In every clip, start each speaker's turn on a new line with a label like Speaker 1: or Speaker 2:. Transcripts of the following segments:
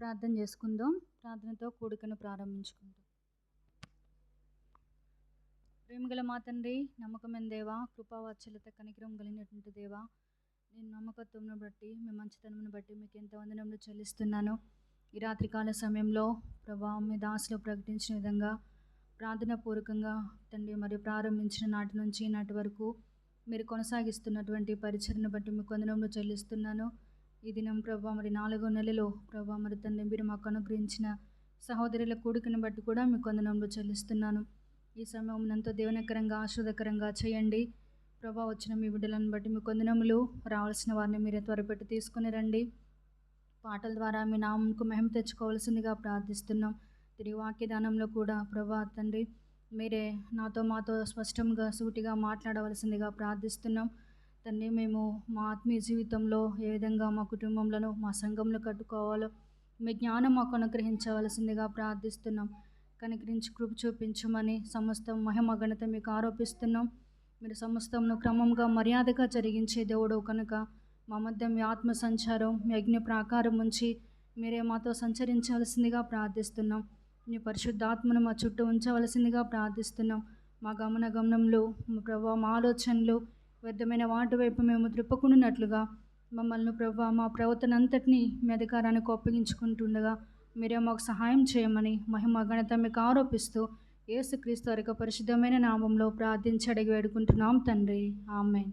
Speaker 1: ప్రార్థన చేసుకుందాం. ప్రార్థనతో కూడికను ప్రారంభించుకుందాం. ప్రేమగల మా తండ్రి, నమ్మకమైన దేవా, కృపావాత్సల్యత కనికరం కలిగినటువంటి దేవా, నేను నమ్మకత్వంను బట్టి మీ మంచితనమును బట్టి మీకు ఎంత వందనములు చెల్లిస్తున్నాను. ఈ రాత్రికాల సమయంలో ప్రభా మీ దాసులో ప్రకటించిన విధంగా ప్రార్థన పూర్వకంగా తండ్రి మరియు ప్రారంభించిన నాటి నుంచి నాటి వరకు మీరు కొనసాగిస్తున్నటువంటి పరిచర్ను బట్టి మీకు వందనములు చెల్లిస్తున్నాను. ఈ దినం ప్రభా మరి 4వ నెలలో ప్రభా మరి తండ్రి మీరు మాకు అనుగ్రహించిన సహోదరుల కూడికను బట్టి కూడా మీకు వందనములు చెల్లిస్తున్నాను. ఈ సమయం ఎంతో దేవునికరంగా ఆశీర్వదకరంగా చేయండి ప్రభా. వచ్చిన మీ బిడ్డలను బట్టి మీకు వందనములు. రావాల్సిన వారిని మీరే త్వరపెట్టి తీసుకుని రండి. పాటల ద్వారా మీ నామముకు మహిమ తెచ్చుకోవాల్సిందిగా ప్రార్థిస్తున్నాం. తిరిగి వాక్యదానంలో కూడా ప్రభా తండ్రి మీరే మాతో స్పష్టంగా సూటిగా మాట్లాడవలసిందిగా ప్రార్థిస్తున్నాం తండ్రి. మేము మా ఆత్మీయ జీవితంలో ఏ విధంగా మా కుటుంబంలో మా సంఘంలో కట్టుకోవాలో మీ జ్ఞానం మాకు అనుగ్రహించవలసిందిగా ప్రార్థిస్తున్నాం. కనికరించి కృప చూపించమని సమస్తం మహిమ ఘనత మీకు ఆరోపిస్తున్నాం. మీరు సమస్తంను క్రమంగా మర్యాదగా జరిగించే దేవుడు కనుక మా మధ్య మీ ఆత్మ సంచారం మీ అగ్ని ప్రాకారం ఉంచి మీరే మాతో సంచరించవలసిందిగా ప్రార్థిస్తున్నాం. మీ పరిశుద్ధాత్మను మా చుట్టూ ఉంచవలసిందిగా ప్రార్థిస్తున్నాం. మా గమనంలో ప్రభావ మా ఆలోచనలు వ్యర్థమైన వాటి వైపు మేము త్రిప్పకుండానట్లుగా మమ్మల్ని ప్రభావ మా ప్రవర్తన అంతటినీ మీ అధికారానికి ఒప్పగించుకుంటుండగా మీరే మాకు సహాయం చేయమని మహిమ ఘనత మీకు ఆరోపిస్తూ యేసుక్రీస్తు వారి యొక్క పరిశుద్ధమైన నామంలో ప్రార్థించి అడిగి వేడుకుంటున్నాం తండ్రి, ఆమేన్.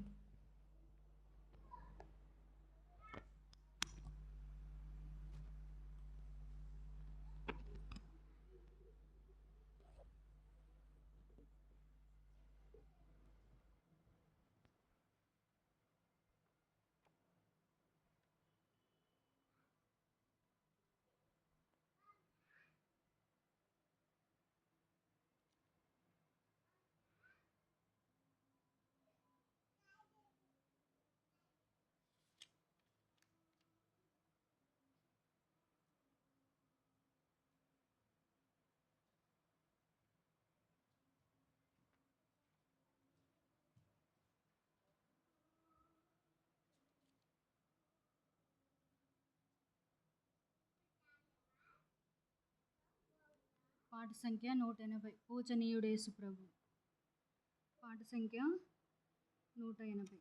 Speaker 1: పాట సంఖ్య 180 పూజనీయుడు యేసు ప్రభు. పాట సంఖ్య 180.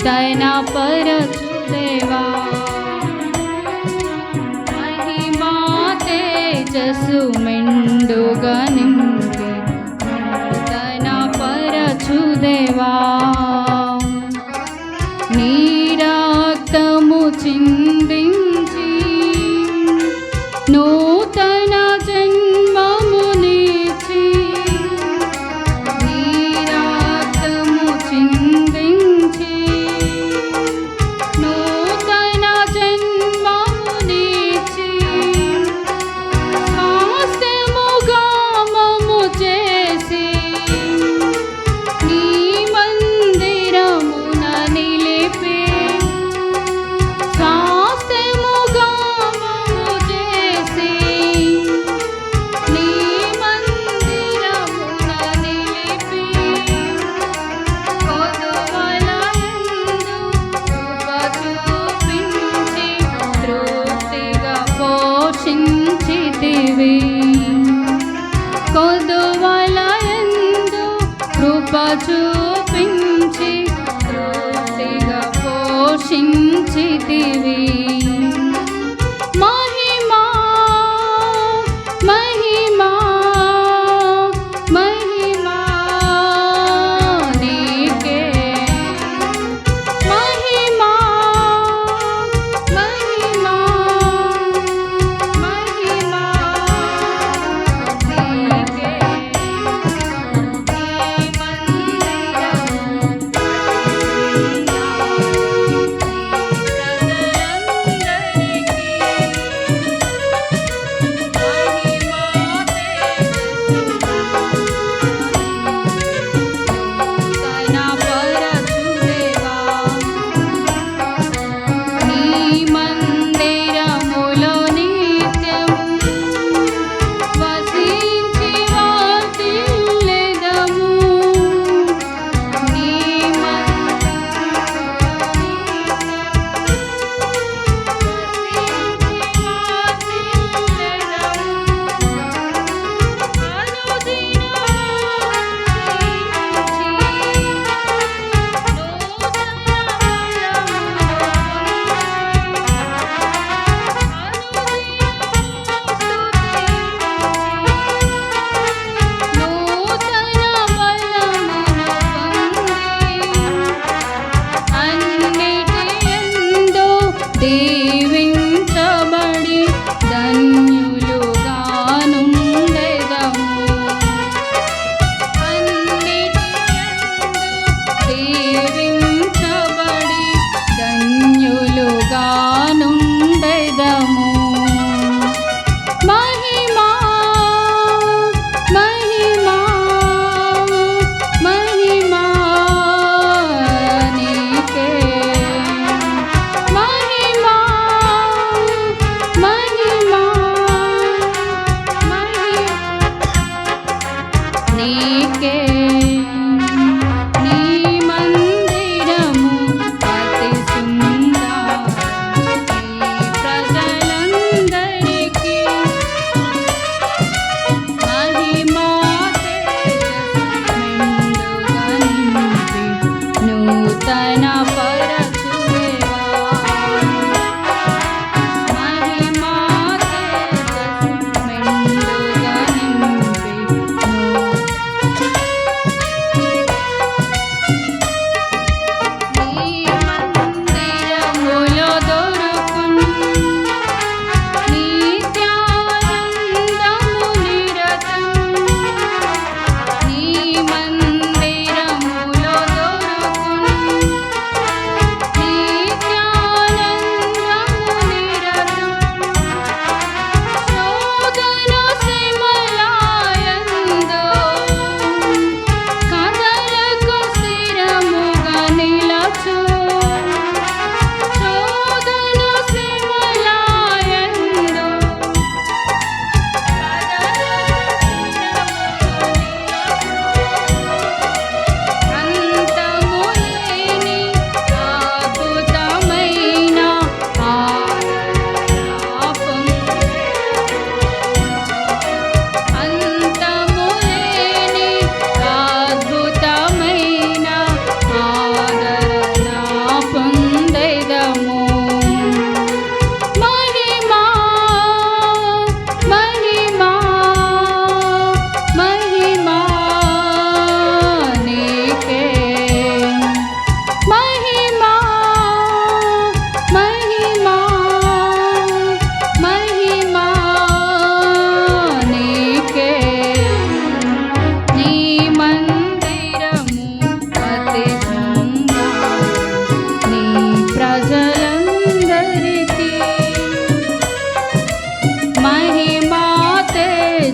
Speaker 1: నూతన పరచుదేవా మహిమా తేజస్సు మెండుగా నింపి నూతన పరచుదేవా నీ రక్తము చిందించి నూతన జన్మమునిచ్చి నీ రక్తము చిందించి నూతన జన్మమునిచ్చి స్వాస్థ్యముగా మమ్ము చేసి నీ మందిరమున నిలిపి స్వాస్థ్యముగా మమ్ము చేసి నీ మందిరమున నిలిపి కొదువలయందు కృప చూపించి తృప్తిగా పోషించితివి కొదువలయందు కృప చూపించి తృప్తిగా పోషించితివి మహిమా మహిమా మహిమా నీకే మహిమా మహిమా మహిమా నీకే నీ మందిరము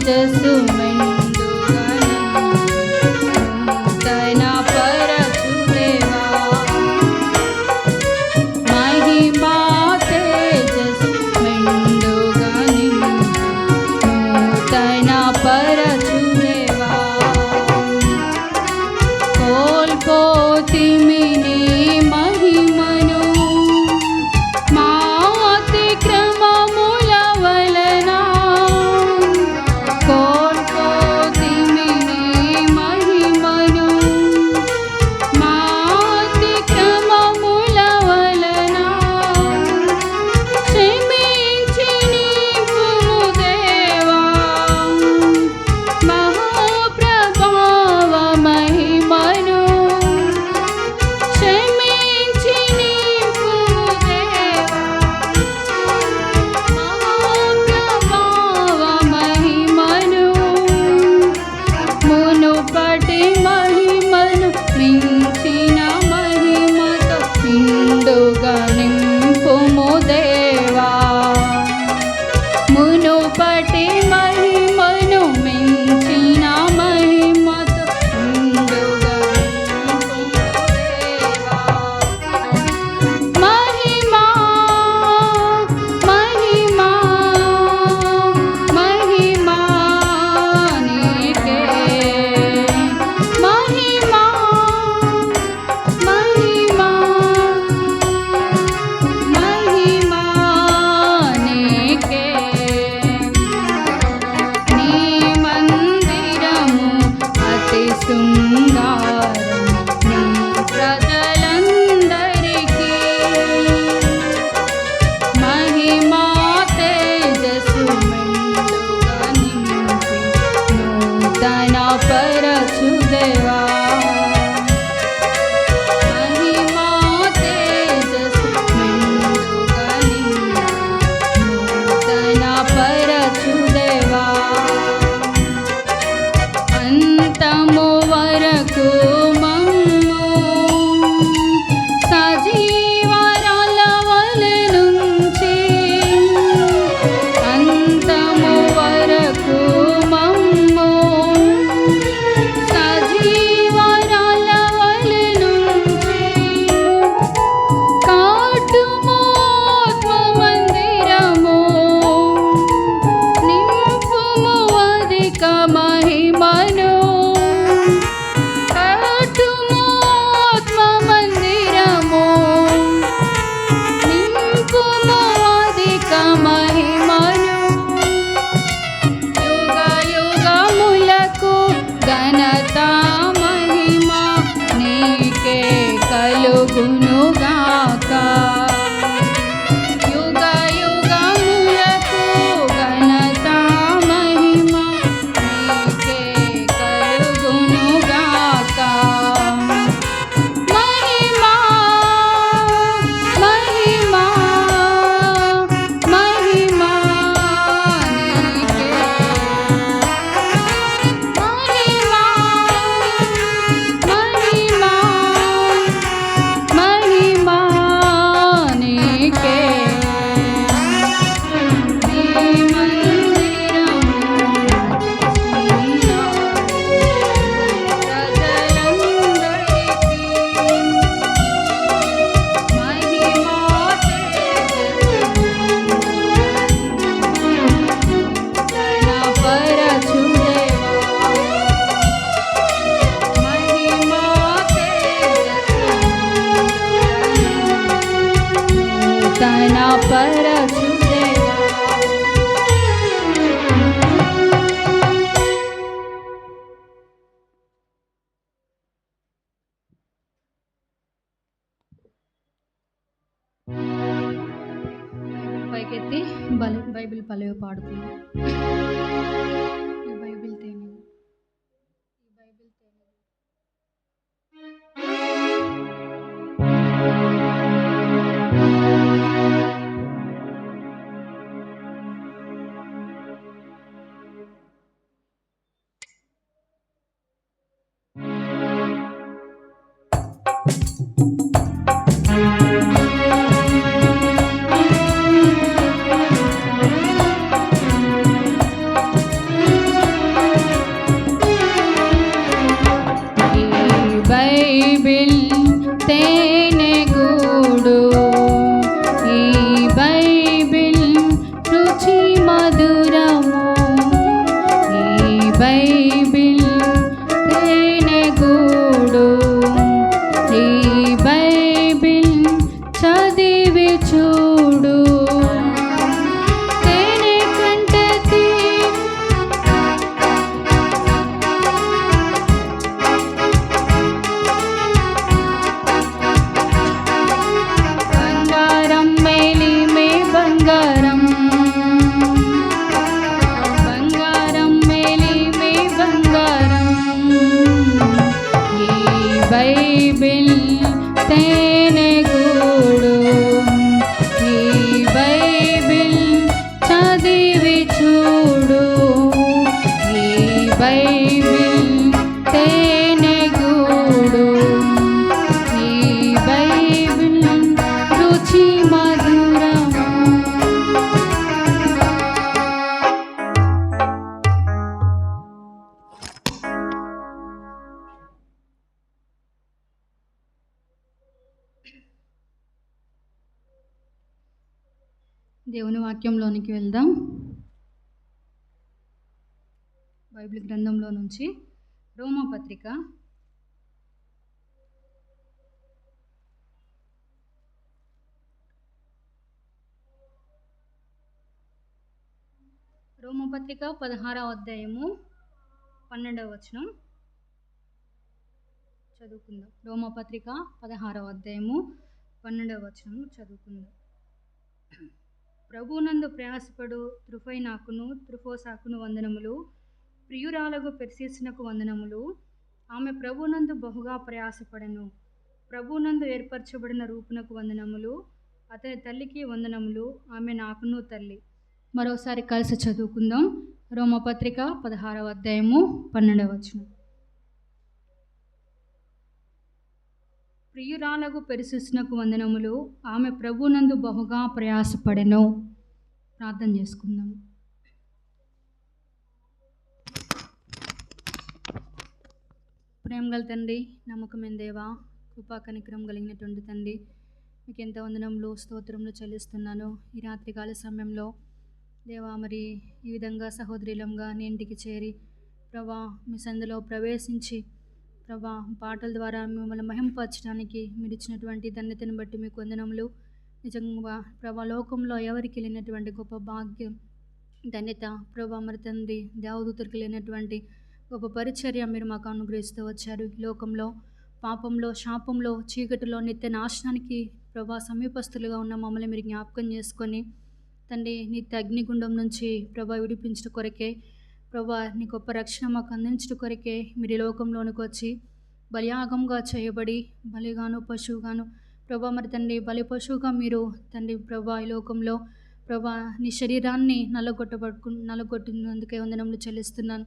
Speaker 1: తేజస్సు మెండుగా నూతన పరచుదేవా మహిమా తేజస్సు మెండుగా నూతన పరచుదేవా కోల్పోతిమి నీ మహిమను మా అతిక్రమముల వలన కోల్పోతిమి నీ మహిమను మా అతిక్రమముల వలన క్షమించి నీవుము దేవా మహాప్రభావ మహిమను క్షమించి నీవుము దేవా మహాప్రభావ మహిమను మునుపటి మహిమను మించిన మహిమతో నిండుగా నింపుము దేవా మునుపటి మహిమను మించిన మహిమతో నిండుగా నింపుము దేవా మహిమా మహిమా మహిమా నీకే మహిమా మహిమా మహిమా నీకే నీ మందిరము అతి శృంగారం నీ ప్రజలందరికీ మహిమా తేజస్సు మెండుగా నింపి నూతన పరచుదేవా మహిమా తేజస్సు మెండుగా నింపి నూతన పరచుదేవా అంతము వరకు మమ్ము సజీవరాల వలె నుంచి అంతము వరకు మమ్ము సజీవరాల వలె నుంచి కాటుము ఆత్మ మందిరము నింపుము అధిక మహిమను కాటుము ఆత్మ మందిరము నింపుము అధిక మహిమను యుగ యుగములకు ఘనత మహిమ నీకే కలుగునుగాక యుగ యుగములకు ఘనత మహిమ నీకే కలుగునుగాక మహిమా మహిమా మహిమా నీకే మహిమా మహిమా మహిమా నీకే నీ మందిరము ప్రజలందరికీ మహిమా తన పరచుదేవా మహిమా తన పరచుదేవా పైకెత్తి బైబిల్ పల్లవి పాడుకుందాం ఈ బైబిల్ తేని ఈ బైబిల్ తేని దేవుని వాక్యంలోనికి వెళ్దాం. బైబిల్ గ్రంథంలో నుంచి రోమాపత్రిక 16వ అధ్యాయము 12వ వచనం చదువుకుందాం. రోమాపత్రిక 16వ అధ్యాయము 12వ వచనం చదువుకుందాం. ప్రభువునందు ప్రయాసపడు త్రుఫైనాకును త్రుఫోసాకును వందనములు, ప్రియురాలకు పెర్సిస్నకు వందనములు. ఆమె ప్రభువునందు బహుగా ప్రయాసపడెను. ప్రభువునందు ఏర్పరచబడిన రూపునకు వందనములు, అతని తల్లికి వందనములు, ఆమె నాకును తల్లి. మరోసారి కలిసి చదువుకుందాం. రోమాపత్రిక 16వ అధ్యాయము 12వ వచనం. ప్రియురాలకు పెర్సిస్నకు వందనములు, ఆమె ప్రభువునందు బహుగా ప్రయాసపడెను. ప్రార్థన చేసుకుందాం. ప్రేమగల తండ్రి, నమ్మకమైన దేవా, కృపా కనికరం కలిగినటువంటి తండ్రి, మీకు ఎంత వందనములు స్తోత్రములు చెల్లిస్తున్నాను. ఈ రాత్రికాల సమయంలో దేవా, మరి ఈ విధంగా సహోదరులంగా నీ ఇంటికి చేరి ప్రభా మీ సందులో ప్రవేశించి ప్రభా పాటల ద్వారా మిమ్మల్ని మహింపరచడానికి మీరు ఇచ్చినటువంటి ధన్యతను బట్టి మీకు వందనములు. నిజంగా ప్రభా లోకంలో ఎవరికి లేనటువంటి గొప్ప భాగ్యం ధన్యత ప్రభా మరి తండ్రి దేవదూతలకు లేనటువంటి గొప్ప పరిచర్య మీరు మాకు అనుగ్రహిస్తూ వచ్చారు. లోకంలో పాపంలో శాపంలో చీకటిలో నిత్య నాశనానికి ప్రభా సమీపస్తులుగా ఉన్న మమ్మల్ని మీరు జ్ఞాపకం చేసుకొని తండ్రి నిత్య అగ్నిగుండం నుంచి ప్రభా విడిపించడం కొరకే ప్రభా నీ గొప్ప రక్షణ మాకు అందించడం కొరకే మీరు ఈ లోకంలోనికి వచ్చి బలియాగంగా చేయబడి బలిగాను పశువుగాను ప్రభా మరి తండ్రి బలి పశువుగా మీరు తండ్రి ప్రభా ఈ లోకంలో ప్రభా నీ శరీరాన్ని నల్లగొట్టినందుకే వందనములు చెల్లిస్తున్నాను.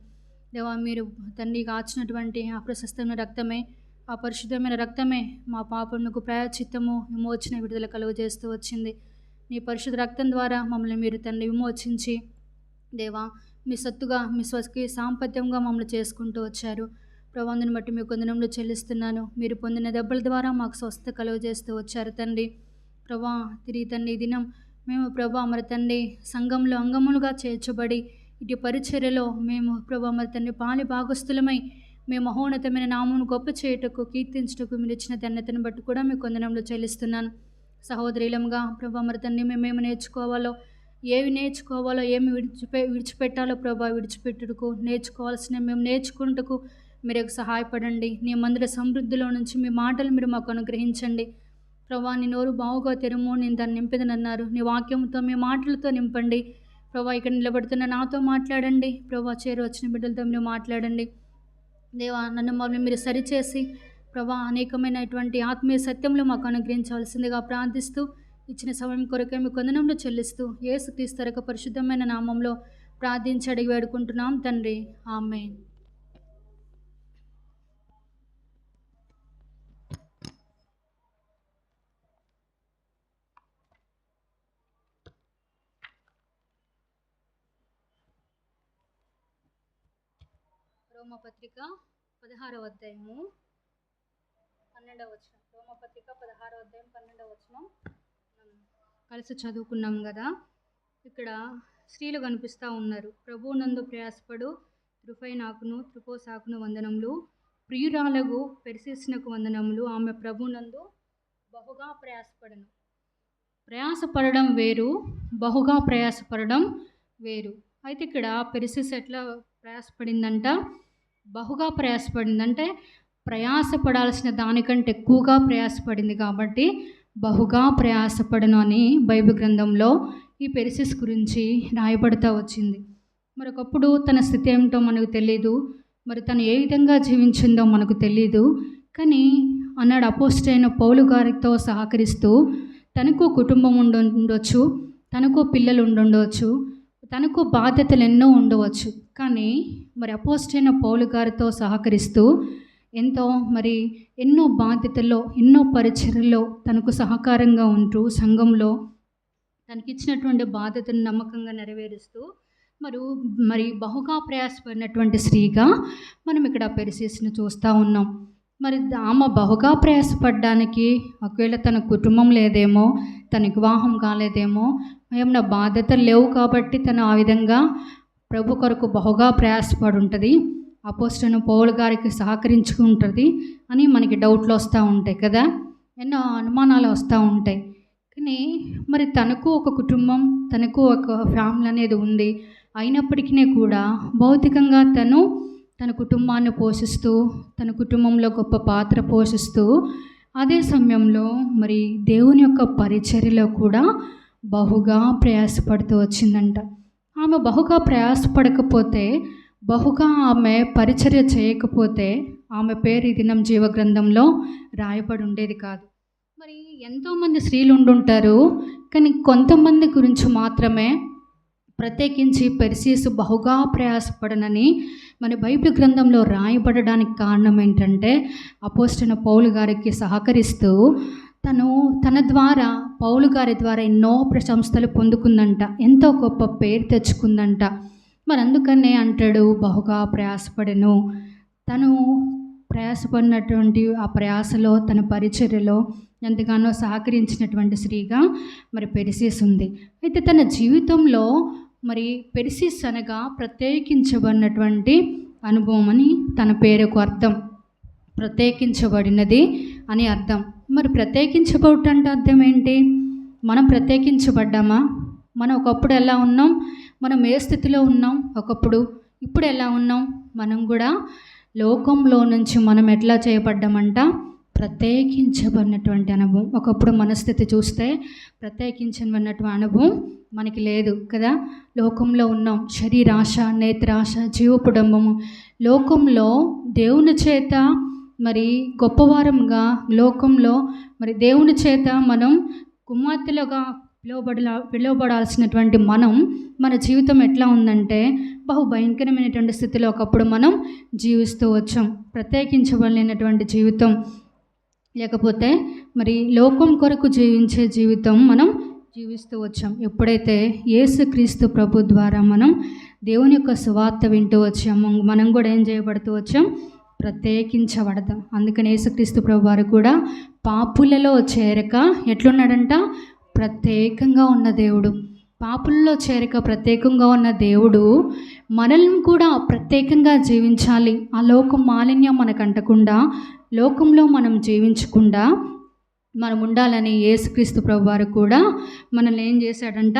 Speaker 1: దేవా, మీరు తండ్రి కాచినటువంటి ఆ ప్రశస్తమైన రక్తమే, ఆ పరిశుద్ధమైన రక్తమే మా పాపమునకు ప్రాయశ్చిత్తము విమోచన విడుదల కలుగజేస్తూ వచ్చింది. నీ పరిశుద్ధ రక్తం ద్వారా మమ్మల్ని మీరు తండ్రి విమోచించి దేవా మీ సత్తుగా మీ స్వకి సాంపత్యంగా మమ్మల్ని చేసుకుంటూ వచ్చారు. ప్రభావాన్ని బట్టి మీకు వందనములు చెల్లిస్తున్నాను. మీరు పొందిన దెబ్బల ద్వారా మాకు స్వస్థత కలుగజేస్తూ వచ్చారు తండ్రి. ప్రభా తిరిగి తండ్రి ఈ దినం మేము ప్రభా మరి తండ్రి సంఘంలో అంగములుగా చేర్చబడి ఇటు పరిచర్యలో మేము ప్రభా మరి తండ్రి పాలి భాగస్థులమై మేము మహోన్నతమైన నామమును గొప్ప చేయుటకు కీర్తించుటకు మీరు ఇచ్చిన ధన్యతను బట్టి కూడా మీకు వందనములు చెల్లిస్తున్నాను. సహోదరులంగా ప్రభా మరి తండ్రి మేమేమి నేర్చుకోవాలో, ఏమి నేర్చుకోవాలో, ఏమి విడిచిపెట్టాలో ప్రభా విడిచిపెట్టుటకు నేర్చుకోవాల్సిన మేము నేర్చుకుంటకు మీరు సహాయపడండి. నీ మందిర సమృద్ధిలో నుంచి మీ మాటలు మీరు మాకు అనుగ్రహించండి. ప్రభా నీ నోరు బావుగా తెరుము, నేను దాన్ని నింపేదనన్నారు. నీ వాక్యంతో మీ మాటలతో నింపండి. ప్రభా ఇక్కడ నిలబడుతున్న నాతో మాట్లాడండి. ప్రభా చేరు వచ్చిన బిడ్డలతో మీరు మాట్లాడండి. దేవా నన్ను మమ్మల్ని మీరు సరిచేసి ప్రభా అనేకమైనటువంటి ఆత్మీయ సత్యంలో మాకు అనుగ్రహించవలసిందిగా ప్రార్థిస్తూ ఇచ్చిన సమయం కొరకే మీకు వందనములు చెల్లిస్తూ యేసుక్రీస్తు యొక్క పరిశుద్ధమైన నామంలో ప్రార్థించి అడిగి వేడుకుంటున్నాం తండ్రి, ఆమేన్. రోమపత్రిక 16వ అధ్యాయము 12వ వచనం. రోమపత్రిక 16వ అధ్యాయం 12వ వచనం కలిసి చదువుకున్నాం కదా. ఇక్కడ స్త్రీలు కనిపిస్తూ ఉన్నారు. ప్రభువునందు ప్రయాసపడు త్రుఫైనాకును త్రుఫోసాకును వందనములు, ప్రియురాలకు పెర్సిస్నకు వందనములు, ఆమె ప్రభువునందు బహుగా ప్రయాసపడను. ప్రయాసపడడం వేరు, బహుగా ప్రయాసపడడం వేరు. అయితే ఇక్కడ పెర్సిస్ ఎట్లా ప్రయాసపడిందంట? బహుగా ప్రయాసపడిందంటే ప్రయాసపడాల్సిన దానికంటే ఎక్కువగా ప్రయాసపడింది కాబట్టి బహుగా ప్రయాసపడను అని బైబిల్ గ్రంథంలో ఈ పెర్సిస్ గురించి రాయబడుతూ వచ్చింది. మరొకప్పుడు తన స్థితి ఏమిటో మనకు తెలియదు, మరి తను ఏ విధంగా జీవించిందో మనకు తెలియదు. కానీ అన్నాడు అపోస్తలుడైన పౌలు గారితో సహకరిస్తూ తనకు కుటుంబం ఉండొచ్చు, తనకు పిల్లలు ఉండొచ్చు, తనకు బాధ్యతలు ఎన్నో ఉండవచ్చు. కానీ మరి అపోస్తలుడైన పౌలు గారితో సహకరిస్తూ ఎన్నో బాధ్యతల్లో ఎన్నో పరిచర్యల్లో తనకు సహకారంగా ఉంటూ సంఘంలో తనకిచ్చినటువంటి బాధ్యతను నమ్మకంగా నెరవేరుస్తూ మరి బహుగా ప్రయాసపడినటువంటి స్త్రీగా మనం ఇక్కడ పెర్సిస్ను చూస్తూ ఉన్నాం. మరి ఆమె బహుగా ప్రయాసపడడానికి, ఒకవేళ తన కుటుంబం లేదేమో, తనకి వివాహం కాలేదేమో, ఏమన్నా బాధ్యతలు లేవు కాబట్టి తను ఆ విధంగా ప్రభు కొరకు బహుగా ప్రయాసపడి ఉంటుంది. అపోస్తలుడైన పౌలు గారికి సహకరించుకుంటుంది అని మనకి డౌట్లు వస్తూ ఉంటాయి కదా, ఎన్నో అనుమానాలు వస్తూ ఉంటాయి. కానీ మరి తనకు ఒక కుటుంబం, తనకు ఒక ఫ్యామిలీ అనేది ఉంది. అయినప్పటికీ కూడా భౌతికంగా తన కుటుంబాన్ని పోషిస్తూ, తన కుటుంబంలో గొప్ప పాత్ర పోషిస్తూ, అదే సమయంలో మరి దేవుని యొక్క పరిచర్యలో కూడా బహుగా ప్రయాసపడుతూ వచ్చిందంట. ఆమె బహుగా ప్రయాసపడకపోతే, బహుగా ఆమె పరిచర్య చేయకపోతే ఆమె పేరు ఈ దినం జీవగ్రంథంలో రాయబడి ఉండేది కాదు. మరి ఎంతోమంది స్త్రీలు ఉండుంటారు, కానీ కొంతమంది గురించి మాత్రమే ప్రత్యేకించి పెర్సీసు బహుగా ప్రయాసపడనని మన బైబిల్ గ్రంథంలో రాయబడడానికి కారణం ఏంటంటే, అపోస్తలుడైన పౌలు గారికి సహకరిస్తూ తన ద్వారా, పౌలు గారి ద్వారా ఎన్నో ప్రశంసలు పొందుకుందంట, ఎంతో గొప్ప పేరు తెచ్చుకుందంట. మరి అందుకనే అంటాడు బహుగా ప్రయాసపడెను. తను ప్రయాసపడినటువంటి ఆ ప్రయాసలో, తన పరిచర్యలో ఎంతగానో సహకరించినటువంటి స్త్రీగా మరి పెర్సీస్ ఉంది. అయితే తన జీవితంలో మరి పెర్సీస్ అనగా ప్రత్యేకించబడినటువంటి అనుభవం అని తన పేరుకు అర్థం. ప్రత్యేకించబడినది అని అర్థం. మరి ప్రత్యేకించబడటం అంటే అర్థం ఏంటి? మనం ప్రత్యేకించబడ్డామా? మనం ఒకప్పుడు ఎలా ఉన్నాం? మనం ఏ స్థితిలో ఉన్నాం ఒకప్పుడు? ఇప్పుడు ఎలా ఉన్నాం? మనం కూడా లోకంలో నుంచి మనం ఎట్లా చేయబడ్డామంట? ప్రత్యేకించబడినటువంటి అనుభవం. ఒకప్పుడు మనస్థితి చూస్తే ప్రత్యేకించబడినటువంటి అనుభవం మనకి లేదు కదా. లోకంలో ఉన్నాం. శరీరాశ, నేత్రాశ, జీవపుడంబము, లోకంలో దేవుని చేత మరి గొప్పవారంగా, లోకంలో మరి దేవుని చేత మనం కుమార్తెలుగా పిలువబడాల్సినటువంటి మన జీవితం ఎట్లా ఉందంటే బహు భయంకరమైనటువంటి స్థితిలో ఒకప్పుడు మనం జీవిస్తూ వచ్చాం. ప్రత్యేకించబడినటువంటి జీవితం, లేకపోతే మరి లోకం కొరకు జీవించే జీవితం మనం జీవిస్తూ వచ్చాం. ఎప్పుడైతే యేసుక్రీస్తు ప్రభు ద్వారా మనం దేవుని యొక్క సువార్త వింటూ వచ్చాము, మనం కూడా ఏం చేయబడుతూ వచ్చాం? ప్రత్యేకించబడతాం. అందుకని యేసుక్రీస్తు ప్రభు వారు కూడా పాపులలో చేరక ఎట్లున్నాడంట? ప్రత్యేకంగా ఉన్న దేవుడు. పాపుల్లో చేరక ప్రత్యేకంగా ఉన్న దేవుడు మనల్ని కూడా ప్రత్యేకంగా జీవించాలి, ఆ లోకం మాలిన్యం మనకు అంటకుండా, లోకంలో మనం జీవించకుండా మనం ఉండాలని యేసుక్రీస్తు ప్రభువారు కూడా మనల్ని ఏం చేశాడంట?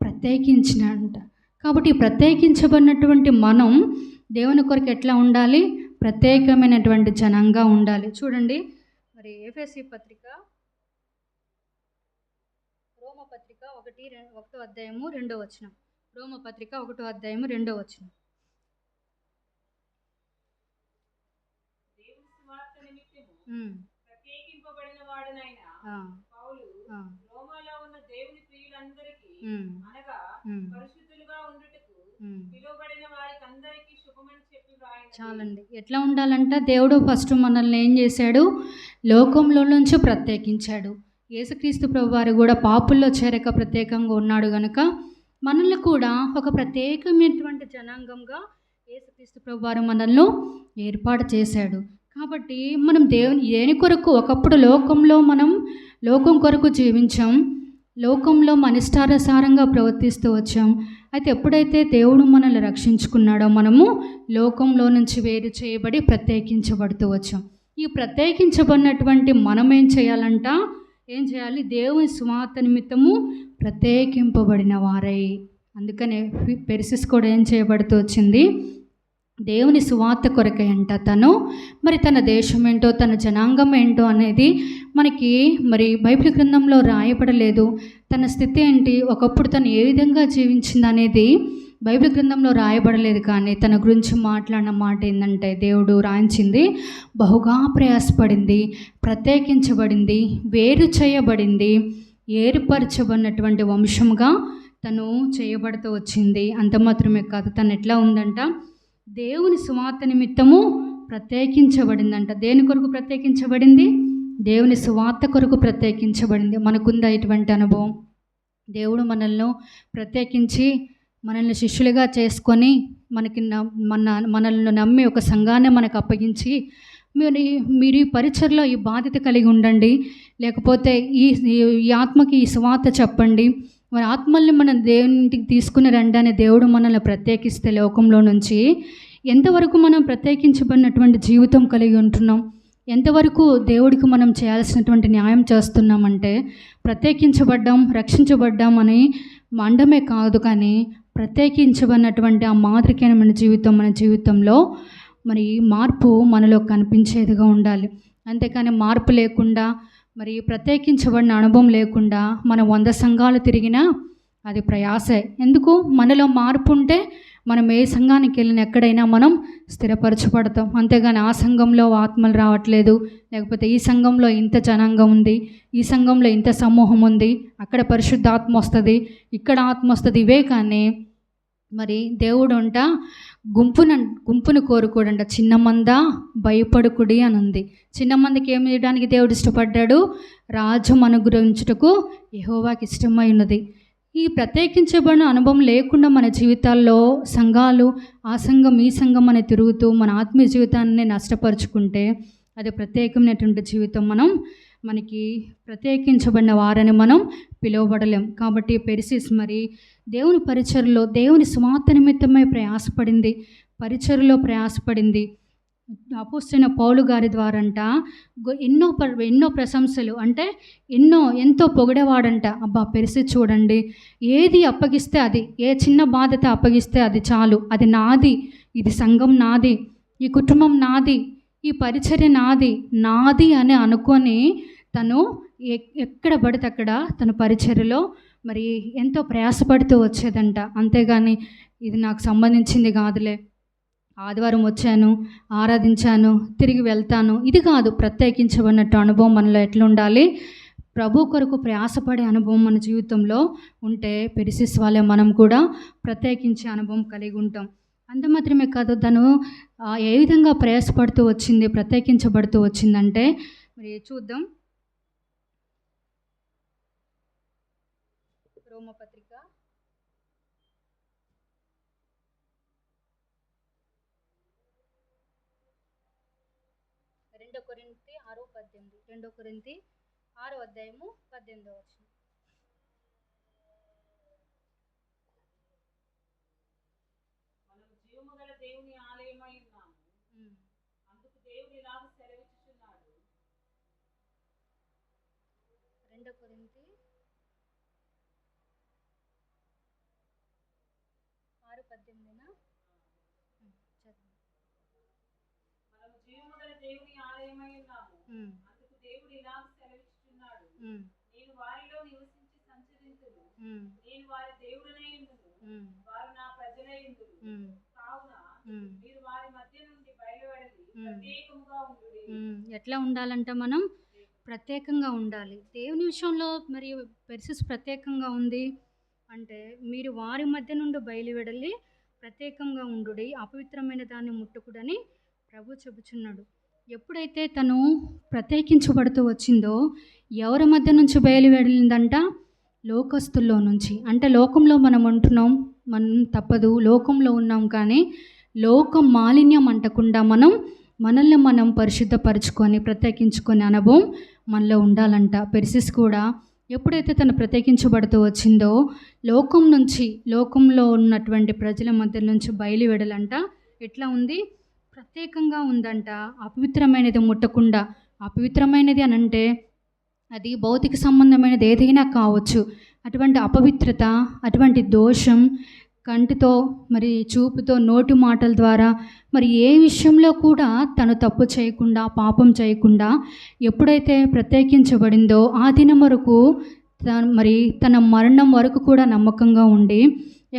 Speaker 1: ప్రత్యేకించినాడంట. కాబట్టి ప్రత్యేకించబడినటువంటి మనం దేవుని కొరకు ఎట్లా ఉండాలి? ప్రత్యేకమైనటువంటి జనంగా ఉండాలి. చూడండి, మరి ఎఫెసీ పత్రిక, రోమపత్రిక 1వ అధ్యాయము 2వ వచనం. రోమపత్రిక 1వ అధ్యాయము 2వ వచనం.
Speaker 2: ప్రత్యేకింపబడిన వాడనైన పౌలు రోమాలో ఉన్న దేవుని ప్రియులందరికీ, అనగా పరిశుద్ధులుగా ఉండుటకు పిలువబడిన వారికి అందరికీ శుభమని చెప్పి రాయండి.
Speaker 1: చాలండి. ఎట్లా ఉండాలంట? దేవుడు ఫస్ట్ మనల్ని ఏం చేశాడు? లోకంలో నుంచి ప్రత్యేకించాడు. యేసుక్రీస్తు ప్రభువారు కూడా పాపుల్లో చేరక ప్రత్యేకంగా ఉన్నాడు కనుక మనల్ని కూడా ఒక ప్రత్యేకమైనటువంటి జనాంగంగా యేసుక్రీస్తు ప్రభువారు మనల్ని ఏర్పాటు చేశాడు. కాబట్టి మనం దేని కొరకు ఒకప్పుడు లోకంలో మనం లోకం కొరకు జీవించాం, లోకంలో మన ఇష్టానుసారంగా ప్రవర్తిస్తూ వచ్చాం. అయితే ఎప్పుడైతే దేవుడు మనల్ని రక్షించుకున్నాడో మనము లోకంలో నుంచి వేరు చేయబడి ప్రత్యేకించబడుతూ వచ్చాం. ఈ ప్రత్యేకించబడినటువంటి మనం ఏం చేయాలంట? ఏం చేయాలి? దేవుని సువార్త నిమిత్తము ప్రత్యేకింపబడిన వారై. అందుకనే పెర్సిస్ కూడా ఏం చేయబడుతూ వచ్చింది? దేవుని సువార్త కొరకై అంట తను. మరి తన దేశం ఏంటో, తన జనాంగం ఏంటో అనేది మనకి మరి బైబిల్ గ్రంథంలో రాయబడలేదు. తన స్థితి ఏంటి, ఒకప్పుడు తను ఏ విధంగా జీవించింది అనేది బైబిల్ గ్రంథంలో రాయబడలేదు. కానీ తన గురించి మాట్లాడిన మాట ఏంటంటే, దేవుడు రాయించింది బహుగా ప్రయాసపడింది, ప్రత్యేకించబడింది, వేరు చేయబడింది, ఏర్పరచబడినటువంటి వంశంగా తను చేయబడుతూ వచ్చింది. అంత మాత్రమే కాదు, తను ఎట్లా ఉందంట? దేవుని సువార్త నిమిత్తము ప్రత్యేకించబడిందంట. దేని కొరకు ప్రత్యేకించబడింది? దేవుని సువార్త కొరకు ప్రత్యేకించబడింది. మనకుందా ఇటువంటి అనుభవం? దేవుడు మనల్ని ప్రత్యేకించి మనల్ని శిష్యులుగా చేసుకొని మనల్ని నమ్మి ఒక సంఘాన్ని మనకు అప్పగించి మీరు ఈ పరిచర్లో ఈ బాధ్యత కలిగి ఉండండి, లేకపోతే ఈ ఆత్మకి ఈ సువార్త చెప్పండి, మరి ఆత్మల్ని మనం దేవునింటికి తీసుకుని రండి అని దేవుడు మనల్ని ప్రత్యేకిస్తే లోకంలో నుంచి ఎంతవరకు మనం ప్రత్యేకించబడినటువంటి జీవితం కలిగి ఉంటున్నాం, ఎంతవరకు దేవుడికి మనం చేయాల్సినటువంటి న్యాయం చేస్తున్నామంటే ప్రత్యేకించబడ్డాం, రక్షించబడ్డాం అని మండమే కాదు, కానీ ప్రత్యేకించబడినటువంటి ఆ మాదిరికైన జీవితం మన జీవితంలో మరి మార్పు మనలో కనిపించేదిగా ఉండాలి. అంతేకాని మార్పు లేకుండా, మరి ప్రత్యేకించబడిన అనుభవం లేకుండా మనం 100 సంఘాలు తిరిగినా అది ప్రయాసే. ఎందుకు? మనలో మార్పు ఉంటే మనం ఏ సంఘానికి వెళ్ళినా ఎక్కడైనా మనం స్థిరపరచబడతాం. అంతేగాని ఆ సంఘంలో ఆత్మలు రావట్లేదు, లేకపోతే ఈ సంఘంలో ఇంత జనాంగం ఉంది, ఈ సంఘంలో ఇంత సమూహం ఉంది, అక్కడ పరిశుద్ధ ఆత్మ వస్తుంది, ఇక్కడ ఆత్మ వస్తుంది, ఇవే కానీ మరి దేవుడు అంట గుంపును కోరుకోడంట. చిన్న మంద భయపడుకుడి అని ఉంది. చిన్న మందికి ఏమి చేయడానికి దేవుడు ఇష్టపడ్డాడు? రాజ్యం అనుగ్రహించుటకు యెహోవాకి ఇష్టమై ఉన్నది. ఈ ప్రత్యేకించబడిన అనుభవం లేకుండా మన జీవితాల్లో సంఘాలు, ఆ సంఘం ఈ సంఘం అని తిరుగుతూ మన ఆత్మీయ జీవితాన్ని నష్టపరుచుకుంటే అది ప్రత్యేకమైనటువంటి జీవితం. మనకి ప్రత్యేకించబడిన వారని మనం పిలువబడలేం. కాబట్టి పెర్సిస్ మరి దేవుని పరిచర్లో, దేవుని సువార్త నిమిత్తమై ప్రయాసపడింది, పరిచర్లో ప్రయాసపడింది. అపోస్తలుడైన పౌలు గారి ద్వారంట ఎన్నో ప్రశంసలు, అంటే ఎంతో పొగిడేవాడంట. అబ్బా పెర్సిస్ చూడండి, ఏది అప్పగిస్తే అది, ఏ చిన్న బాధ్యత అప్పగిస్తే అది చాలు, అది నాది, ఇది సంఘం నాది, ఈ కుటుంబం నాది, ఈ పరిచర్య నాది అని అనుకొని తను ఎక్కడ పడితే అక్కడ తన పరిచర్యలో మరి ఎంతో ప్రయాసపడుతూ వచ్చేదంట. అంతేగాని ఇది నాకు సంబంధించింది కాదులే, ఆదివారం వచ్చాను, ఆరాధించాను, తిరిగి వెళ్తాను, ఇది కాదు. ప్రత్యేకించబడినట్టు అనుభవం మనలో ఎట్లా ఉండాలి? ప్రభు కొరకు ప్రయాసపడే అనుభవం మన జీవితంలో ఉంటే పెర్సిస్ వాళ్ళే మనం కూడా ప్రత్యేకించే అనుభవం కలిగి ఉంటాం. అంత మాత్రమే కాదు, తను ఏ విధంగా ప్రయాసపడుతూ వచ్చింది, ప్రత్యేకించబడుతూ వచ్చిందంటే మరి చూద్దాం. రోమపత్రిక 2 కొరింథీ 6:18, 2 కొరింథీ 6:18.
Speaker 2: మనము జీవము గల దేవుని ఆలయమై ఉన్నాము, అందుకు దేవుడు ఇలాగ సెలవిచ్చుచున్నాడు.
Speaker 1: 2 కొరింథీ 6:18.
Speaker 2: మనము జీవము గల దేవుని ఆలయమై ఉన్నాము, అందుకు దేవుడు ఇలాగ సెలవిచ్చుచున్నాడు. నేను వారిలో నివసించి సంచరింతును, నేను వారి దేవుడనై ఉండును, వారు నా ప్రజలై ఉండును. కావున మీరు వారి మధ్య నుండి బయలువెడలి ప్రత్యేకముగా ఉండుడి.
Speaker 1: ఎట్లా ఉండాలంట? మనం ప్రత్యేకంగా ఉండాలి. దేవుని విషయంలో మరి పెర్సిస్ ప్రత్యేకంగా ఉంది అంటే మీరు వారి మధ్య నుండి బయలువెడలి ప్రత్యేకంగా ఉండుడి, అపవిత్రమైన దాన్ని ముట్టుకుడని ప్రభు చెబుచున్నాడు. ఎప్పుడైతే తను ప్రత్యేకించబడుతూ వచ్చిందో ఎవరి మధ్య నుంచి బయలువెడలిందంట? లోకస్తుల్లో నుంచి. అంటే లోకంలో మనం ఉంటున్నాం, మనం తప్పదు, లోకంలో ఉన్నాం, కానీ లోకం మాలిన్యం అంటకుండా మనల్ని మనం పరిశుద్ధపరచుకొని ప్రత్యేకించుకునే అనుభవం మనలో ఉండాలంట. పెర్సిస్ కూడా ఎప్పుడైతే తను ప్రత్యేకించబడుతూ వచ్చిందో లోకంలో ఉన్నటువంటి ప్రజల మధ్య నుంచి బయలువెడలంట. ఎట్లా ఉంది? ప్రత్యేకంగా ఉందంట. అపవిత్రమైనది ముట్టకుండా. అపవిత్రమైనది అని అంటే అది భౌతిక సంబంధమైనది ఏదైనా కావచ్చు. అటువంటి అపవిత్రత, అటువంటి దోషం కంటితో, మరి చూపుతో, నోటి మాటల ద్వారా, మరి ఏ విషయంలో కూడా తను తప్పు చేయకుండా, పాపం చేయకుండా ఎప్పుడైతే ప్రత్యేకించబడిందో ఆ దినం వరకు మరి తన మరణం వరకు కూడా నమ్మకంగా ఉండి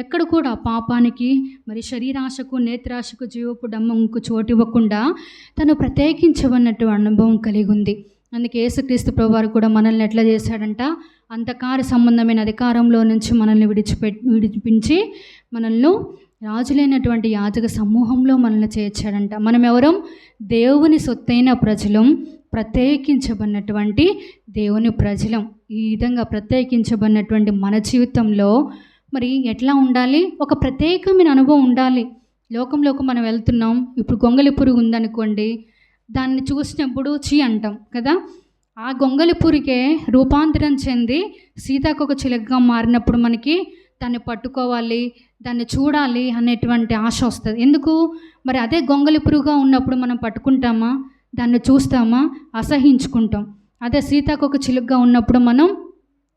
Speaker 1: ఎక్కడ కూడా పాపానికి, మరి శరీరాశకు, నేత్రాశకు, జీవపు డమ్మంకు చోటు ఇవ్వకుండా తను ప్రత్యేకించబడినట్టు అనుభవం కలిగి ఉంది. అందుకే యేసుక్రీస్తు ప్రభువారు కూడా మనల్ని ఎట్లా చేశాడంట? అంధకార సంబంధమైన అధికారంలో నుంచి మనల్ని విడిపించి మనల్ని రాజులైనటువంటి యాజక సమూహంలో మనల్ని చేర్చాడంట. మనం ఎవరం? దేవుని సొత్తైన ప్రజలం, ప్రత్యేకించబడినటువంటి దేవుని ప్రజలం. ఈ విధంగా ప్రత్యేకించబడినటువంటి మన జీవితంలో మరి ఎట్లా ఉండాలి? ఒక ప్రత్యేకమైన అనుభవం ఉండాలి. లోకంలోకి మనం వెళ్తున్నాం. ఇప్పుడు గొంగళి పురుగు ఉందనుకోండి, దాన్ని చూసినప్పుడు చీ అంటాం కదా. ఆ గొంగలి పురిగే రూపాంతరం చెంది సీతాకొక చిలుకగా మారినప్పుడు మనకి దాన్ని పట్టుకోవాలి, దాన్ని చూడాలి అనేటువంటి ఆశ వస్తుంది. ఎందుకు మరి అదే గొంగలి పురుగుగా ఉన్నప్పుడు మనం పట్టుకుంటామా, దాన్ని చూస్తామా, అసహించుకుంటాం. అదే సీతాకొక చిలుకగా ఉన్నప్పుడు మనం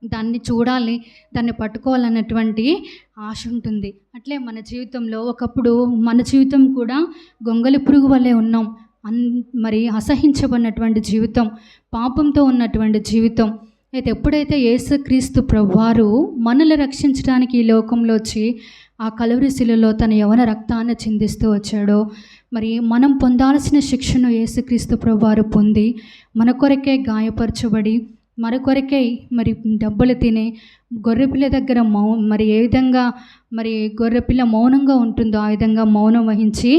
Speaker 1: దాన్ని చూడాలి, దాన్ని పట్టుకోవాలన్నటువంటి ఆశ ఉంటుంది. అట్లే మన జీవితంలో ఒకప్పుడు మన జీవితం కూడా గొంగలి పురుగు వల్లే ఉన్నాం. మరి అసహించబడినటువంటి జీవితం, పాపంతో ఉన్నటువంటి జీవితం. అయితే ఎప్పుడైతే యేసుక్రీస్తు ప్రభువారు మనల్ని రక్షించడానికి ఈ లోకంలో వచ్చి ఆ కలువరి శిలువలో తన యవన రక్తాన్ని చిందిస్తూ వచ్చాడో, మరి మనం పొందాల్సిన శిక్షను యేసుక్రీస్తు ప్రభువారు పొంది మన కొరకే గాయపరచబడి మన కొరకే మరి డబ్బులు తిని గొర్రెపిల్ల దగ్గర మరి ఏ విధంగా మరి గొర్రెపిల్ల మౌనంగా ఉంటుందో ఆ విధంగా మౌనం వహించి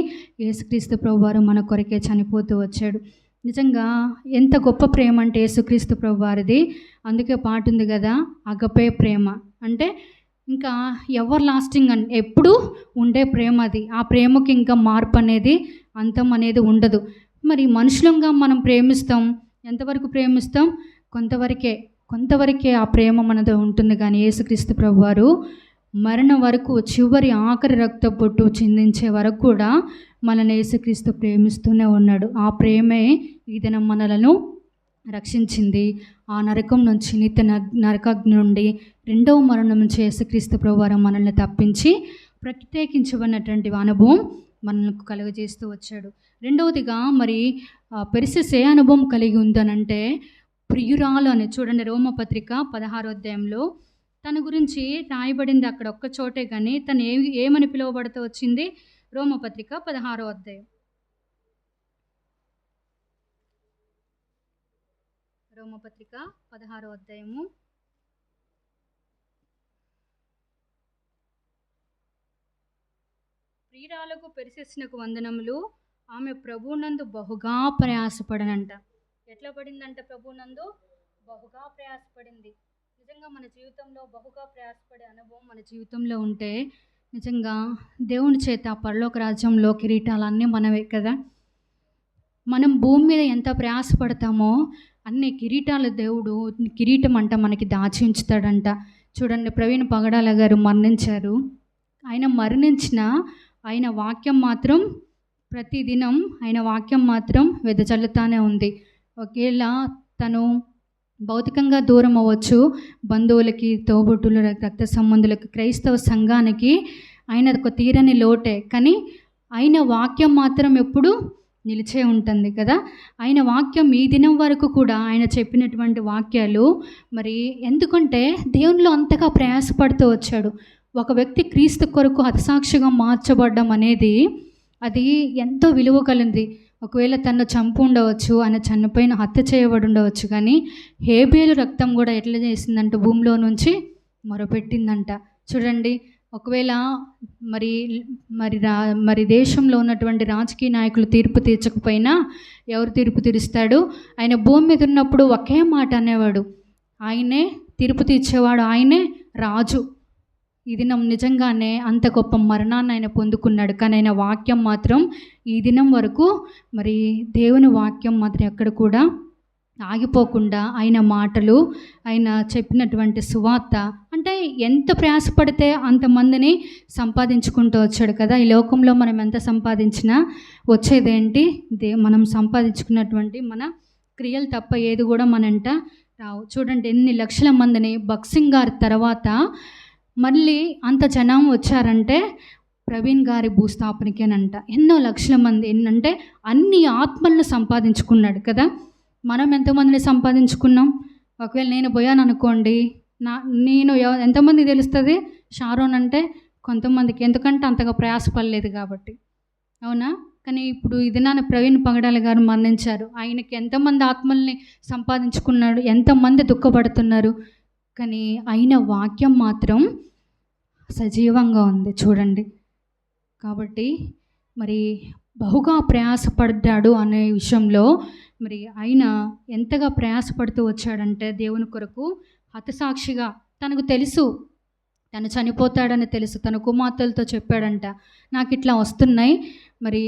Speaker 1: యేసుక్రీస్తు ప్రభువారు మన కొరకే చనిపోతూ వచ్చాడు. నిజంగా ఎంత గొప్ప ప్రేమ అంటే యేసుక్రీస్తు ప్రభువారిది. అందుకే పాట ఉంది కదా, అగపే ప్రేమ అంటే ఇంకా ఎవర్ లాస్టింగ్ అని ఎప్పుడు ఉండే ప్రేమ అది. ఆ ప్రేమకి ఇంకా మార్పు అనేది, అంతం అనేది ఉండదు. మరి మనుషులంగా మనం ప్రేమిస్తాం, ఎంతవరకు ప్రేమిస్తాం? కొంతవరకే ఆ ప్రేమ మనతో ఉంటుంది. కానీ యేసుక్రీస్తు ప్రభువారు మరణం వరకు, చివరి ఆఖరి రక్త పొట్టు చిందించే వరకు కూడా మనల్ని యేసుక్రీస్తు ప్రేమిస్తూనే ఉన్నాడు. ఆ ప్రేమే ఈ దినం మనలను రక్షించింది. ఆ నరకం నుంచి, నిత్య నరకాగ్ని నుండి, రెండవ మరణం నుంచి యేసుక్రీస్తు ప్రభువారు మనల్ని తప్పించి ప్రత్యేకించబడినటువంటి అనుభవం మనకు కలుగజేస్తూ వచ్చాడు. రెండవదిగా మరి పెర్సిస్ ఏ అనుభవం కలిగి ఉందనంటే ప్రియురాలు అని. చూడండి, రోమపత్రిక 16వ అధ్యాయంలో తన గురించి రాయబడింది అక్కడ ఒక్క చోటే, కానీ తను ఏమని పిలువబడుతూ వచ్చింది? రోమపత్రిక 16వ అధ్యాయం. రోమపత్రిక 16వ అధ్యాయము ప్రియురాలకు పెర్సిస్నకు వందనములు, ఆమె ప్రభువునందు బహుగా ప్రయాసపడనంట. ఎట్లా పడిందంట? ప్రభువునందు బహుగా ప్రయాసపడింది. నిజంగా మన జీవితంలో బహుగా ప్రయాసపడే అనుభవం మన జీవితంలో ఉంటే నిజంగా దేవుని చేత పరలోక రాజ్యంలో కిరీటాలన్నీ మనవే కదా. మనం భూమి మీద ఎంత ప్రయాసపడతామో అన్ని కిరీటాలు దేవుడు కిరీటం అంట మనకి దాచి ఉంచుతాడంట. చూడండి, ప్రవీణ్ పగడాల గారు మరణించారు. ఆయన మరణించిన ఆయన వాక్యం మాత్రం ప్రతిదినం ఆయన వాక్యం మాత్రం వెదజల్లుతానే ఉంది. ఒకవేళ తను భౌతికంగా దూరం అవ్వచ్చు, బంధువులకి, తోబుట్టులు, రక్త సంబంధులకు, క్రైస్తవ సంఘానికి ఆయన ఒక తీరని లోటే, కానీ ఆయన వాక్యం మాత్రం ఎప్పుడు నిలిచే ఉంటుంది కదా. ఆయన వాక్యం ఈ దినం వరకు కూడా ఆయన చెప్పినటువంటి వాక్యాలు మరి ఎందుకంటే దేవునిలో అంతగా ప్రయాసపడుతూ వచ్చాడు. ఒక వ్యక్తి క్రీస్తు కొరకు హతసాక్షిగా మార్చబడడం అనేది అది ఎంతో విలువ కలిగింది. ఒకవేళ తను చంపు ఉండవచ్చు, ఆయన చనిపోయిన హత్య చేయబడి ఉండవచ్చు, కానీ హేబేలు రక్తం కూడా ఎట్లా చేసిందంట? భూమిలో నుంచి మొరపెట్టిందంట. చూడండి, ఒకవేళ మరి దేశంలో ఉన్నటువంటి రాజకీయ నాయకులు తీర్పు తీర్చకపోయినా ఎవరు తీర్పు తీరుస్తాడు? ఆయన భూమి మీద ఉన్నప్పుడు ఒకే మాట అనేవాడు, ఆయనే తీర్పు తీర్చేవాడు, ఆయనే రాజు. ఈ దినం నిజంగానే అంత గొప్ప మరణాన్ని ఆయన పొందుకున్నాడు, కానీ ఆయన వాక్యం మాత్రం ఈ దినం వరకు మరి దేవుని వాక్యం మాత్రం ఎక్కడ కూడా ఆగిపోకుండా ఆయన మాటలు, ఆయన చెప్పినటువంటి సువార్త అంటే ఎంత ప్రయాసపడితే అంతమందిని సంపాదించుకుంటూ వచ్చాడు కదా. ఈ లోకంలో మనం ఎంత సంపాదించినా వచ్చేదేంటి? మనం సంపాదించుకున్నటువంటి మన క్రియలు తప్ప ఏది కూడా మనంట రావు. చూడండి, ఎన్ని లక్షల మందిని బక్సింగ్ గారి తర్వాత మళ్ళీ అంత జనం వచ్చారంటే ప్రవీణ్ గారి భూస్థాపనకేనంట. ఎన్నో లక్షల మంది, ఏంటంటే అన్ని ఆత్మలను సంపాదించుకున్నాడు కదా. మనం ఎంతమందిని సంపాదించుకున్నాం? ఒకవేళ నేను పోయాను అనుకోండి, నేను ఎంతమంది తెలుస్తుంది షారోన్ అంటే? కొంతమందికి, ఎందుకంటే అంతగా ప్రయాసపడలేదు కాబట్టి, అవునా? కానీ ఇప్పుడు ఇది నాన్న ప్రవీణ్ పగడాల గారు మరణించారు, ఆయనకి ఎంతమంది ఆత్మల్ని సంపాదించుకున్నాడు, ఎంతమంది దుఃఖపడుతున్నారు, కానీ ఆయన వాక్యం మాత్రం సజీవంగా ఉంది చూడండి. కాబట్టి మరి బహుగా ప్రయాసపడ్డాడు అనే విషయంలో మరి ఆయన ఎంతగా ప్రయాసపడుతూ వచ్చాడంటే దేవుని కొరకు హతసాక్షిగా, తనకు తెలుసు తను చనిపోతాడని తెలుసు, తన కుమార్తెలతో చెప్పాడంట, నాకు ఇట్లా వస్తున్నాయి, మరి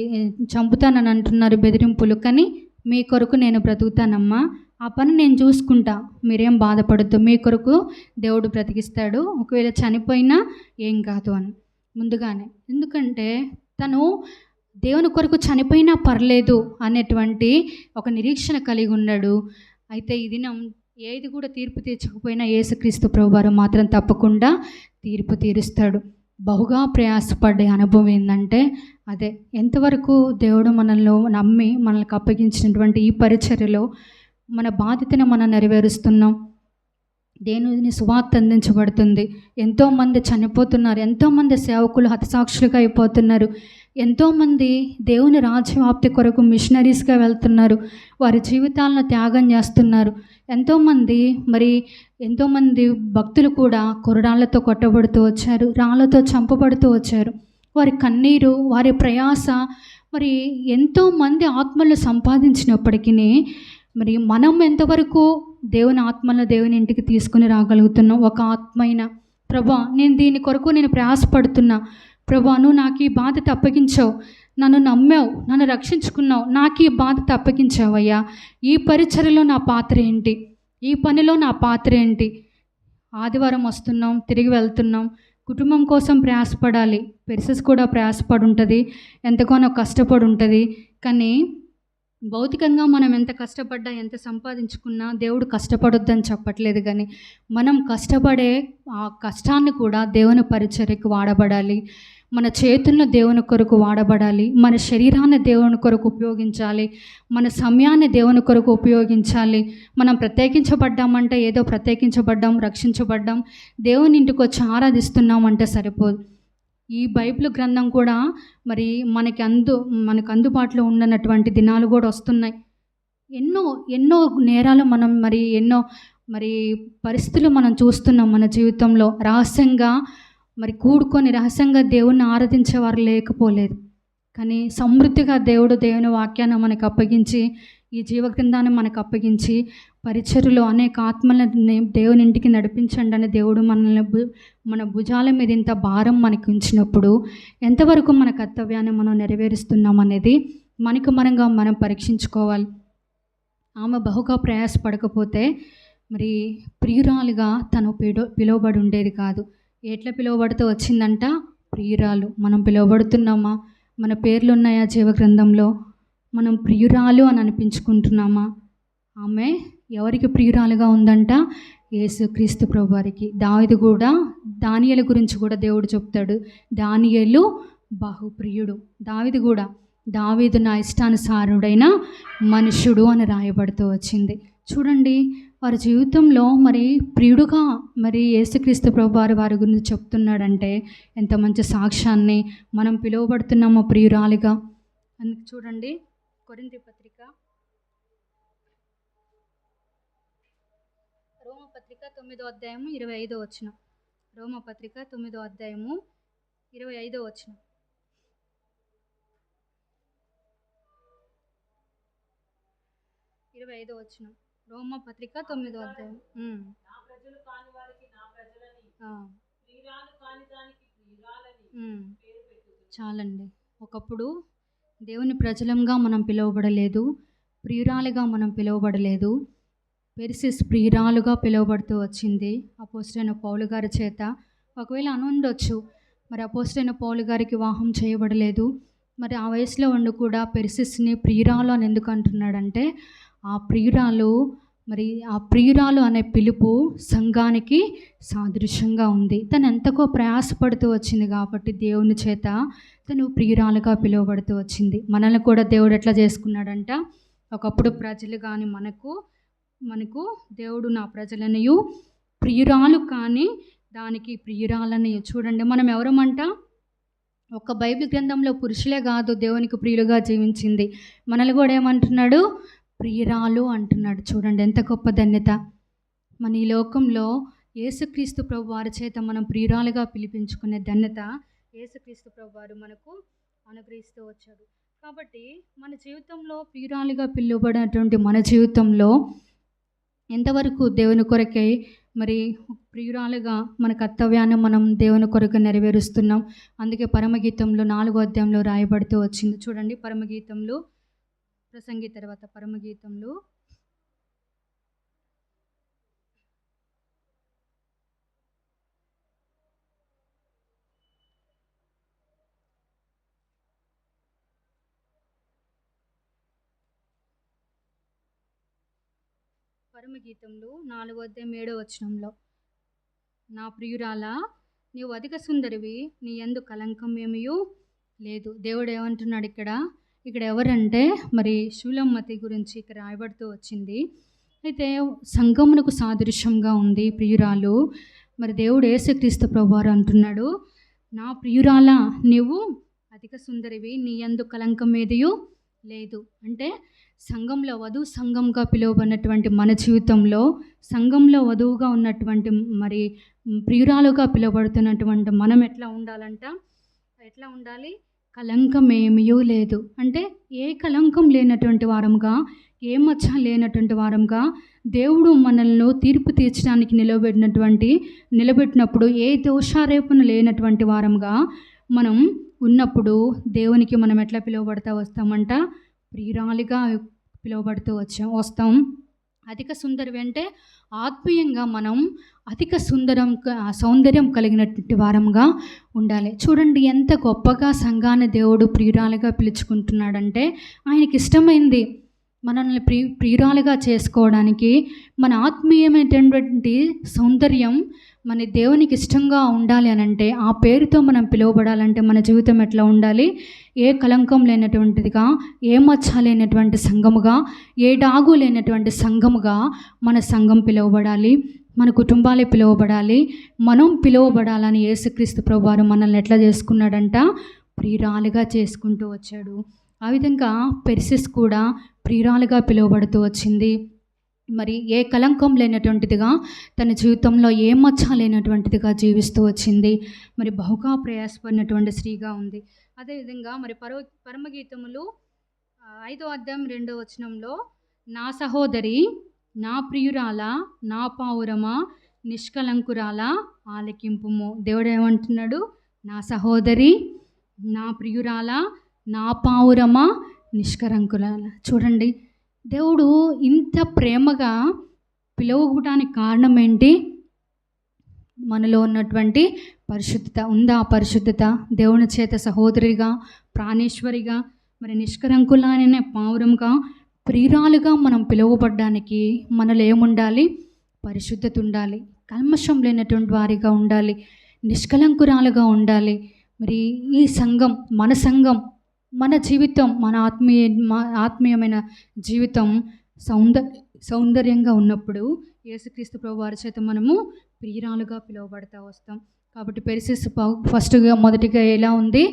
Speaker 1: చంపుతానని అంటున్నారు బెదిరింపులు, కానీ మీ కొరకు నేను బ్రతుకుతానమ్మా, ఆ పని నేను చూసుకుంటా, మీరేం బాధపడద్దు, మీ కొరకు దేవుడు బ్రతికిస్తాడు, ఒకవేళ చనిపోయినా ఏం కాదు అని ముందుగానే. ఎందుకంటే తను దేవుని కొరకు చనిపోయినా పర్లేదు అనేటువంటి ఒక నిరీక్షణ కలిగి ఉన్నాడు. అయితే ఈ దినం ఏది కూడా తీర్పు తీర్చకపోయినా యేసుక్రీస్తు ప్రభువారు మాత్రం తప్పకుండా తీర్పు తీరుస్తాడు. బహుగా ప్రయాసపడే అనుభవం ఏంటంటే అదే, ఎంతవరకు దేవుడు మనల్ని నమ్మి మనల్ని అప్పగించినటువంటి ఈ పరిచర్యలో మన బాధ్యతను మనం నెరవేరుస్తున్నాం. దేవుని సువార్త అందించబడుతుంది. ఎంతోమంది చనిపోతున్నారు, ఎంతోమంది సేవకులు హతసాక్షులుగా అయిపోతున్నారు, ఎంతోమంది దేవుని రాజ్యవ్యాప్తి కొరకు మిషనరీస్గా వెళ్తున్నారు, వారి జీవితాలను త్యాగం చేస్తున్నారు. ఎంతోమంది భక్తులు కూడా కొరడాలతో కొట్టబడుతూ వచ్చారు, రాళ్ళతో చంపబడుతూ వచ్చారు. వారి కన్నీరు, వారి ప్రయాస, మరి ఎంతోమంది ఆత్మలు సంపాదించినప్పటికీ మరి మనం ఎంతవరకు దేవుని ఆత్మలను దేవుని ఇంటికి తీసుకుని రాగలుగుతున్నాం? ఒక ఆత్మైన ప్రభా, నేను దీని కొరకు నేను ప్రయాసపడుతున్నా, ప్రభా నువ్వు నాకు ఈ బాధ్యత అప్పగించావు, నన్ను నమ్మావు, నన్ను రక్షించుకున్నావు, నాకు ఈ బాధ్యత అప్పగించావయ్యా, ఈ పరిచర్యలో నా పాత్ర ఏంటి, ఈ పనిలో నా పాత్ర ఏంటి? ఆదివారం వస్తున్నాం, తిరిగి వెళ్తున్నాం, కుటుంబం కోసం ప్రయాసపడాలి. పెరిసెస్ కూడా ప్రయాసపడి ఉంటుంది, ఎంతగానో కష్టపడి ఉంటుంది. కానీ భౌతికంగా మనం ఎంత కష్టపడ్డా, ఎంత సంపాదించుకున్నా దేవుడు కష్టపడొద్దని చెప్పట్లేదు. కానీ మనం కష్టపడే ఆ కష్టాన్ని కూడా దేవుని పరిచర్యకు వాడబడాలి. మన చేతులను దేవుని కొరకు వాడబడాలి, మన శరీరాన్ని దేవుని కొరకు ఉపయోగించాలి, మన సమయాన్ని దేవుని కొరకు ఉపయోగించాలి. మనం ప్రత్యేకించబడ్డామంటే ఏదో ప్రత్యేకించబడ్డాం, రక్షించబడ్డాం, దేవుని ఇంటికి వచ్చి ఆరాధిస్తున్నామంటే సరిపోదు. ఈ బైబిల్ గ్రంథం కూడా మరి మనకు అందుబాటులో ఉండనటువంటి దినాలు కూడా వస్తున్నాయి. ఎన్నో నేరాలు మనం ఎన్నో పరిస్థితులు మనం చూస్తున్నాం మన జీవితంలో. రహస్యంగా దేవుణ్ణి ఆరాధించేవారు లేకపోలేదు. కానీ సమృద్ధిగా దేవుని వాక్యాన్ని మనకు అప్పగించి, ఈ జీవగ్రంథాన్ని మనకు అప్పగించి, పరిచర్యలో అనేక ఆత్మలను దేవుని ఇంటికి నడిపించండి అని దేవుడు మన భుజాల మీద ఇంత భారం మనకు ఉంచినప్పుడు ఎంతవరకు మన కర్తవ్యాన్ని మనం నెరవేరుస్తున్నాం అనేది మనం పరీక్షించుకోవాలి. ఆమె బహుగా ప్రయాసపడకపోతే మరి ప్రియురాలుగా తను పిలువబడి ఉండేది కాదు. ఎట్లా పిలువబడుతూ వచ్చిందంట? ప్రియురాలు. మనం పిలువబడుతున్నామా? మన పేర్లు ఉన్నాయా జీవగ్రంథంలో? మనం ప్రియురాలు అని అనిపించుకుంటున్నామా? ఆమె ఎవరికి ప్రియురాలుగా ఉందంట? యేసుక్రీస్తు ప్రభువారికి. దానియేలు గురించి కూడా దేవుడు చెప్తాడు, దానియేలు బహుప్రియుడు. దావీదు నా ఇష్టానుసారుడైన మనుషుడు అని రాయబడుతూ వచ్చింది. చూడండి, వారి జీవితంలో ప్రియుడుగా యేసుక్రీస్తు ప్రభువారు వారి గురించి చెప్తున్నాడంటే ఎంత మంచి సాక్ష్యాన్ని. మనం పిలువబడుతున్నామో ప్రియురాలిగా. అందుకు చూడండి, కొరింథీ పత్రిక, రోమపత్రిక 9వ అధ్యాయము 25వ వచనం. రోమపత్రిక 9వ అధ్యాయము 25వ వచనం. రోమపత్రిక 9వ అధ్యాయం. చాలండి. ఒకప్పుడు దేవుని ప్రజలంగా మనం పిలువబడలేదు, ప్రియురాలుగా మనం పిలువబడలేదు. పెర్సిస్ ప్రియురాలుగా పిలువబడుతూ వచ్చింది అపోస్తలుడైన పౌలు గారి చేత. ఒకవేళ అనుండొచ్చు, అపోస్తలుడైన పౌలు గారికి వివాహం చేయబడలేదు, ఆ వయసులో ఉండి కూడా పెర్సిస్ని ప్రియురాలు అని ఎందుకు అంటున్నాడంటే, ఆ ప్రియురాలు అనే పిలుపు సంఘానికి సాదృశ్యంగా ఉంది. తను ఎంతకో ప్రయాసపడుతూ వచ్చింది కాబట్టి దేవుని చేత తను ప్రియురాలుగా పిలువబడుతూ వచ్చింది. మనల్ని కూడా దేవుడు ఎట్లా చేసుకున్నాడంట? ఒకప్పుడు ప్రజలు కానీ మనకు దేవుడు నా ప్రజలనియు ప్రియురాలు కానీ దానికి ప్రియురాలని. చూడండి, మనం ఎవరమంట? ఒక బైబిల్ గ్రంథంలో పురుషులే కాదు దేవునికి ప్రియులుగా జీవించింది, మనల్ని కూడా ఏమంటున్నాడు? ప్రియురాలు అంటున్నాడు. చూడండి ఎంత గొప్ప ధన్యత. మన ఈ లోకంలో యేసుక్రీస్తు ప్రభు వారి చేత మనం ప్రియురాలుగా పిలిపించుకునే ధన్యత యేసుక్రీస్తు ప్రభు వారు మనకు అనుగ్రహిస్తూ వచ్చాడు. కాబట్టి మన జీవితంలో ప్రియురాలుగా పిలువబడినటువంటి మన జీవితంలో ఎంతవరకు దేవుని కొరకై ప్రియురాలుగా మన కర్తవ్యాన్ని మనం దేవుని కొరకు నెరవేరుస్తున్నాం. అందుకే పరమగీతంలో 4వ అధ్యాయంలో రాయబడుతూ వచ్చింది. చూడండి, పరమగీతంలో ప్రసంగి తర్వాత పరమగీతంలో పరమగీతంలో 4వ అధ్యాయం 7వ వచనంలో, నా ప్రియురాలా నీవు అధిక సుందరివి, నీ యందు కలంకం ఏమీయూ లేదు. దేవుడు ఏమంటున్నాడు ఇక్కడ ఎవరంటే మరి షూలమ్మతి గురించి ఇక్కడ రాయబడుతూ వచ్చింది. అయితే సంఘమునకు సాదృశ్యంగా ఉంది ప్రియురాలు. మరి దేవుడు యేసుక్రీస్తు ప్రభువారు అంటున్నాడు, నా ప్రియురాలా నీవు అధిక సుందరివి, నీ యందు కలంకం ఏదియూ లేదు. అంటే సంఘంలో వధువు సంఘంగా పిలువబడినటువంటి మన జీవితంలో, సంఘంలో వధువుగా ఉన్నటువంటి మరి ప్రియురాలుగా పిలువబడుతున్నటువంటి మనం ఎట్లా ఉండాలి? కలంకం ఏమీయూ లేదు. అంటే ఏ కలంకం లేనటువంటి వారంగా, ఏ మచ్చ లేనటువంటి వారంగా దేవుడు మనల్ని తీర్పు తీర్చడానికి నిలబెట్టినప్పుడు ఏ దోషారోపణ లేనటువంటి వారంగా మనం ఉన్నప్పుడు దేవునికి మనం ఎట్లా వస్తామంట? ప్రియురాలిగా పిలువబడుతూ వస్తాం. అధిక సుందరి అంటే ఆత్మీయంగా మనం అధిక సౌందర్యం కలిగినటువంటి వారంగా ఉండాలి. చూడండి ఎంత గొప్పగా సంఘాన్ని దేవుడు ప్రియురాలుగా పిలుచుకుంటున్నాడంటే, ఆయనకి ఇష్టమైంది మనల్ని ప్రియురాలుగా చేసుకోవడానికి. మన ఆత్మీయమైనటువంటి సౌందర్యం మన దేవునికి ఇష్టంగా ఉండాలి అని అంటే, ఆ పేరుతో మనం పిలువబడాలంటే మన జీవితం ఎట్లా ఉండాలి? ఏ కలంకం లేనటువంటిదిగా, ఏ మచ్చ లేనటువంటి సంఘముగా, ఏ డాగు లేనటువంటి సంఘముగా మన సంఘం పిలువబడాలి, మన కుటుంబాలే పిలువబడాలి. మనం పిలువబడాలని యేసుక్రీస్తు ప్రభువారు మనల్ని ఎట్లా చేసుకున్నాడంట? ప్రియురాలుగా చేసుకుంటూ వచ్చాడు. ఆ విధంగా పెర్సిస్ కూడా ప్రియురాలుగా పిలువబడుతూ వచ్చింది. మరి ఏ కలంకం లేనటువంటిదిగా, తన జీవితంలో ఏ మచ్చ లేనటువంటిదిగా జీవిస్తూ వచ్చింది. మరి బహుగా ప్రయాసపడినటువంటి స్త్రీగా ఉంది. అదేవిధంగా మరి పరమగీతములు 5వ అధ్యాయం 2వ వచనంలో, నా సహోదరి, నా ప్రియురాల, నా పావురమా, నిష్కలంకురాల ఆలకింపుము. దేవుడు ఏమంటున్నాడు? నా సహోదరి, నా ప్రియురాల, నా పావురమా, నిష్కలంకురాల. చూడండి, దేవుడు ఇంత ప్రేమగా పిలువడానికి కారణం ఏంటి? మనలో ఉన్నటువంటి పరిశుద్ధత ఉందా? ఆ పరిశుద్ధత దేవుని చేత సహోదరిగా, ప్రాణేశ్వరిగా, మరి నిష్కలంకులైన పావురంగా, ప్రియురాలుగా మనం పిలువబడ్డానికి మనలో ఏముండాలి? పరిశుద్ధత ఉండాలి. కల్మషం లేనటువంటి వారిగా ఉండాలి, నిష్కలంకురాలుగా ఉండాలి. మరి ఈ సంఘం, మన జీవితం, మన ఆత్మీయమైన జీవితం సౌందర్యంగా ఉన్నప్పుడు యేసుక్రీస్తు ప్రభువారి చేత మనము ప్రియురాలుగా పిలువబడతా వస్తాం. కాబట్టి పెర్సిస్ మొదటిగా ఎలా ఉంది?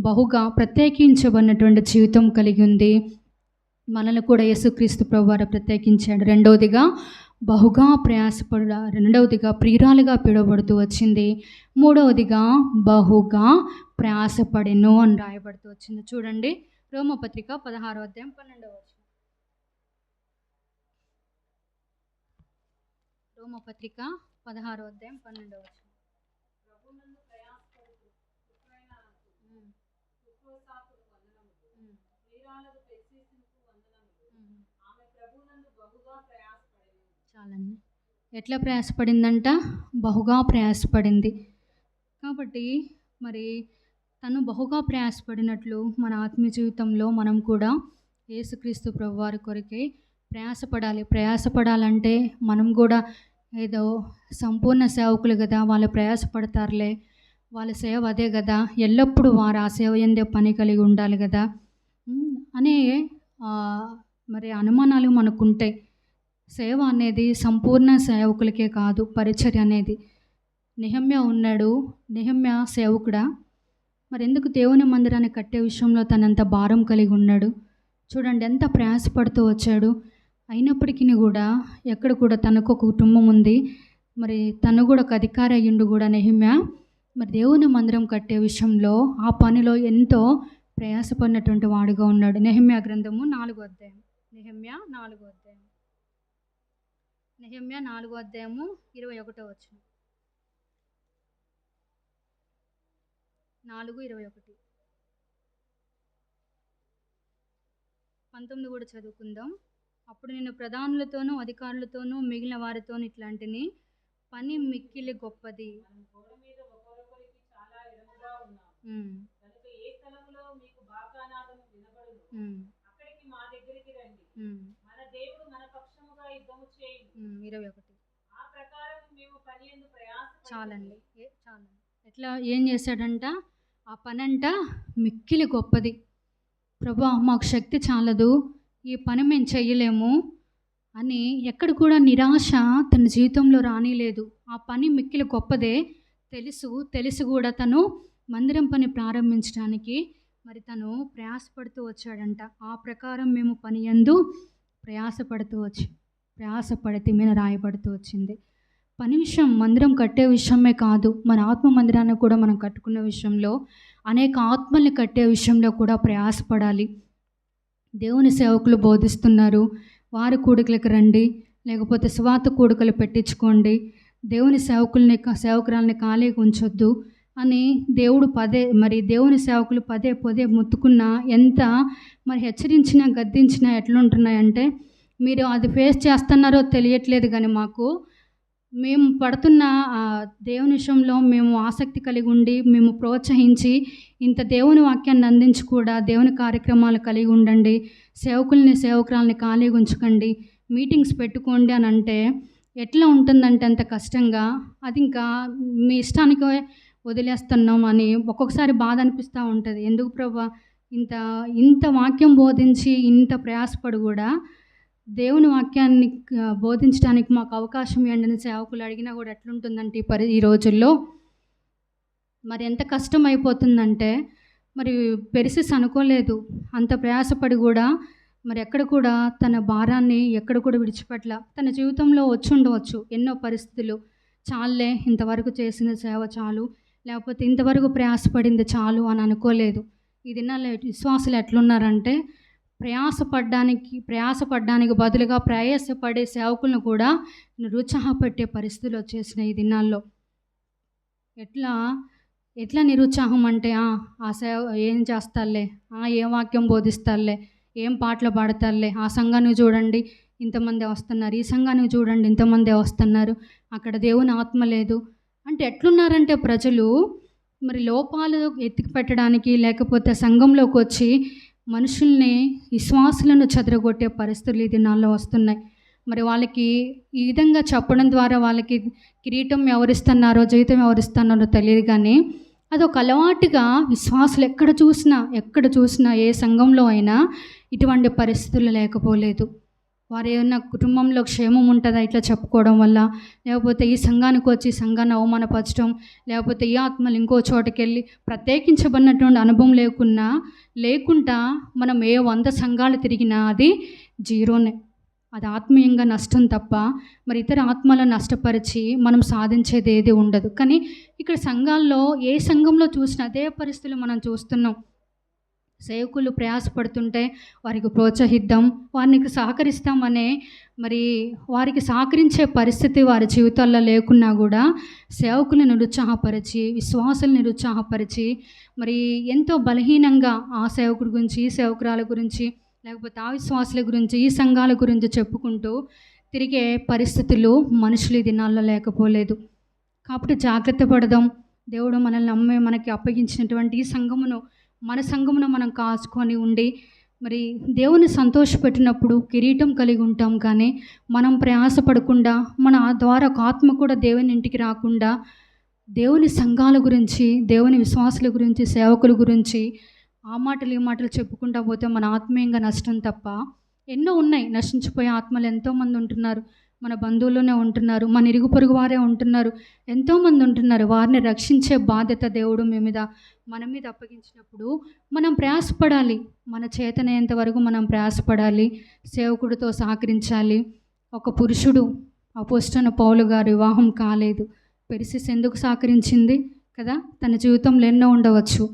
Speaker 1: బహుగా ప్రత్యేకించబడినటువంటి జీవితం కలిగి ఉంది. మనల్ని కూడా యేసుక్రీస్తు ప్రభువారు ప్రత్యేకించాడు. రెండవదిగా ప్రియురాలుగా పిలువబడుతూ వచ్చింది. మూడవదిగా బహుగా ప్రయాసపడెను అని రాయబడుతూ వచ్చింది. చూడండి, రోమపత్రిక 16వ అధ్యాయం 12వ వచనం. రోమపత్రిక 16వ అధ్యాయం 12వ వచనం. చాలండి. ఎట్లా ప్రయాసపడిందంట? బహుగా ప్రయాసపడింది. కాబట్టి మరి తను బహుగా ప్రయాసపడినట్లు మన ఆత్మీయ జీవితంలో మనం కూడా యేసుక్రీస్తు ప్రభువారి కొరకే ప్రయాసపడాలంటే మనం కూడా ఏదో సంపూర్ణ సేవకులు కదా, వాళ్ళు ప్రయాసపడతారులే, వాళ్ళ సేవ అదే కదా, ఎల్లప్పుడూ వారు ఆ సేవ ఎందే పని కలిగి ఉండాలి కదా అనే మరి అనుమానాలు మనకుంటాయి. సేవ అనేది సంపూర్ణ సేవకులకే కాదు, పరిచర్య అనేది. నెహెమ్యా ఉన్నాడు, నెహెమ్యా సేవకుడా? మరి ఎందుకు దేవుని మందిరాన్ని కట్టే విషయంలో తనంత భారం కలిగి ఉన్నాడు? చూడండి, ఎంత ప్రయాసపడుతూ వచ్చాడు. అయినప్పటికీ కూడా ఎక్కడ కూడా తనకు ఒక కుటుంబం ఉంది, మరి తను కూడా ఒక అధికారి అయ్యిండు కూడా నెహెమ్యా. మరి దేవుని మందిరం కట్టే విషయంలో ఆ పనిలో ఎంతో ప్రయాసపడినటువంటి వాడుగా ఉన్నాడు. నెహెమ్యా గ్రంథము 4వ అధ్యాయం. నెహెమ్యా 4వ అధ్యాయం. నెహెమ్యా 4వ అధ్యాయము 21వ వచనం. 4:21. 19 కూడా చదువుకుందాం. అప్పుడు నేను ప్రధానులతోనూ అధికారులతోనూ మిగిలిన వారితోనూ ఇట్లాంటిని, పని మిక్కిలి గొప్పది.
Speaker 2: మనం గోడ మీద ఒకరొకరికి చాలా ఎడముగా ఉన్నాం
Speaker 1: ఉమ్,
Speaker 2: కనుక ఏ స్థలంలో మీకు బాకానాదము వినబడును
Speaker 1: ఉమ్,
Speaker 2: అక్కడికి మా దగ్గరికి రండి.
Speaker 1: ఉమ్,
Speaker 2: మన దేవుడు మన పక్షముగా యుద్ధము చేయును.
Speaker 1: 21.
Speaker 2: ఆ ప్రకారం మేము పని యందు ప్రయాసపడి
Speaker 1: చాలండి, చాలండి. ఎట్లా ఏం చేశాడంట? ఆ పనంట మిక్కిలి గొప్పది. ప్రభా, మాకు శక్తి చాలదు, ఈ పని మేము చెయ్యలేము అని ఎక్కడ కూడా నిరాశ తన జీవితంలో రానిలేదు. ఆ పని మిక్కిలి గొప్పదే తెలిసి కూడా తను మందిరం పని ప్రారంభించడానికి మరి తను ప్రయాసపడుతూ వచ్చాడంట. ఆ ప్రకారం మేము పని యందు ప్రయాసపడితే మీద రాయబడుతూ వచ్చింది. పని విషయం మందిరం కట్టే విషయమే కాదు, మన ఆత్మ మందిరాన్ని కూడా మనం కట్టుకున్న విషయంలో, అనేక ఆత్మల్ని కట్టే విషయంలో కూడా ప్రయాసపడాలి. దేవుని సేవకులు బోధిస్తున్నారు, వారి కూడికలకు రండి, లేకపోతే స్వాత కూడికలు పెట్టించుకోండి, దేవుని సేవకురాలని ఖాళీగా ఉంచొద్దు అని దేవుని సేవకులు పదే ముత్తుకున్నా, ఎంత మరి హెచ్చరించినా గద్దించినా ఎట్లుంటున్నాయంటే, మీరు అది ఫేస్ చేస్తున్నారో తెలియట్లేదు, కానీ మేము పడుతున్న దేవుని విషయంలో మేము ఆసక్తి కలిగి ఉండి, మేము ప్రోత్సహించి ఇంత దేవుని వాక్యాన్ని అందించి కూడా దేవుని కార్యక్రమాలు కలిగి ఉండండి, సేవకురాలని ఖాళీగా ఉంచకండి, మీటింగ్స్ పెట్టుకోండి అని అంటే ఎట్లా ఉంటుందంటే అంత కష్టంగా, అది ఇంకా మీ ఇష్టానికి వదిలేస్తున్నాం అని ఒక్కొక్కసారి బాధ అనిపిస్తూ ఉంటుంది. ఎందుకు ప్రభా, ఇంత వాక్యం బోధించి ఇంత ప్రయాసపడి కూడా దేవుని వాక్యాన్ని బోధించడానికి మాకు అవకాశం ఇవ్వండి అని సేవకులు అడిగినా కూడా ఎట్లుంటుందంటే ఈ రోజుల్లో మరి ఎంత కష్టం అయిపోతుందంటే, మరి పెరిసిస్ అనుకోలేదు, అంత ప్రయాసపడి కూడా మరి ఎక్కడ కూడా తన భారాన్ని ఎక్కడ కూడా విడిచిపెట్టల. తన జీవితంలో వచ్చి ఉండవచ్చు ఎన్నో పరిస్థితులు, చాలే ఇంతవరకు చేసిన సేవ చాలు, లేకపోతే ఇంతవరకు ప్రయాసపడింది చాలు అని అనుకోలేదు. ఈ దినాల్లో విశ్వాసులు ఎట్లున్నారంటే, ప్రయాసపడ్డానికి బదులుగా ప్రయాసపడే సేవకులను కూడా నిరుత్సాహపెట్టే పరిస్థితులు వచ్చేసినాయి ఈ దినాల్లో. ఎట్లా నిరుత్సాహం అంటే, ఆ సేవ ఏం చేస్తారులే, ఏం వాక్యం బోధిస్తారులే, ఏం పాటలు పాడతారులే, ఆ సంఘానికి చూడండి ఇంతమంది వస్తున్నారు, ఈ సంఘానికి చూడండి ఇంతమంది వస్తున్నారు, అక్కడ దేవుని ఆత్మ లేదు అంటే ఎట్లున్నారంటే ప్రజలు మరి లోపాలు ఎత్తికి పెట్టడానికి, లేకపోతే సంఘంలోకి వచ్చి మనుషుల్ని విశ్వాసులను చెదరగొట్టే పరిస్థితులు ఈ దినాల్లో వస్తున్నాయి. మరి వాళ్ళకి ఈ విధంగా చెప్పడం ద్వారా వాళ్ళకి కిరీటం ఎవరిస్తున్నారో జీతం ఎవరిస్తున్నారో తెలియదు, కానీ అదొక అలవాటుగా విశ్వాసులు ఎక్కడ చూసినా ఏ సంఘంలో అయినా ఇటువంటి పరిస్థితులు లేకపోలేదు. వారు ఏమన్నా కుటుంబంలో క్షేమం ఉంటుందా ఇట్లా చెప్పుకోవడం వల్ల, లేకపోతే ఈ సంఘానికి వచ్చి సంఘాన్ని అవమానపరచడం, లేకపోతే ఈ ఆత్మలు ఇంకో చోటకి వెళ్ళి ప్రత్యేకించబడినటువంటి అనుభవం లేకుండా మనం 100 సంఘాలు తిరిగినా అది జీరోనే, అది ఆత్మీయంగా నష్టం తప్ప మరి ఇతర ఆత్మలను నష్టపరిచి మనం సాధించేది ఏది ఉండదు. కానీ ఇక్కడ సంఘాల్లో ఏ సంఘంలో చూసినా అదే పరిస్థితులు మనం చూస్తున్నాం. సేవకులు ప్రయాసపడుతుంటే వారికి ప్రోత్సహిద్దాం, వారికి సహకరిస్తామనే మరి వారికి సహకరించే పరిస్థితి వారి జీవితాల్లో లేకున్నా కూడా సేవకులను నిరుత్సాహపరిచి, విశ్వాసులను నిరుత్సాహపరిచి, మరి ఎంతో బలహీనంగా ఆ సేవకుడి గురించి, ఈ సేవకురాల గురించి, లేకపోతే ఆ విశ్వాసుల గురించి, ఈ సంఘాల గురించి చెప్పుకుంటూ తిరిగే పరిస్థితులు మనుషులు ఈ దినాల్లో లేకపోలేదు. కాబట్టి జాగ్రత్త పడదాం. దేవుడు మనల్ని మనకి అప్పగించినటువంటి ఈ మన సంఘమును మనం కాచుకొని ఉండి మరి దేవుని సంతోషపెట్టినప్పుడు కిరీటం కలిగి ఉంటాం. కానీ మనం ప్రయాసపడకుండా, మన ద్వారా ఒక ఆత్మ కూడా దేవుని ఇంటికి రాకుండా, దేవుని సంఘాల గురించి, దేవుని విశ్వాసుల గురించి, సేవకుల గురించి ఆ మాటలు ఈ మాటలు చెప్పుకుంటా పోతే మన ఆత్మీయంగా నష్టం తప్ప ఎన్నో ఉన్నాయి. నశించిపోయే ఆత్మలు ఎంతోమంది ఉంటున్నారు, మన బంధువుల్లోనే ఉంటున్నారు, మన ఇరుగు పొరుగు వారే ఉంటున్నారు, ఎంతోమంది ఉంటున్నారు. వారిని రక్షించే బాధ్యత దేవుడు మన మీద అప్పగించినప్పుడు మనం ప్రయాసపడాలి. మన చేతనైనంత వరకు మనం ప్రయాసపడాలి, సేవకుడితో సహకరించాలి. ఒక పురుషుడు అపోస్తలుడైన పౌలు గారు వివాహం కాలేదు, పెరిసిస్ ఎందుకు సహకరించింది కదా? తన జీవితంలో ఎన్నో ఉండవచ్చు.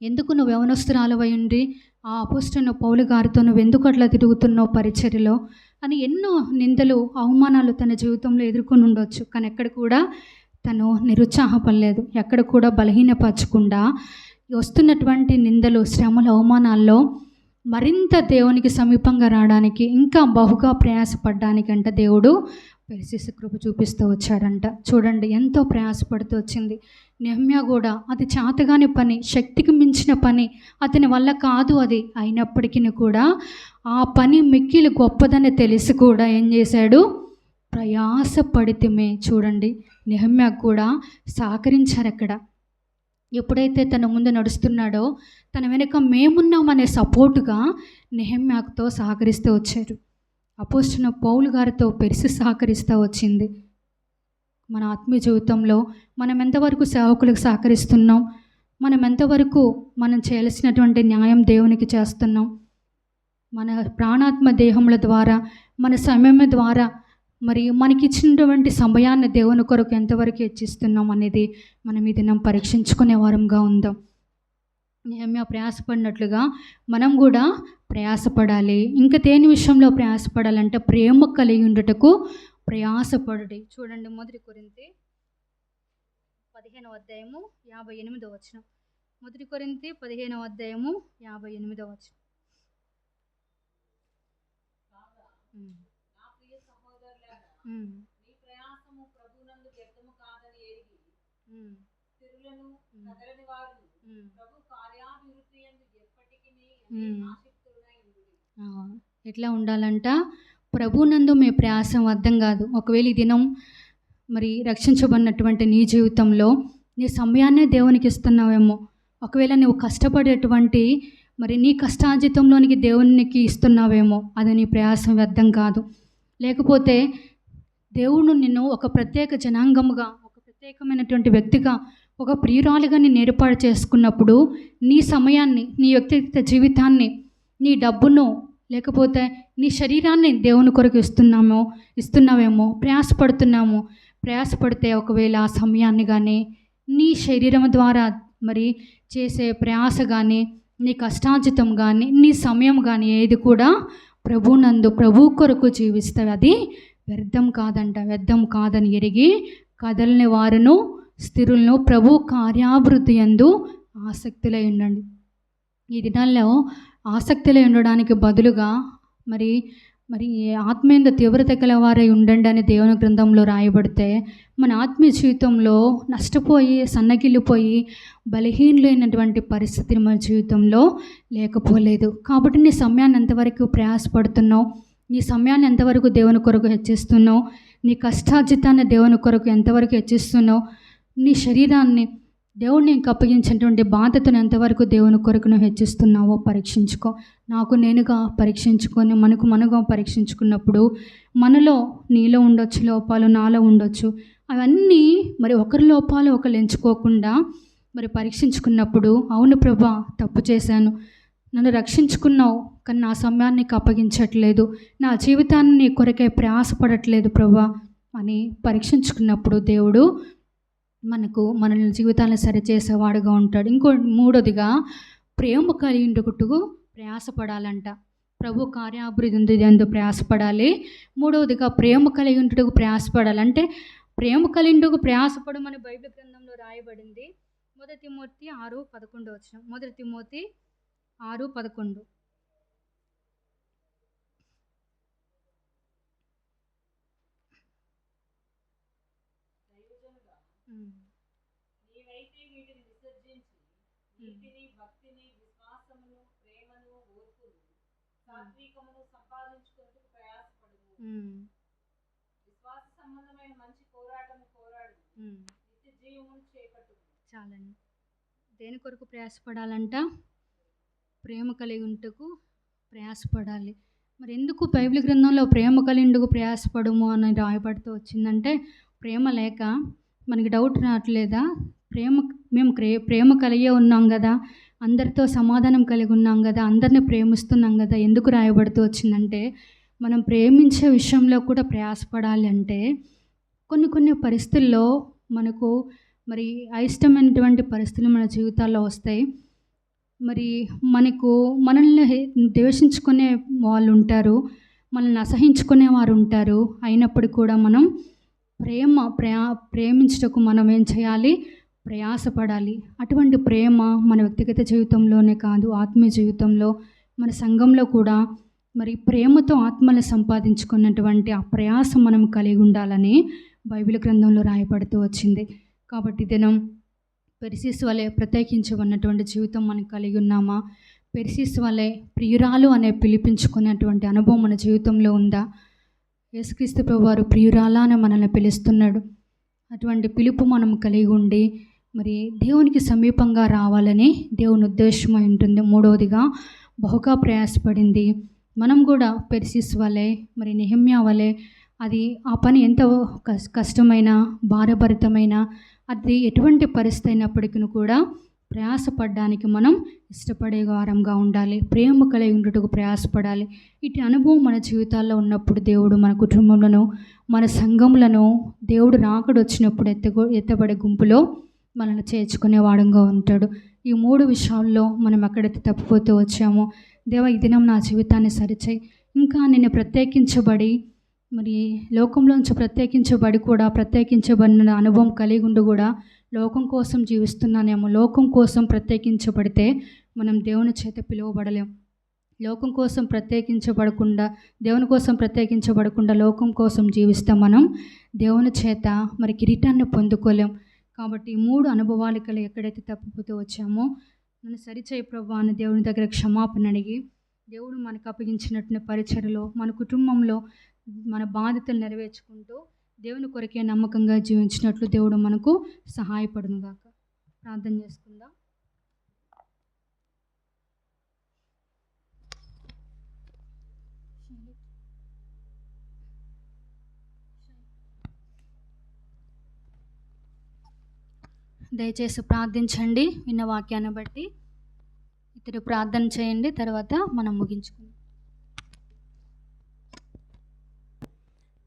Speaker 1: ఎందుకు నువ్వు యవనస్తురాలవై ఉండి ఆ అపోస్తలుడైన పౌలు గారితో నువ్వు ఎందుకు అట్లా తిరుగుతున్నావు పరిచర్యలో అని ఎన్నో నిందలు, అవమానాలు తన జీవితంలో ఎదుర్కొని ఉండవచ్చు. కానీ ఎక్కడ కూడా తను నిరుత్సాహపడలేదు, ఎక్కడ కూడా బలహీనపరచకుండా వస్తున్నటువంటి నిందలు, శ్రమలు, అవమానాల్లో మరింత దేవునికి సమీపంగా రావడానికి, ఇంకా బహుగా ప్రయాసపడడానికంట దేవుడు పరిశుద్ధ కృప చూపిస్తూ వచ్చాడంట. చూడండి ఎంతో ప్రయాసపడుతూ వచ్చింది. నెహమ్యా కూడా అది చేతగాని పని, శక్తికి మించిన పని, అతని వల్ల కాదు అది. అయినప్పటికీ కూడా ఆ పని మిక్కిలి గొప్పదని తెలిసి కూడా ఏం చేశాడు? ప్రయాసపడితేమే. చూడండి నెహమ్యా కూడా సహకరించారు అక్కడ. ఎప్పుడైతే తన ముందు నడుస్తున్నాడో తన వెనుక మేమున్నామనే సపోర్టుగా నెహమ్యాతో సహకరిస్తూ వచ్చారు. అపోస్తలుడైన పౌలు గారితో పెరిసి సహకరిస్తూ వచ్చింది. మన ఆత్మీయ జీవితంలో మనం ఎంతవరకు సేవకులకు సహకరిస్తున్నాం? మనం ఎంతవరకు మనం చేయాల్సినటువంటి న్యాయం దేవునికి చేస్తున్నాం? మన ప్రాణాత్మ దేహముల ద్వారా, మన సమయం ద్వారా, మరి మనకిచ్చినటువంటి సమయాన్ని దేవుని కొరకు ఎంతవరకు హెచ్చిస్తున్నాం అనేది మనం ఈ దినం పరీక్షించుకునే వారంగా ఉందాం. నెహమ్యా ప్రయాసపడినట్లుగా మనం కూడా ప్రయాసపడాలి. ఇంకా దేని విషయంలో ప్రయాసపడాలంటే ప్రేమ కలిగి ఉండుటకు ప్రయాసపడుడి. చూడండి 1 కొరింథీ 15వ అధ్యాయము 58వ వచనం. 1 కొరింథీ 15వ అధ్యాయము 58వ వచనం.
Speaker 2: నా ప్రియ సహోదరులారా, మీ ప్రయాసము ప్రభువునందు వ్యర్థము కాదని ఎరిగి స్థిరులను కదలని వారును ప్రభు కార్యాభివృద్ధి యందు ఎప్పటికీ ఆసక్తులై ఉండుడి.
Speaker 1: ఎట్లా ఉండాలంట? ప్రభునందు మీ ప్రయాసం అర్థం కాదు. ఒకవేళ ఈ దినం మరి రక్షించబడినటువంటి నీ జీవితంలో నీ సమయాన్నే దేవునికి ఇస్తున్నావేమో. ఒకవేళ నువ్వు కష్టపడేటువంటి మరి నీ కష్టార్జితంలోనికి దేవునికి ఇస్తున్నావేమో, అది నీ ప్రయాసం వ్యర్థం కాదు. లేకపోతే దేవుడు నిన్ను ఒక ప్రత్యేక జనాంగముగా, ఒక ప్రత్యేకమైనటువంటి వ్యక్తిగా, ఒక ప్రియురాలుగా నేను ఏర్పాటు చేసుకున్నప్పుడు నీ సమయాన్ని, నీ వ్యక్తిగత జీవితాన్ని, నీ డబ్బును, లేకపోతే నీ శరీరాన్ని దేవుని కొరకు ఇస్తున్నావేమో, ప్రయాసపడితే ఒకవేళ ఆ సమయాన్ని కానీ, నీ శరీరం ద్వారా మరి చేసే ప్రయాస కానీ, నీ కష్టార్జితం కానీ, నీ సమయం కానీ ఏది కూడా ప్రభు కొరకు జీవిస్తావు. అది వ్యర్థం కాదంట. వ్యర్థం కాదని ఎరిగి కదలని వారును స్థిరులను ప్రభు కార్యాభివృద్ధి యందు ఆసక్తులై ఉండండి. ఈ దినాల్లో ఆసక్తులై ఉండడానికి బదులుగా మరి ఆత్మీయ తీవ్రత గలవారై ఉండండి అని దేవుని గ్రంథంలో రాయబడితే, మన ఆత్మీయ జీవితంలో నష్టపోయి సన్నగిల్లిపోయి బలహీనులైనటువంటి పరిస్థితి మన జీవితంలో లేకపోలేదు. కాబట్టి నీ సమయాన్ని ఎంతవరకు ప్రయాసపడుతున్నావు? నీ సమయాన్ని ఎంతవరకు దేవుని కొరకు హెచ్చిస్తున్నావు? నీ కష్టార్జితాన్ని దేవుని కొరకు ఎంతవరకు హెచ్చిస్తున్నావు? నీ శరీరాన్ని దేవుడిని ఇంక అప్పగించినటువంటి బాధ్యతను ఎంతవరకు దేవుని కొరకు నువ్వు హెచ్చిస్తున్నావో పరీక్షించుకో. నాకు నేనుగా పరీక్షించుకొని మనగా పరీక్షించుకున్నప్పుడు మనలో నీలో ఉండొచ్చు లోపాలు, నాలో ఉండొచ్చు. అవన్నీ మరి ఒకరి లోపాలు ఒకరు ఎంచుకోకుండా మరి పరీక్షించుకున్నప్పుడు, అవును ప్రభా తప్పు చేశాను, నన్ను రక్షించుకున్నావు కానీ నా సమయాన్ని అప్పగించట్లేదు, నా జీవితాన్ని నీ కొరకే ప్రయాసపడట్లేదు ప్రభా అని పరీక్షించుకున్నప్పుడు దేవుడు మనల్ని జీవితాన్ని సరిచేసేవాడుగా ఉంటాడు. మూడోదిగా ప్రేమ కలిగిండుటకు ప్రయాసపడాలంట. ప్రభు కార్యాభివృద్ధి ఎందు ప్రయాసపడాలి. మూడవదిగా ప్రేమ కలిగిండుటకు ప్రయాసపడాలంటే ప్రేమ కలిగిండుటకు ప్రయాసపడమని బైబిల్ గ్రంథంలో రాయబడింది. 1 తిమోతి 6:11 వచనం. 1 తిమోతి 6:11.
Speaker 2: నీవైతే వీటిని విసర్జించి నీతిని, భక్తిని, విశ్వాసమును, ప్రేమను, ఓర్పును, సాత్వికమును సంపాదించుకుంటూ ప్రయాసపడుము. విశ్వాస సంబంధమైన మంచి పోరాటము పోరాడు, నిత్య జీవమును చేపట్టు.
Speaker 1: చాలండి. దేని కొరకు ప్రయాసపడాలంట? ప్రేమ కలిగి ఉంటకు ప్రయాసపడాలి. మరి ఎందుకు బైబిల్ గ్రంథంలో ప్రేమ కలిగిండుకు ప్రయాసపడము అని రాయబడుతూ వచ్చిందంటే, ప్రేమ లేక మనకి డౌట్ రావట్లేదా? మేము ప్రేమ కలిగే ఉన్నాం కదా, అందరితో సమాధానం కలిగి ఉన్నాం కదా, అందరినీ ప్రేమిస్తున్నాం కదా. ఎందుకు రాయబడుతూ వచ్చిందంటే, మనం ప్రేమించే విషయంలో కూడా ప్రయాసపడాలి. అంటే కొన్ని పరిస్థితుల్లో మనకు మరి అయిష్టమైనటువంటి పరిస్థితులు మన జీవితాల్లో వస్తాయి. మరి మనల్ని ద్వేషించుకునే వాళ్ళు ఉంటారు, మనల్ని అసహించుకునే వారు ఉంటారు. అయినప్పటికీ కూడా మనం ప్రేమించుటకు మనం ఏం చేయాలి? ప్రయాసపడాలి. అటువంటి ప్రేమ మన వ్యక్తిగత జీవితంలోనే కాదు, ఆత్మీయ జీవితంలో మన సంఘంలో కూడా మరి ప్రేమతో ఆత్మలను సంపాదించుకున్నటువంటి ఆ ప్రయాసం మనం కలిగి ఉండాలని బైబిల్ గ్రంథంలో రాయబడుతూ వచ్చింది. కాబట్టి దినం పెర్సిస్ వలె ప్రత్యేకించబడినటువంటి జీవితం మనం కలిగి ఉన్నామా? పెర్సిస్ వలె ప్రియురాలు అనే పిలిపించుకున్నటువంటి అనుభవం మన జీవితంలో ఉందా? యేసుక్రీస్తు ప్రభువారు ప్రియురాలా అని మనల్ని పిలుస్తున్నాడు. అటువంటి పిలుపు మనం కలిగి ఉండి మరి దేవునికి సమీపంగా రావాలని దేవుని ఉద్దేశం అయి ఉంటుంది. మూడవదిగా బహుగా ప్రయాసపడింది. మనం కూడా పెర్సిస్ వలె మరి నెహెమ్యా వలె అది ఆ పని ఎంత కష్టమైన భారభరితమైన అది ఎటువంటి పరిస్థితి అయినప్పటికీ కూడా ప్రయాసపడడానికి మనం ఇష్టపడే వారంగా ఉండాలి. ప్రేమ కలిగి ఉండుటకు ప్రయాసపడాలి. ఇటు అనుభవం మన జీవితాల్లో ఉన్నప్పుడు దేవుడు మన కుటుంబంలో మన సంఘములను దేవుడు రాకడ వచ్చినప్పుడు ఎత్తబడే గుంపులో మనల్ని చేర్చుకునే వాడంగా ఉంటాడు. ఈ 3 విషయాల్లో మనం ఎక్కడైతే తప్పిపోతూ వచ్చామో, దేవా ఈ దినం నా జీవితాన్ని సరిచేయి, ఇంకా నేను ప్రత్యేకించబడి మరి లోకంలోంచి ప్రత్యేకించబడి కూడా ప్రత్యేకించబడిన అనుభవం కలిగి ఉండి కూడా లోకం కోసం జీవిస్తున్నానేమో. లోకం కోసం ప్రత్యేకించబడితే మనం దేవుని చేత పిలువబడలేం. లోకం కోసం ప్రత్యేకించబడకుండా దేవుని కోసం ప్రత్యేకించబడకుండా లోకం కోసం జీవిస్తే మనం దేవుని చేత మరి కిరీటాన్ని పొందుకోలేం. కాబట్టి ఈ 3 అనుభవాలు కలిగి ఎక్కడైతే తప్పిపోతూ వచ్చామో నన్ను సరిచేయి ప్రభువా అని దేవుని దగ్గర క్షమాపణ అడిగి దేవుడు మనకు అప్పగించినటువంటి పరిచర్యలో మన కుటుంబంలో మన బాధ్యతలు నెరవేర్చుకుంటూ దేవుని కొరకే నమ్మకంగా జీవించినట్లు దేవుడు మనకు సహాయపడునుగాక. ప్రార్థన చేసుకుందాం. దయచేసి ప్రార్థించండి. విన్న వాక్యాన్ని బట్టి ఇతడు ప్రార్థన చేయండి, తర్వాత మనం ముగించుకుందాం.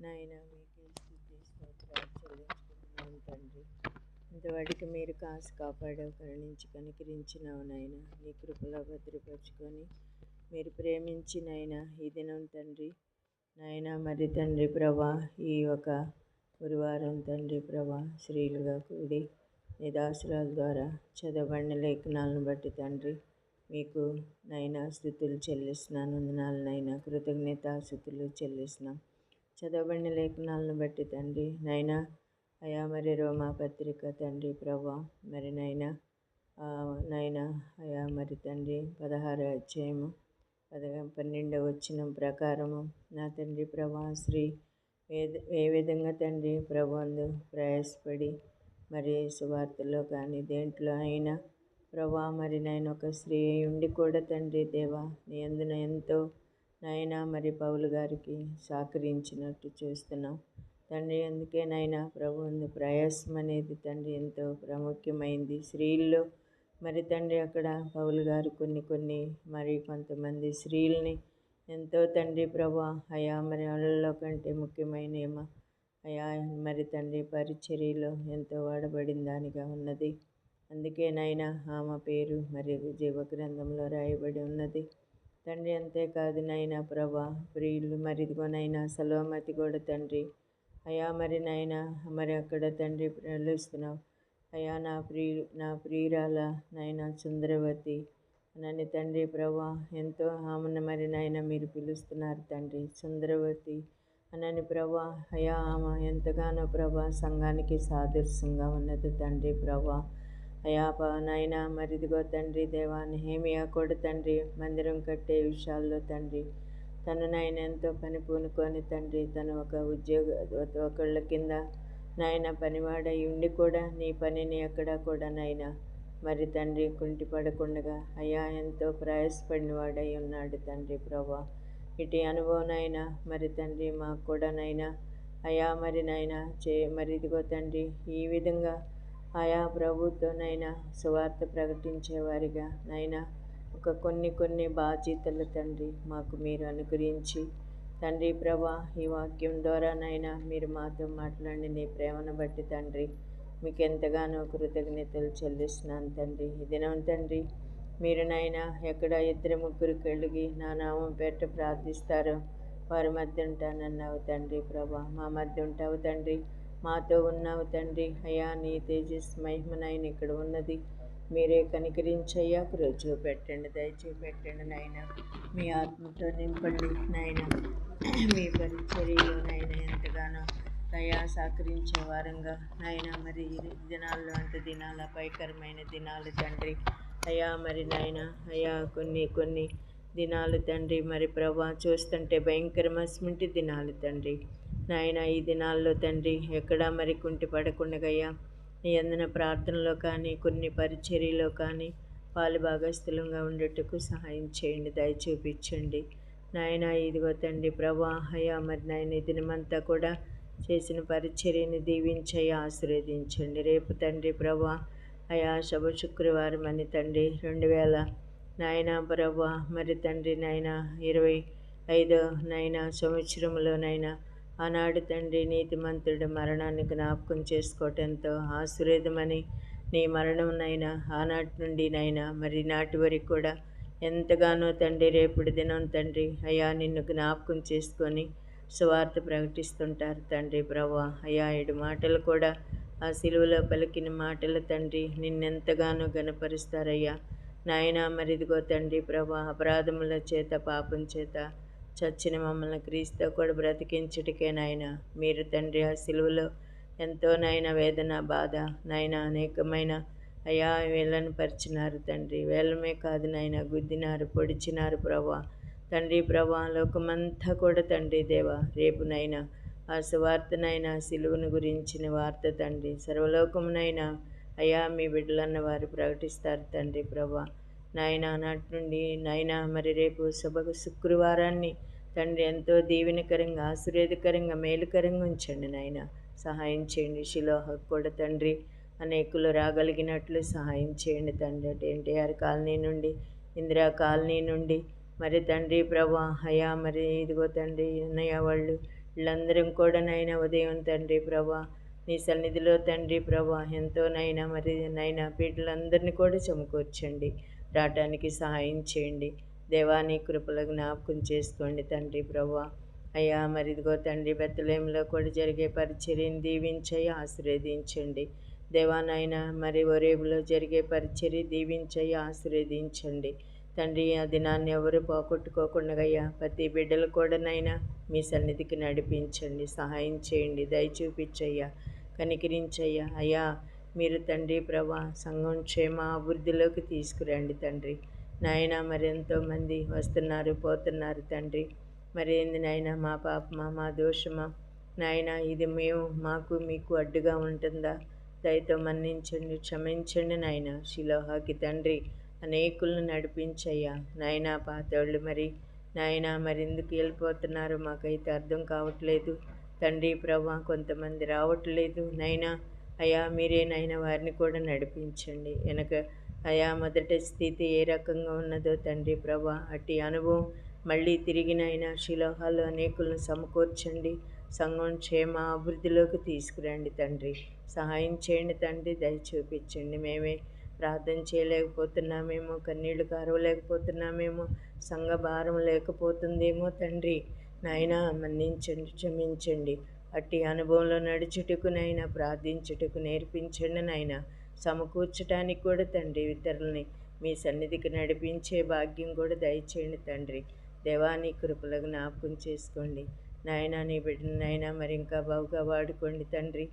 Speaker 3: నాయన మీకు స్తుతి స్తోత్రాలు చెల్లించుకుంటున్నాను తండ్రి. ఇంతవాడికి మీరు కాసు కాపాడావు, కరుణించి కనికరించినావు నాయన. నీ కృపలో భద్రపరుచుకొని మీరు ప్రేమించి నాయన ఈ దినం తండ్రి నాయన మరి తండ్రి ప్రభా ఈ ఒక గురువారం తండ్రి ప్రభా స్త్రీలుగా కూడి నీ దాసురాల ద్వారా చదవబడిన లేఖనాలను బట్టి తండ్రి మీకు నైనా స్తుతులు చెల్లిస్తున్నాను. వందనాలనైనా కృతజ్ఞతాస్తుతులు చెల్లిస్తున్నాం. చదవబడిన లేఖనాలను బట్టి తండ్రి నైనా అయా మరి రోమా పత్రిక తండ్రి ప్రభా మరి నైనా అయా మరి తండ్రి 16వ అధ్యాయము 12వ వచనం ప్రకారము నా తండ్రి ప్రభా స్త్రీ ఏ విధంగా తండ్రి ప్రభువందు ప్రయాసపడి మరి సువార్తలో కానీ దేంట్లో అయినా ప్రభా మరి నేను ఒక స్త్రీ ఉండి కూడా తండ్రి దేవా నీ అందున ఎంతో నాయనా మరి పౌలు గారికి సహకరించినట్టు చూస్తున్నాం తండ్రి. అందుకే నాయనా ప్రభువుని ప్రయాసం అనేది తండ్రి ఎంతో ప్రాముఖ్యమైంది స్త్రీల్లో. మరి తండ్రి అక్కడ పౌలు గారు కొన్ని మరి కొంతమంది స్త్రీలని ఎంతో తండ్రి ప్రభా అయా మరి వాళ్ళలో కంటే ముఖ్యమైన అయా మరి తండ్రి పరిచర్యలో ఎంతో వాడబడిన దానిగా ఉన్నది. అందుకే నాయనా ఆమె పేరు మరి జీవ గ్రంథంలో రాయబడి ఉన్నది తండ్రి. అంతేకాదు నాయనా ప్రభా ప్రియులు మరి ఇదిగోనైనా సలోమతి కూడా తండ్రి అయా మరి నాయనా మరి అక్కడ తండ్రి పిలుస్తున్నావు అయా నా ప్రియురాల నాయనా సుందరవతి నన్ను తండ్రి ప్రభా ఎంతో ఆమెను మరి నాయన మీరు పిలుస్తున్నారు తండ్రి. సుందరవతి అనని ప్రభా అయా ఆమె ఎంతగానో ప్రభా సంఘానికి సాదృశ్యంగా ఉన్నది తండ్రి ప్రభా అయా నాయన మరిదిగో తండ్రి దేవా నెహెమ్యా కూడా తండ్రి మందిరం కట్టే విషయాల్లో తండ్రి తను నాయన ఎంతో పని పూనుకొని తండ్రి తను ఒక ఒకళ్ళ కింద నాయన పనివాడై ఉండి కూడా నీ పనిని ఎక్కడా కూడా నాయన మరి తండ్రి కుంటి పడకుండా అయ్యా ఎంతో ప్రయాసపడిన వాడై ఉన్నాడు తండ్రి ప్రభా. ఇటు అనుభవంనైనా మరి తండ్రి మాకు కూడా నైనా అయా మరి నైనా మరి ఇదిగో తండ్రి ఈ విధంగా ఆయా ప్రభుత్వనైనా సువార్త ప్రకటించేవారిగా నైనా ఒక కొన్ని బాధ్యతలు తండ్రి మాకు మీరు అనుగ్రహించి తండ్రి ప్రభా ఈ వాక్యం ద్వారానైనా మీరు మాతో మాట్లాడి నీ ప్రేమను బట్టి తండ్రి మీకు ఎంతగానో కృతజ్ఞతలు చెల్లిస్తున్నాను తండ్రి. ఈ దినం తండ్రి మీరు నైనా ఎక్కడ 2-3 కలిగి నా నామం పేట ప్రార్థిస్తారో వారి మధ్య ఉంటానన్నావు తండ్రి ప్రభా. మా మధ్య ఉంటావు తండ్రి, మాతో ఉన్నావు తండ్రి. అయ్యా నీ తేజస్ మహిమనైనా ఇక్కడ ఉన్నది మీరే కనికరించయ్యా, కృప చూపెట్టండి, దయ చూపెట్టండి నాయన. మీ ఆత్మతో నింపండి నాయన. మీ పరిచర్యలో నాయన ఎంతగానో దయా సహకరించే వారంగా నాయన, మరి ఈ దినాల్లో అంటే దినాల భయంకరమైన దినాలు తండ్రి అయ్యా. మరి నాయన అయ్యా, కొన్ని దినాలు తండ్రి మరి ప్రభా చూస్తుంటే భయంకరమైనటువంటి దినాలు తండ్రి నాయన. ఈ దినాల్లో తండ్రి ఎక్కడా మరి కుంటి పడకుండగయ్యా, నీ అందన ప్రార్థనలో కానీ కొన్ని పరిచర్యలో కానీ పాలు భాగస్థులంగా ఉండేటకు సహాయం చేయండి, దయ చూపించండి నాయన. ఇదిగో తండ్రి ప్రభా అయ్యా, మరి నాయన ఈ దినమంతా కూడా చేసిన పరిచర్యని దీవించయ్య, ఆశీర్వదించండి. రేపు తండ్రి ప్రభా అయా శుభ శుక్రవారం అని తండ్రి 2000 నాయన ప్రభా మరి తండ్రి నాయన 25 నాయన సంవత్సరంలోనైనా ఆనాడు తండ్రి నీతిమంతుడు మరణాన్ని జ్ఞాపకం చేసుకోవటంతో ఆశీర్వాదమని నీ మరణం నైనా ఆనాటి నుండి నైనా మరి నాటి వరకు కూడా ఎంతగానో తండ్రి రేపుడు దినం తండ్రి అయ్యా నిన్ను జ్ఞాపకం చేసుకొని సువార్త ప్రకటిస్తుంటారు తండ్రి ప్రభా అయ్యా. 7 మాటలు కూడా ఆ సిలువలో పలికిన మాటలు తండ్రి నిన్నెంతగానో గణపరుస్తారయ్యా నాయన. మరి ఇదిగో తండ్రి ప్రభా అపరాధముల చేత పాపం చేత చచ్చిన మమ్మల్ని క్రీస్తు కూడా బ్రతికించుటకే నాయన మీరు తండ్రి ఆ సిలువలో ఎంతో నాయన వేదన బాధ నాయన అనేకమైన అయ్యా వేళ్ళను పరిచినారు తండ్రి. వేళ్ళమే కాదు నాయన గుద్దినారు, పొడిచినారు ప్రభా తండ్రి ప్రభా. లోకమంతా కూడా తండ్రి దేవా రేపు నైనా ఆ సువార్తనైనా సిలువను గురించిన వార్త తండ్రి సర్వలోకమునైనా అయ్యా మీ బిడ్డలన్న వారు ప్రకటిస్తారు తండ్రి ప్రభా నాయన. నాటి నుండి నాయన మరి రేపు శుక్రవారాన్ని తండ్రి ఎంతో దీవెనకరంగా ఆశీర్వాదకరంగా మేలుకరంగా ఉంచండి నాయన. సహాయం చేయండి. శిలోహకు కూడా తండ్రి అనేకులు రాగలిగినట్లు సహాయం చేయండి తండ్రి. అటు ఎన్టీఆర్ కాలనీ నుండి ఇందిరా కాలనీ నుండి మరి తండ్రి ప్రభా అయ్యా మరి ఇదిగో తండ్రి అన్నయ్య వాళ్ళు వీళ్ళందరం కూడా నైనా ఉదయం తండ్రి ప్రభా నీ సన్నిధిలో తండ్రి ప్రభా ఎంతో నైనా మరి నైనా బిడ్డలందరినీ కూడా సమకూర్చండి, రావటానికి సహాయం చేయండి దేవా. నీ కృపలో జ్ఞాపకం చేసుకోండి తండ్రి ప్రభా అయ్యా. మరి ఇదిగో తండ్రి బెత్లెహేములో కూడా జరిగే పరిచర్యను దీవించయ్యి, ఆశీర్వదించండి దేవానైనా. మరి ఒరేబులో జరిగే పరిచర్య దీవించయ్యి, ఆశీర్వదించండి తండ్రి. ఆ దినాన్ని ఎవరు పోగొట్టుకోకుండా అయ్యా ప్రతి బిడ్డలు కూడానైనా మీ సన్నిధికి నడిపించండి, సహాయం చేయండి, దయ చూపించయ్యా, కనికరించయ్యా అయ్యా. మీరు తండ్రి ప్రభా సంఘం క్షేమ అభివృద్ధిలోకి తీసుకురండి తండ్రి నాయన. మరి ఎంతోమంది వస్తున్నారు పోతున్నారు తండ్రి. మరి ఏంది నాయన మా పాపమా మా దోషమా నాయన, ఇది మేము మాకు మీకు అడ్డుగా ఉంటుందా? దయతో మన్నించండి, క్షమించండి నాయన. శిలోహాకి తండ్రి అనేకులను నడిపించయ్యా నాయన. పాతోళ్ళు మరి నాయన మరి ఎందుకు వెళ్ళిపోతున్నారు మాకైతే అర్థం కావట్లేదు తండ్రి ప్రభా. కొంతమంది రావట్లేదు నైనా అయ్యా. మీరే నైనా వారిని కూడా నడిపించండి. వెనక అయా మొదటి స్థితి ఏ రకంగా ఉన్నదో తండ్రి ప్రభా అట్టి అనుభవం మళ్ళీ తిరిగినైనా శిలోహాలు అనేకులను సమకూర్చండి, సంఘం క్షేమ అభివృద్ధిలోకి తీసుకురండి తండ్రి. సహాయం చేయండి తండ్రి, దయ చూపించండి. మేమే ప్రార్థన చేయలేకపోతున్నామేమో, కన్నీళ్లు కారవలేకపోతున్నామేమో, సంఘ భారం లేకపోతుందేమో తండ్రి నాయన. మన్నించండి, క్షమించండి. అట్టి అనుభవంలో నడుచుటకునైనా ప్రార్థించుటకు నేర్పించండి నాయన. సమకూర్చడానికి కూడా తండ్రి ఇతరులని మీ సన్నిధికి నడిపించే భాగ్యం కూడా దయచేయండి తండ్రి. దేవాని కృపలో జ్ఞాపకం చేసుకోండి నాయన. నీ బిడ్డను నాయన మరి ఇంకా బాగుగా వాడుకోండి తండ్రి.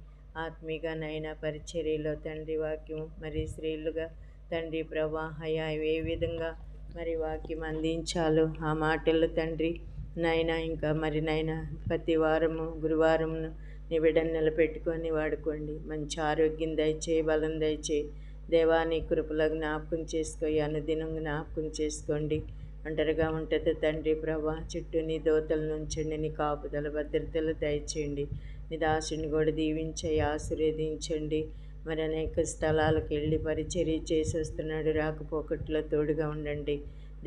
Speaker 3: ఆత్మీగా నాయన పరిచర్యలో తండ్రి వాక్యం మరి స్త్రీలుగా తండ్రి ప్రభా అయ్యా ఏ విధంగా మరి వాక్యం అందించాలో ఆ మాటలు తండ్రి నాయన. ఇంకా మరి నాయన ప్రతి వారము గురువారమును నీ బిడ్డను నిలబెట్టుకొని వాడుకోండి. మంచి ఆరోగ్యం దయచేయి, బలం దయచేయి దేవాని కృపలో జ్ఞాపకం చేసుకోయి, అనుదినం జ్ఞాపకం చేసుకోండి. ఒంటరిగా ఉంటుంది తండ్రి ప్రభా, చుట్టూ నీ దోతలు నుంచండి, నీ కాపుదల భద్రతలు దయచేయండి. నీ దాసుని కూడా దీవించయి, ఆశీర్వదించండి. మరి అనేక స్థలాలకు వెళ్ళి పరిచర్య చేసి వస్తున్నాడు, రాకపోకట్లో తోడుగా ఉండండి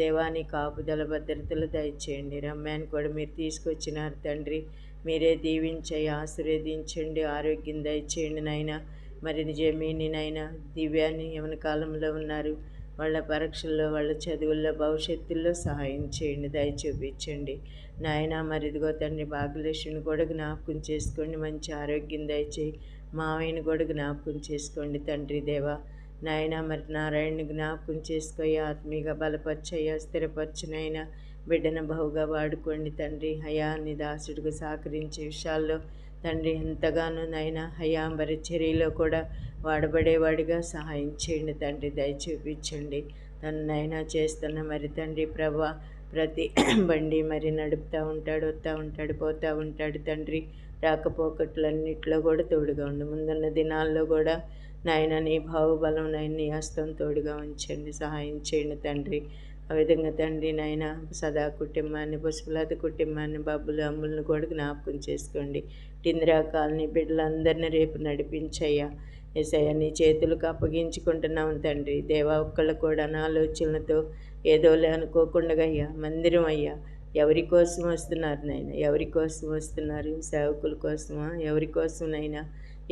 Speaker 3: దేవాని కాపుదల భద్రతలు దయచేయండి. రమ్యాన్ని కూడా మీరు తీసుకొచ్చినారు తండ్రి, మీరే దీవించయి, ఆశీర్వదించండి, ఆరోగ్యం దయచేయండి నాయన. మరి జమీని నాయన దివ్యాన్ని యవన కాలంలో ఉన్నారు, వాళ్ళ పరీక్షల్లో వాళ్ళ చదువుల్లో భవిష్యత్తుల్లో సహాయం చేయండి, దయ చూపించండి నాయన. మరి ఇదిగో తండ్రి భాగ్యలక్ష్మిని కూడా జ్ఞాపకం చేసుకోండి, మంచి ఆరోగ్యం దయచేయి. మావయ్యని కూడా జ్ఞాపకం చేసుకోండి తండ్రి దేవా నాయన మరి నారాయణని జ్ఞాపకం చేసుకోయ్యా, ఆత్మీయంగా బలపరచయ్యా, స్థిరపరచునైనా బిడ్డను బహుగా వాడుకోండి తండ్రి. అయా నీ దాసుడికి సహకరించే విషయాల్లో తండ్రి ఎంతగానో నాయన అయా మరి చర్యలో కూడా వాడబడేవాడిగా సహాయం చేయండి తండ్రి. దయ చూపించండి తను నైనా చేస్తున్న మరి తండ్రి ప్రభా ప్రతి బండి మరి నడుపుతూ ఉంటాడు, వస్తూ ఉంటాడు, పోతూ ఉంటాడు తండ్రి. రాకపోకట్లన్నింటిలో కూడా తోడుగా ఉండు. ముందున్న దినాల్లో కూడా నాయన నీ బాహుబలం నాయన నీ హస్తం తోడుగా ఉంచండి, సహాయం చేయండి తండ్రి. ఆ విధంగా తండ్రి నాయన సదా కుటుంబాన్ని, పుష్పలత కుటుంబాన్ని, బాబులు అమ్ములను కూడా జ్ఞాపకం చేసుకోండి. టింద్రా కాలనీ బిడ్డలందరినీ రేపు నడిపించయ్యా. యేసయ్య నీ చేతులకు అప్పగించుకుంటున్నాం తండ్రి. దేవా ఒక్కళ్ళు కూడా నా ఆలోచనలతో ఏదోలే అనుకోకుండా అయ్యా మందిరం అయ్యా ఎవరి కోసం వస్తున్నారు నాయన? ఎవరి కోసం వస్తున్నారు? సేవకుల కోసమా? ఎవరి కోసమైనా?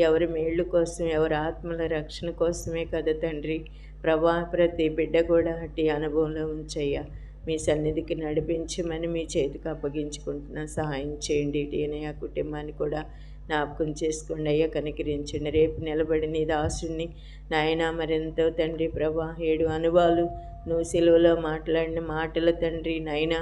Speaker 3: ఎవరి మేళ్ళు కోసం, ఎవరి ఆత్మల రక్షణ కోసమే కదా తండ్రి. ప్రభా ప్రతి బిడ్డ కూడా అట్టి అనుభవంలో ఉంచయ్యా. మీ సన్నిధికి నడిపించమని మీ చేతికి అప్పగించుకుంటున్నా. సహాయం చేయండి. ఇటీనయ్య కుటుంబాన్ని కూడా జ్ఞాపకం చేసుకోండి అయ్యా, కనికరించండి. రేపు నిలబడి నీ దాసుని నాయన మరెంతో తండ్రి ప్రభా 7 అనుభవాలు నువ్వు సిలువలో మాట్లాడిన మాటల తండ్రి నాయన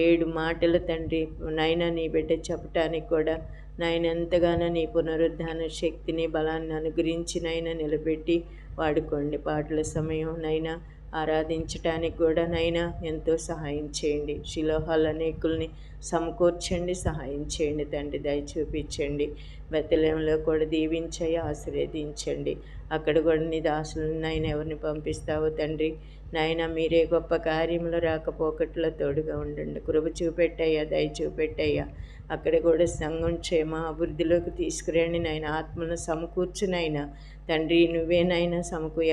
Speaker 3: 7 మాటల తండ్రి నాయన నీ బిడ్డ చెప్పటానికి కూడా నాయన ఎంతగానో నీ పునరుద్ధాన శక్తిని బలాన్ని అనుగ్రహించి నాయన నిలబెట్టి వాడుకోండి. పాటల సమయం నైనా ఆరాధించటానికి కూడా నైనా ఎంతో సహాయం చేయండి. శిలోహాలు అనేకుల్ని సమకూర్చండి, సహాయం చేయండి తండ్రి. దయ చూపించండి. బెత్లెహేములో కూడా దీవించయ్యి, ఆశీర్వదించండి. అక్కడ కూడా నీ దాసులను నాయన ఎవరిని పంపిస్తావో తండ్రి నాయన మీరే గొప్ప కార్యములు రాకపోకట్లో తోడుగా ఉండండి. కృప చూపెట్టయ్యా, దయ చూపెట్టయ్యా. అక్కడ కూడా సంఘం క్షేమ అభివృద్ధిలోకి తీసుకురండి నాయన. ఆత్మను సమకూర్చునైనా తండ్రి నువ్వేనైనా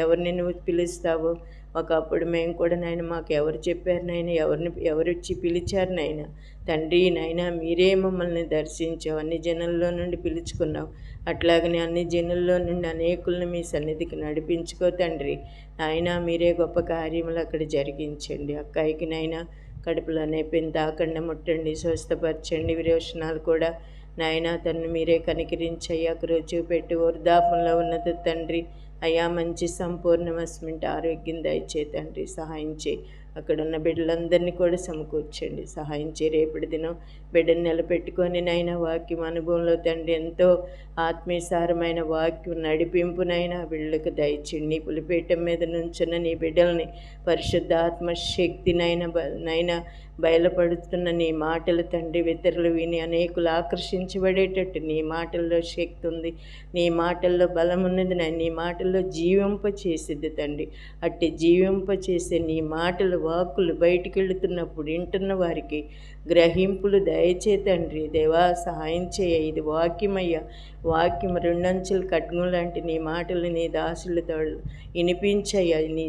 Speaker 3: ఎవరిని నువ్వు పిలుస్తావో ఒకప్పుడు మేము కూడా నాయన మాకు ఎవరు చెప్పారు నాయన, ఎవరు వచ్చి పిలిచారు నాయన తండ్రి నాయన మీరే మమ్మల్ని దర్శించావు, అన్ని జనుల్లో నుండి పిలుచుకున్నావు. అట్లాగనే అన్ని జనుల్లో నుండి అనేకులను మీ సన్నిధికి నడిపించుకో తండ్రి. ఆయన మీరే గొప్ప కార్యములు అక్కడ జరిగించండి. అక్కాయికి నైనా కడుపులో నొప్పిని తాకండి, ముట్టండి, స్వస్థపరచండి. విరోచనాలు కూడా నాయన తను మీరే కనికరించయ్యా, కృప చూపెట్టి వృద్ధాపంలో ఉన్నది తండ్రి అయ్యా మంచి సంపూర్ణమస్మింటి ఆరోగ్యం దయచే తండ్రి. సహాయం చేయి. అక్కడ ఉన్న బిడ్డలందరినీ కూడా సమకూర్చండి, సహాయం చేయి. రేపటి దినం బిడ్డను నిలబెట్టుకొని నైనా వాక్యం అనుభవంలో తండ్రి ఎంతో ఆత్మీయసారమైన వాక్యం నడిపింపునైనా బిడ్డలకు దయచేయండి. నీ పులిపీఠం మీద నుంచున్న నీ బిడ్డల్ని పరిశుద్ధాత్మ శక్తినైనా బయలుపడుతున్న నీ మాటలు తండ్రి ఇతరులు విని అనేకులు ఆకర్షించబడేటట్టు నీ మాటల్లో శక్తి ఉంది, నీ మాటల్లో బలం ఉన్నది, నీ మాటల్లో జీవింప చేసిద్ది తండ్రి. అట్టి జీవింప చేసే నీ మాటలు వాక్కులు బయటికి వెళుతున్నప్పుడు వింటున్న వారికి గ్రహింపులు దయచే తండ్రి. దేవా సహాయం చేయ. ఇది వాక్యమయ్యా, వాక్యం 2 అంచుల ఖడ్గం లాంటి నీ మాటలు నీ దాసులతో వినిపించయ్యా. నీ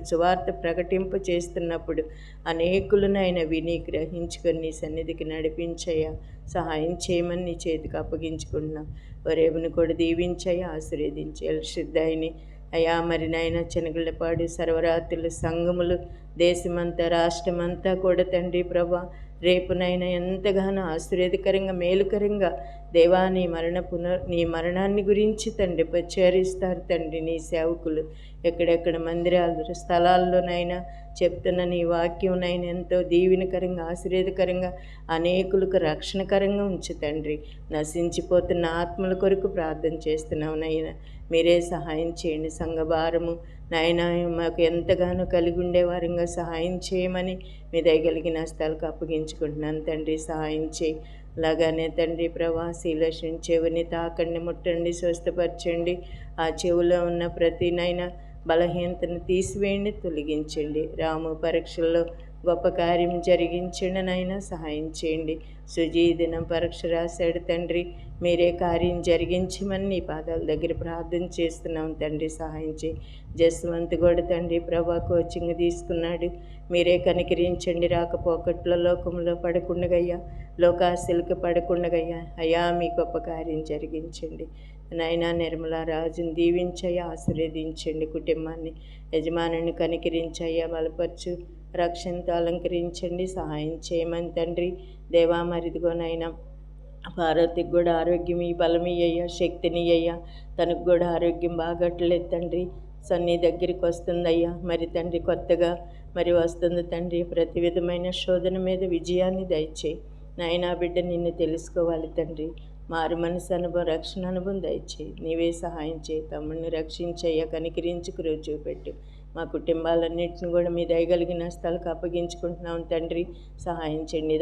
Speaker 3: సువార్త ప్రకటింప చేస్తున్నప్పుడు అనేకులనైనా విని గ్రహించుకొని నీ సన్నిధికి నడిపించయ్యా. సహాయం చేయమని నీ చేతికి అప్పగించుకుంటున్నాం. వరేవుని కూడా దీవించయ్యా, ఆశీర్వదించి ఎల్షుద్దాయిని అయ్యా మరి నాయన చెనగళ్ళపాడు సర్వరాత్రులు సంఘములు దేశమంతా రాష్ట్రమంతా కూడా తండ్రి ప్రభా రేపునైనా ఎంతగానో ఆశీర్వాదకరంగా మేలుకరంగా దేవా నీ మరణాన్ని గురించి తండ్రి ప్రచారిస్తారు తండ్రి. నీ సేవకులు ఎక్కడెక్కడ మందిరాలు స్థలాల్లోనైనా చెప్తున్న నీ వాక్యంనైనా ఎంతో దీవెనకరంగా ఆశీర్వాదకరంగా అనేకులకు రక్షణకరంగా ఉంచు తండ్రి. నశించిపోతున్న ఆత్మల కొరకు ప్రార్థన చేస్తున్నావు నైనా మీరే సహాయం చేయండి. సంఘభారము నాయన మాకు ఎంతగానో కలిగి ఉండేవారంగా సహాయం చేయమని మీ దయగలిగిన హస్తాలకు అప్పగించుకుంటున్నాను తండ్రి. సహాయం చేయి. అలాగానే తండ్రి ప్రవాసీల చెవిని తాకండి, ముట్టండి, స్వస్థపరచండి. ఆ చెవిలో ఉన్న ప్రతి నైనా బలహీనతను తీసివేయండి, తొలగించండి. రాము పరీక్షల్లో గొప్ప కార్యం జరిగించండి నైనా సహాయం చేయండి. దినం పరీక్ష రాశాడు తండ్రి, మీరే కార్యం జరిగించమని నీ పాదాల దగ్గర ప్రార్థన చేస్తున్నాం తండ్రి. సహాయం చేయి. జస్వంత్ కూడా తండ్రి ప్రభా కోచింగ్ తీసుకున్నాడు, మీరే కనికరించండి. రాకపోకట్లో లోకంలో పడకుండగయ్యా, లోకాశలకు పడకుండగయ్యా అయ్యా మీ గొప్ప కార్యం జరిగించండి నాయనా. నిర్మలా రాజుని దీవించయ్యా, ఆశీర్వదించండి. కుటుంబాన్ని యజమానుని కనికరించయ్యా, బలపరచు, రక్షణతో అలంకరించండి, సహాయం చేయమని తండ్రి. దేవా మరిదిగోనైనా పార్వతికి కూడా ఆరోగ్యం ఈ బలం ఇయ్యయ్యా, శక్తిని ఇయ్యయ్యా. తనకు కూడా ఆరోగ్యం బాగట్లేదు తండ్రి. నీ దగ్గరికి వస్తుందయ్యా. మరి తండ్రి కొత్తగా మరి వస్తుంది తండ్రి. ప్రతి విధమైన శోధన మీద విజయాన్ని దయచేయి నాయనా. బిడ్డ నిన్ను తెలుసుకోవాలి తండ్రి. మారు మనసు అనుభవం, రక్షణ అనుభవం దయచేయి. నీవే సహాయం చేయి. తమ్ముడిని రక్షించయ్యా, కనికరించి కృప చూపెట్టు. మా కుటుంబాలన్నింటిని కూడా మీ దయగలిగిన స్థలకు అప్పగించుకుంటున్నాం తండ్రి. సహాయం చేయండి.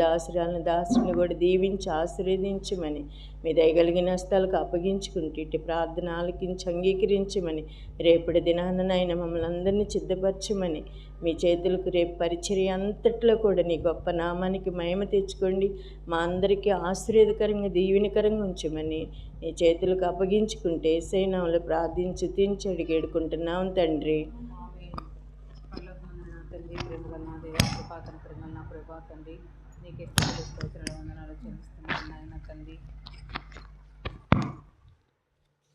Speaker 3: దాసుని కూడా దీవించి ఆశీర్వదించమని మీ దయగలిగిన స్థలకు అప్పగించుకుంటూ ఇటు ప్రార్థన ఆలకించి అంగీకరించమని రేపటి దినాన్ననైనా మమ్మల్ని అందరినీ సిద్ధపరచమని మీ చేతులకు రేపు పరిచర్య అంతట్లో కూడా నీ గొప్ప నామానికి మహిమ తెచ్చుకోండి. మా అందరికీ ఆశీర్వాదకరంగా దీవెనకరంగా ఉంచమని నీ చేతులకు అప్పగించుకుంటే యేసయ్య నామములో ప్రార్థించి తించి అడిగి వేడుకుంటున్నాం తండ్రి.
Speaker 2: తండ్రి ప్రేమగల నా దేవ, కృపాకర ప్రేమల నా ప్రభా తండ్రి, నీకే స్తోత్రాలు వందనాలు చెల్లిస్తున్నాను నాయన తండ్రి.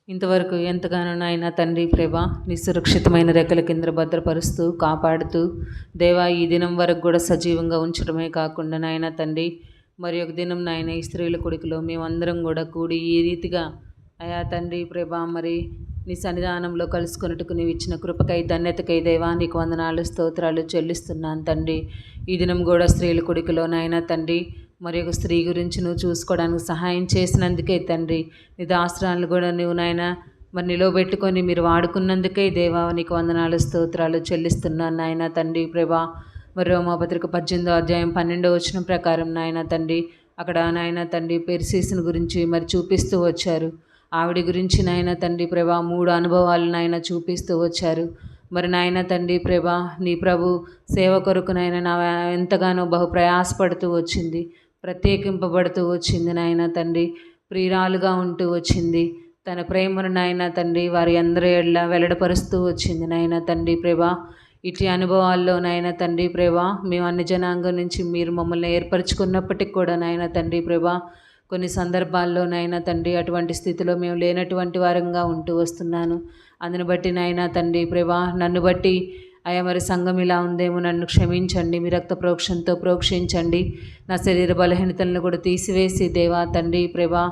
Speaker 2: ఇంతవరకు ఎంతగానో నాయన తండ్రి ప్రభా నీ సురక్షితమైన రెక్కల కింద భద్రపరుస్తూ కాపాడుతూ దేవా ఈ దినం వరకు కూడా సజీవంగా ఉంచడమే కాకుండా నాయన తండ్రి మరి ఒక దినం నాయన ఈ స్త్రీల కొడుకులో మేమందరం కూడా కూడి ఈ రీతిగా అయా తండ్రి ప్రభా మరి నీ సన్నిధానంలో కలుసుకొనుటకు నీవు ఇచ్చిన కృపకై ధన్యతకై దేవా నీకు వందనాలు స్తోత్రాలు చెల్లిస్తున్నాను తండ్రి. ఈ దినం కూడా స్త్రీల కొడుకులో నాయన తండ్రి మరి ఒక స్త్రీ గురించి నువ్వు చూసుకోవడానికి సహాయం చేసినందుకే తండ్రి. నీ దాస్త్రాలను కూడా నువ్వు నాయన మరి నిలవబెట్టుకొని మీరు వాడుకున్నందుకే దేవా నీకు వందనాలు స్తోత్రాలు చెల్లిస్తున్నాను నాయన తండ్రి ప్రభా. మరి రోమాపత్రిక 18వ అధ్యాయం 12వ వచనం ప్రకారం నాయన తండ్రి అక్కడ నాయన తండ్రి పెర్సీస్ను గురించి మరి చూపిస్తూ వచ్చారు. ఆవిడ గురించి నాయన తండ్రి ప్రభా 3 అనుభవాలు నాయన చూపిస్తూ వచ్చారు. మరి నాయన తండ్రి ప్రభా నీ ప్రభు సేవ కొరకు నాయన నా ఎంతగానో బహు ప్రయాసపడుతూ వచ్చింది, ప్రత్యేకింపబడుతూ వచ్చింది నాయన తండ్రి. ప్రియురాలుగా ఉంటూ వచ్చింది. తన ప్రేమను నాయన తండ్రి వారి అందరి ఎడల వెల్లడపరుస్తూ వచ్చింది నాయన తండ్రి ప్రభా. ఇటు అనుభవాల్లో నాయన తండ్రి ప్రభా మేము అన్ని జనాంగం నుంచి మీరు మమ్మల్ని ఏర్పరచుకున్నప్పటికి కూడా నాయన తండ్రి ప్రభా కొన్ని సందర్భాల్లో నాయన తండ్రి అటువంటి స్థితిలో మేము లేనటువంటి వారంగా ఉంటూ వస్తున్నాను. అందుని బట్టి నాయన తండ్రి ప్రభా నన్ను బట్టి అయ్యా మరి సంఘం ఇలా ఉందేమో నన్ను క్షమించండి. మీ రక్త ప్రోక్షంతో ప్రోక్షించండి. నా శరీర బలహీనతలను కూడా తీసివేసి దేవా తండ్రి ప్రభా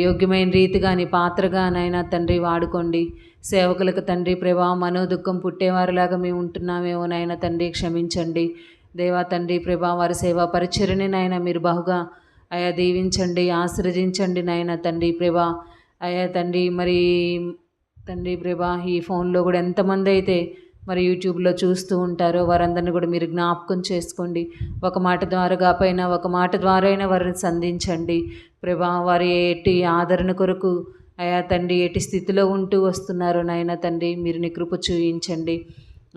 Speaker 2: యోగ్యమైన రీతిగా నీ పాత్రగా నాయన తండ్రి వాడుకోండి. సేవకులకు తండ్రి ప్రభా మనోదుఖం పుట్టేవారిలాగా మేము ఉంటున్నామేమో నాయన తండ్రి క్షమించండి. దేవా తండ్రి ప్రభా వారి సేవా పరిచర్ని నాయన మీరు బహుగా అయా దీవించండి, ఆశీర్వదించండి నాయన తండ్రి ప్రభా. అయా తండ్రి మరి తండ్రి ప్రభా ఈ ఫోన్లో కూడా ఎంతమంది అయితే మరి యూట్యూబ్లో చూస్తూ ఉంటారో వారందరినీ కూడా మీరు జ్ఞాపకం చేసుకోండి. ఒక మాట ద్వారా కాకపోయినా ఒక మాట ద్వారా అయినా వారిని సంధించండి ప్రభా. వారి ఎట్టి ఆదరణ కొరకు అయా తండ్రి ఎట్టి స్థితిలో ఉంటూ వస్తున్నారో నాయన తండ్రి మీరు నీ కృప చూయించండి.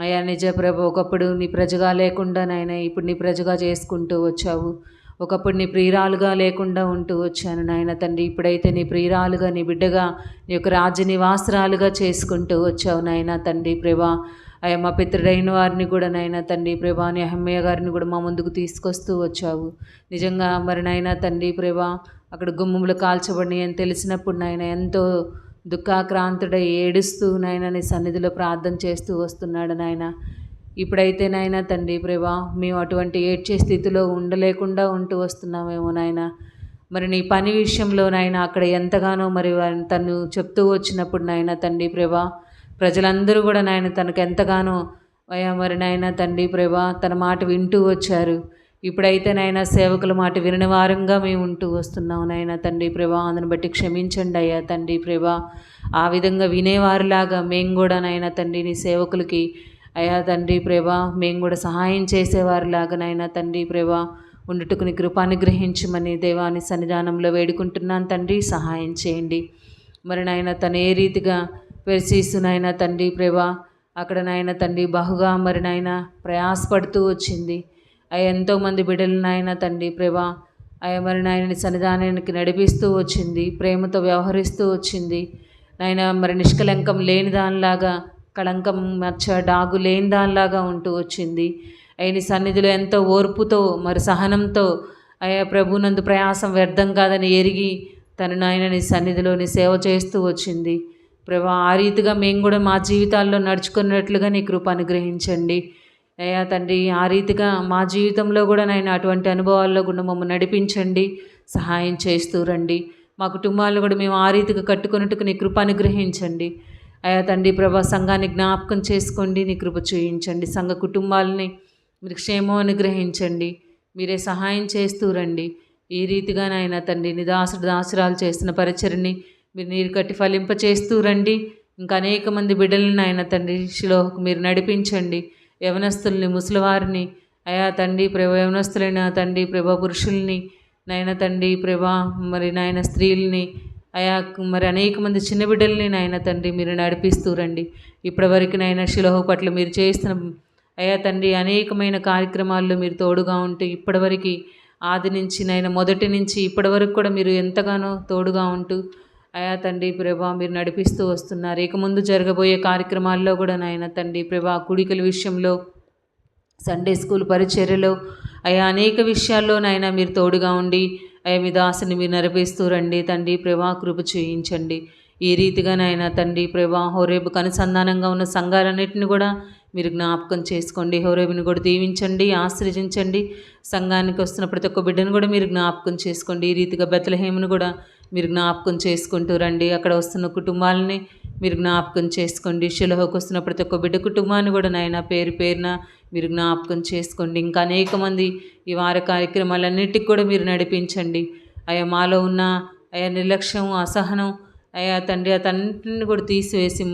Speaker 2: అయా నిజ ప్రభా ఒకప్పుడు నీ ప్రజగా లేకుండా నాయన ఇప్పుడు నీ ప్రజగా చేసుకుంటూ వచ్చావు. ఒకప్పుడు నీ ప్రియురాలుగా లేకుండా ఉంటూ వచ్చాను నాయన తండ్రి. ఇప్పుడైతే నీ ప్రియురాలుగా నీ బిడ్డగా నీ యొక్క రాజ్య నివాసరాలుగా చేసుకుంటూ వచ్చావు నాయన తండ్రి ప్రభా. అయ్యా మా పితృడైన వారిని కూడా నాయన తండ్రి ప్రభా నీ అహమ్మయ్య గారిని కూడా మా ముందుకు తీసుకొస్తూ వచ్చావు. నిజంగా మరి నాయన తండ్రి ప్రభా అక్కడ గుమ్మములు కాల్చబడి అని తెలిసినప్పుడు నాయన ఎంతో దుఃఖాక్రాంతుడై ఏడుస్తూ నాయన నీ సన్నిధిలో ప్రార్థన చేస్తూ వస్తున్నాడు నాయన. ఇప్పుడైతే నాయన తండ్రి ప్రభా మేము అటువంటి ఏడ్చే స్థితిలో ఉండలేకుండా ఉంటూ వస్తున్నామేమో నాయన. మరి నీ పని విషయంలో నాయన అక్కడ ఎంతగానో మరి తను చెప్తూ వచ్చినప్పుడు నాయన తండ్రి ప్రభా ప్రజలందరూ కూడా నాయన తనకు ఎంతగానో అయ్యా మరి నాయన తండ్రి ప్రభా తన మాట వింటూ వచ్చారు. ఇప్పుడైతే నాయన సేవకుల మాట వినని వారంగా మేము ఉంటూ వస్తున్నాం నాయన తండ్రి ప్రభా. అందుని బట్టి క్షమించండి అయ్యా తండ్రి ప్రభా. ఆ విధంగా వినేవారిలాగా మేము కూడా నాయన తండ్రి నీ సేవకులకి అయ్యా తండ్రి ప్రభా మేము కూడా సహాయం చేసేవారిలాగా నాయన తండ్రి ప్రభా ఉండుటకు నీ కృప అనుగ్రహించమని దేవాని సన్నిధానంలో వేడుకుంటున్నాను తండ్రి. సహాయం చేయండి. మరి నాయన తను ఏ రీతిగా పెర్సీసు నాయన తండ్రి ప్రభా అక్కడ నాయన తండ్రి బహుగా మరి నాయన ప్రయాసపడుతూ వచ్చింది. ఎంతోమంది బిడ్డలు నాయన తండ్రి ప్రభా మరి నాయన సన్నిధానానికి నడిపిస్తూ వచ్చింది, ప్రేమతో వ్యవహరిస్తూ వచ్చింది నాయన. మరి నిష్కలంకం లేని దానిలాగా కళంకం మచ్చ డాగు లేని దానిలాగా ఉంటూ వచ్చింది. ఆయన సన్నిధిలో ఎంతో ఓర్పుతో మరి సహనంతో అయ్యా ప్రభునందు ప్రయాసం వ్యర్థం కాదని ఎరిగి తను నాయన నీ సన్నిధిలో నీ సేవ చేస్తూ వచ్చింది ప్రభా. ఆ రీతిగా మేము కూడా మా జీవితాల్లో నడుచుకున్నట్లుగా నీ కృప అనుగ్రహించండి అయ్యా తండ్రి. ఆ రీతిగా మా జీవితంలో కూడా నాయన అటువంటి అనుభవాల్లో కూడా మమ్మల్ని నడిపించండి, సహాయం చేస్తూ రండి. మా కుటుంబాల్లో కూడా మేము ఆ రీతిగా కట్టుకున్నట్టుకు నీ కృప అనుగ్రహించండి
Speaker 4: అయా తండ్రి ప్రభా సంఘాన్ని జ్ఞాపకం చేసుకోండి, నీ కృప చూయించండి. సంఘ కుటుంబాలని మీరు క్షేమం అనుగ్రహించండి. మీరే సహాయం చేస్తూ రండి. ఈ రీతిగా నాయన తండ్రి నీ దాసురాలు చేస్తున్న పరిచర్ని మీరు నీరు కట్టి ఫలింపచేస్తూ రండి. ఇంకా అనేక మంది బిడ్డలను నాయన తండ్రి శిలోహకు మీరు నడిపించండి. యవనస్తుల్ని, ముసలివారిని అయా తండ్రి ప్రభా, యవనస్తులైన తండ్రి ప్రభా పురుషుల్ని నాయన తండ్రి ప్రభా, మరి నాయన స్త్రీలని అయా మరి అనేక మంది చిన్న బిడ్డల్ని నాయన తండ్రి మీరు నడిపిస్తూ రండి. ఇప్పటివరకు నాయన శిలోహ పట్ల మీరు చేస్తున్న అయా తండ్రి అనేకమైన కార్యక్రమాల్లో మీరు తోడుగా ఉంటూ ఇప్పటివరకు ఆది నుంచి నాయన మొదటి నుంచి ఇప్పటివరకు కూడా మీరు ఎంతగానో తోడుగా ఉంటూ అయా తండ్రి ప్రభా మీరు నడిపిస్తూ వస్తున్నారు. ఇక ముందు జరగబోయే కార్యక్రమాల్లో కూడా నాయన తండ్రి ప్రభా కుడికల విషయంలో, సండే స్కూల్ పరిచర్యలో అయా అనేక విషయాల్లో నాయన మీరు తోడుగా ఉండి అయ్యా మీ దాసుని మీరు నడిపిస్తూ రండి. తండ్రి ప్రభా కృప చేయించండి. ఈ రీతిగా నాయన తండ్రి ప్రభా హోరేబుకు అనుసంధానంగా ఉన్న సంఘాలన్నింటిని కూడా మీరు జ్ఞాపకం చేసుకోండి. హోరేబుని కూడా దీవించండి, ఆశ్రయించండి. సంఘానికి వస్తున్న ప్రతి ఒక్క బిడ్డను కూడా మీరు జ్ఞాపకం చేసుకోండి. ఈ రీతిగా బెత్లెహేమును కూడా మీరు జ్ఞాపకం చేసుకుంటూ రండి. అక్కడ వస్తున్న కుటుంబాలని మీరు జ్ఞాపకం చేసుకోండి. శిలోహకు వస్తున్న ప్రతి ఒక్క బిడ్డ కుటుంబాన్ని కూడా నాయన పేరు పేరున మీరు జ్ఞాపకం చేసుకోండి. ఇంకా అనేక మంది ఈ వార కార్యక్రమాలన్నిటికి కూడా మీరు నడిపించండి. అయా మాలో ఉన్న అయా నిర్లక్ష్యం, అసహనం అయా తండ్రి అతన్నింటిని కూడా తీసివేసి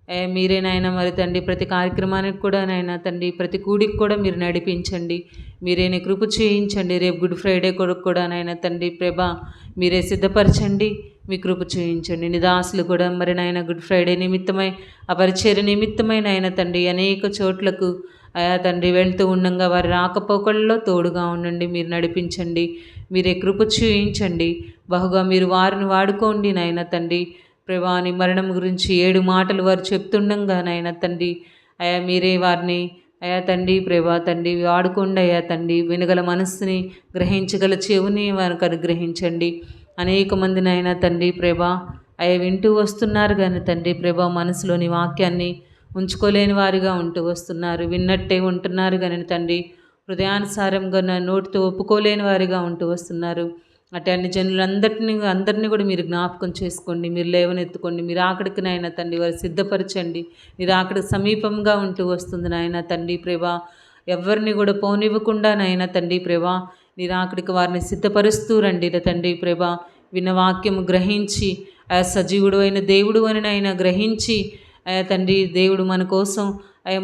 Speaker 4: అయ్యా మీరే నాయన మరి తండ్రి ప్రతి కార్యక్రమానికి కూడా నాయన తండ్రి ప్రతి కూడికి కూడా మీరు నడిపించండి. మీరే నీ కృప చేయించండి. రేపు గుడ్ ఫ్రైడే కొరకు కూడా నాయన తండ్రి ప్రభా మీరే సిద్ధపరచండి. మీ కృప చేయించండి. నీ దాసులు కూడా మరి నాయన గుడ్ ఫ్రైడే నిమిత్తమై ఆ పరిచర్య నిమిత్తమై నాయన తండ్రి అనేక చోట్లకు అయా తండ్రి వెళ్తూ ఉండగా వారి రాకపోకల్లో తోడుగా ఉండండి. మీరు నడిపించండి. మీరే కృప చూయించండి. బహుగా మీరు వారిని వాడుకోండి నాయన తండ్రి ప్రభా. నీ మరణం గురించి 7 మాటలు వారు చెప్తుండగా నాయన తండ్రి అయా మీరే వారిని అయా తండ్రి ప్రభా తండ్రి వాడుకోండి. అయా తండ్రి వినగల మనస్సుని, గ్రహించగల చెవుని వారికి అనుగ్రహించండి. అనేక మంది నాయన తండ్రి ప్రభా అయా వింటూ వస్తున్నారు కానీ తండ్రి ప్రభా మనసులోని వాక్యాన్ని ఉంచుకోలేని వారిగా ఉంటూ వస్తున్నారు. విన్నట్టే ఉంటున్నారు కానీ తండ్రి హృదయానుసారంగా నా నోటితో ఒప్పుకోలేని వారిగా ఉంటూ వస్తున్నారు. అటు అందరినీ కూడా మీరు జ్ఞాపకం చేసుకోండి. మీరు లేవనెత్తుకోండి. మీరు ఆకడికి నాయన తండ్రి వారు సిద్ధపరచండి. మీరు ఆకడికి సమీపంగా ఉంటూ వస్తుంది నాయన తండ్రి ప్రభా. ఎవరిని కూడా పోనివ్వకుండా నాయన తండ్రి ప్రభా మీరు ఆకడికి వారిని సిద్ధపరుస్తూ రండి తండ్రి ప్రభా. విన్న వాక్యము గ్రహించి సజీవుడు అయిన దేవుడు అని నాయన గ్రహించి తండ్రి దేవుడు మన కోసం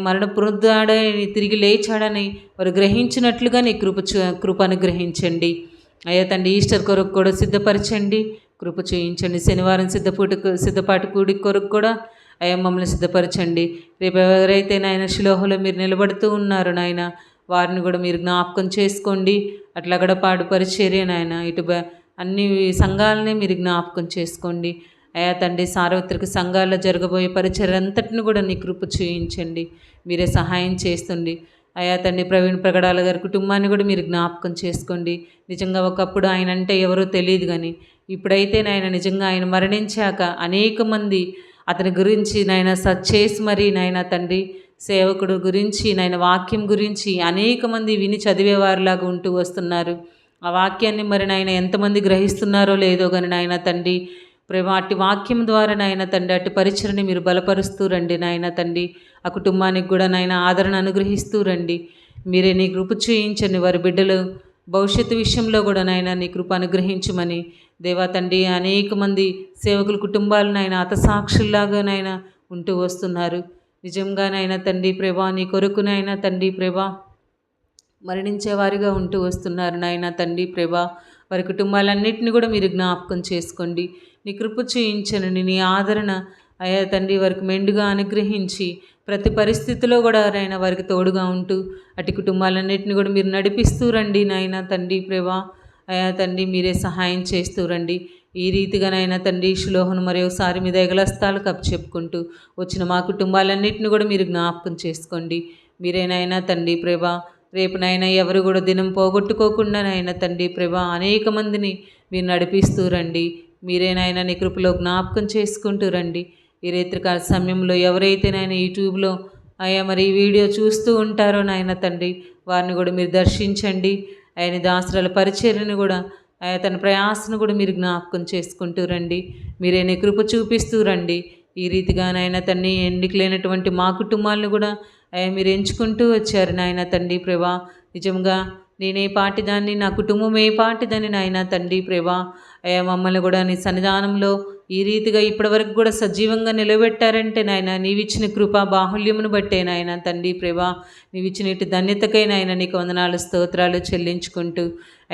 Speaker 4: మరణ పునరుద్ధాడని తిరిగి లేచాడని వారు గ్రహించినట్లుగా నీ కృప అనుగ్రహించండి. అయ్యా తండ్రి ఈస్టర్ కొరకు కూడా సిద్ధపరచండి, కృప చేయించండి. శనివారం సిద్ధపాటు కూడి కొరకు కూడా అయ్యా మమ్మల్ని సిద్ధపరచండి. రేపు ఎవరైతే నాయన శిలోహలో మీరు నిలబడుతూ ఉన్నారో నాయన వారిని కూడా మీరు జ్ఞాపకం చేసుకోండి. అట్లా గడపాడు పరిచర్య నాయన ఇటు అన్ని సంఘాలని మీరు జ్ఞాపకం చేసుకోండి. అయా తండ్రి సార్వత్రిక సంఘాల్లో జరగబోయే పరిచర్య అంతటిని కూడా నీ కృప చేయించండి. మీరే సహాయం చేస్తుంది. అయా తండ్రి ప్రవీణ్ ప్రగడాల గారి కుటుంబాన్ని కూడా మీరు జ్ఞాపకం చేసుకోండి. నిజంగా ఒకప్పుడు ఆయన అంటే ఎవరో తెలియదు కానీ ఇప్పుడైతే నాయన నిజంగా ఆయన మరణించాక అనేక మంది అతని గురించి నాయన చేసి మరి నాయన తండ్రి సేవకుడు గురించి నాయన వాక్యం గురించి అనేక మంది విని చదివేవారిలాగా ఉంటూ వస్తున్నారు. ఆ వాక్యాన్ని మరి నాయన ఎంతమంది గ్రహిస్తున్నారో లేదో కానీ నాయన తండ్రి ప్రేమ అట్టి వాక్యం ద్వారా నాయన తండ్రి అట్టి పరిచయని మీరు బలపరుస్తూ రండి నాయన తండ్రి. ఆ కుటుంబానికి కూడా నాయన ఆదరణ అనుగ్రహిస్తూ రండి. మీరే నీ కృప చేయించండి. వారి బిడ్డలు భవిష్యత్తు విషయంలో కూడా నాయన నీ కృప అనుగ్రహించమని దేవా తండ్రి. అనేక మంది సేవకుల కుటుంబాలు నాయన హతసాక్షుల్లాగా నాయన ఉంటూ వస్తున్నారు. నిజంగా నాయన తండ్రి ప్రభా నీ కొరకునైనా తండ్రి ప్రభా మరణించేవారిగా ఉంటూ వస్తున్నారు నాయన తండ్రి ప్రభా. వారి కుటుంబాలన్నింటినీ కూడా మీరు జ్ఞాపకం చేసుకోండి. నీ కృప చేయించండి. నీ ఆదరణ అయా తండ్రి వారికి మెండుగా అనుగ్రహించి ప్రతి పరిస్థితిలో కూడా నాయన వారికి తోడుగా ఉంటూ అటు కుటుంబాలన్నింటినీ కూడా మీరు నడిపిస్తూ రండి నాయన తండ్రి ప్రభా. అయా తండ్రి మీరే సహాయం చేస్తూ రండి. ఈ రీతిగా నాయన తండ్రి శిలోహను మరొకసారి మీ దయగలస్తాలు చెప్పుకుంటూ వచ్చిన మా కుటుంబాలన్నింటినీ కూడా మీరు జ్ఞాపకం చేసుకోండి. మీరేనైనా తండ్రి ప్రభా రేపు నాయన ఎవరు కూడా దినం పోగొట్టుకోకుండా నాయన తండ్రి ప్రభా అనేక మందిని మీరు నడిపిస్తూ రండి. మీరేనైనా నీ కృపలో జ్ఞాపకం చేసుకుంటూ రండి. ఈ రేత్రికాల సమయంలో ఎవరైతే నాయన యూట్యూబ్లో అయ్యా మరి ఈ వీడియో చూస్తూ ఉంటారో నాయన తండ్రి వారిని కూడా మీరు దర్శించండి. ఆయన దాసరాల పరిచర్యను కూడా తన ప్రయాసను కూడా మీరు జ్ఞాపకం చేసుకుంటూ రండి. మీరే నీ కృప చూపిస్తూ రండి. ఈ రీతిగా నాయన తండ్రి ఎన్నిక లేనటువంటి మా కుటుంబాలను కూడా అయ్యా మీరు ఎంచుకుంటూ వచ్చారు నాయన తండ్రి ప్రభా. నిజంగా నేనే పాటిదాన్ని, నా కుటుంబం ఏ పాటిదని నాయన తండ్రి ప్రభా. అయ్యా మమ్మల్ని కూడా నీ సన్నిధానంలో ఈ రీతిగా ఇప్పటివరకు కూడా సజీవంగా నిలబెట్టారంటే నాయన నీవిచ్చిన కృపా బాహుల్యమును బట్టే నాయన తండ్రి ప్రభా. నీవిచ్చిన ఇటు ధన్యతకై నాయన నీకు వందనాలు స్తోత్రాలు చెల్లించుకుంటూ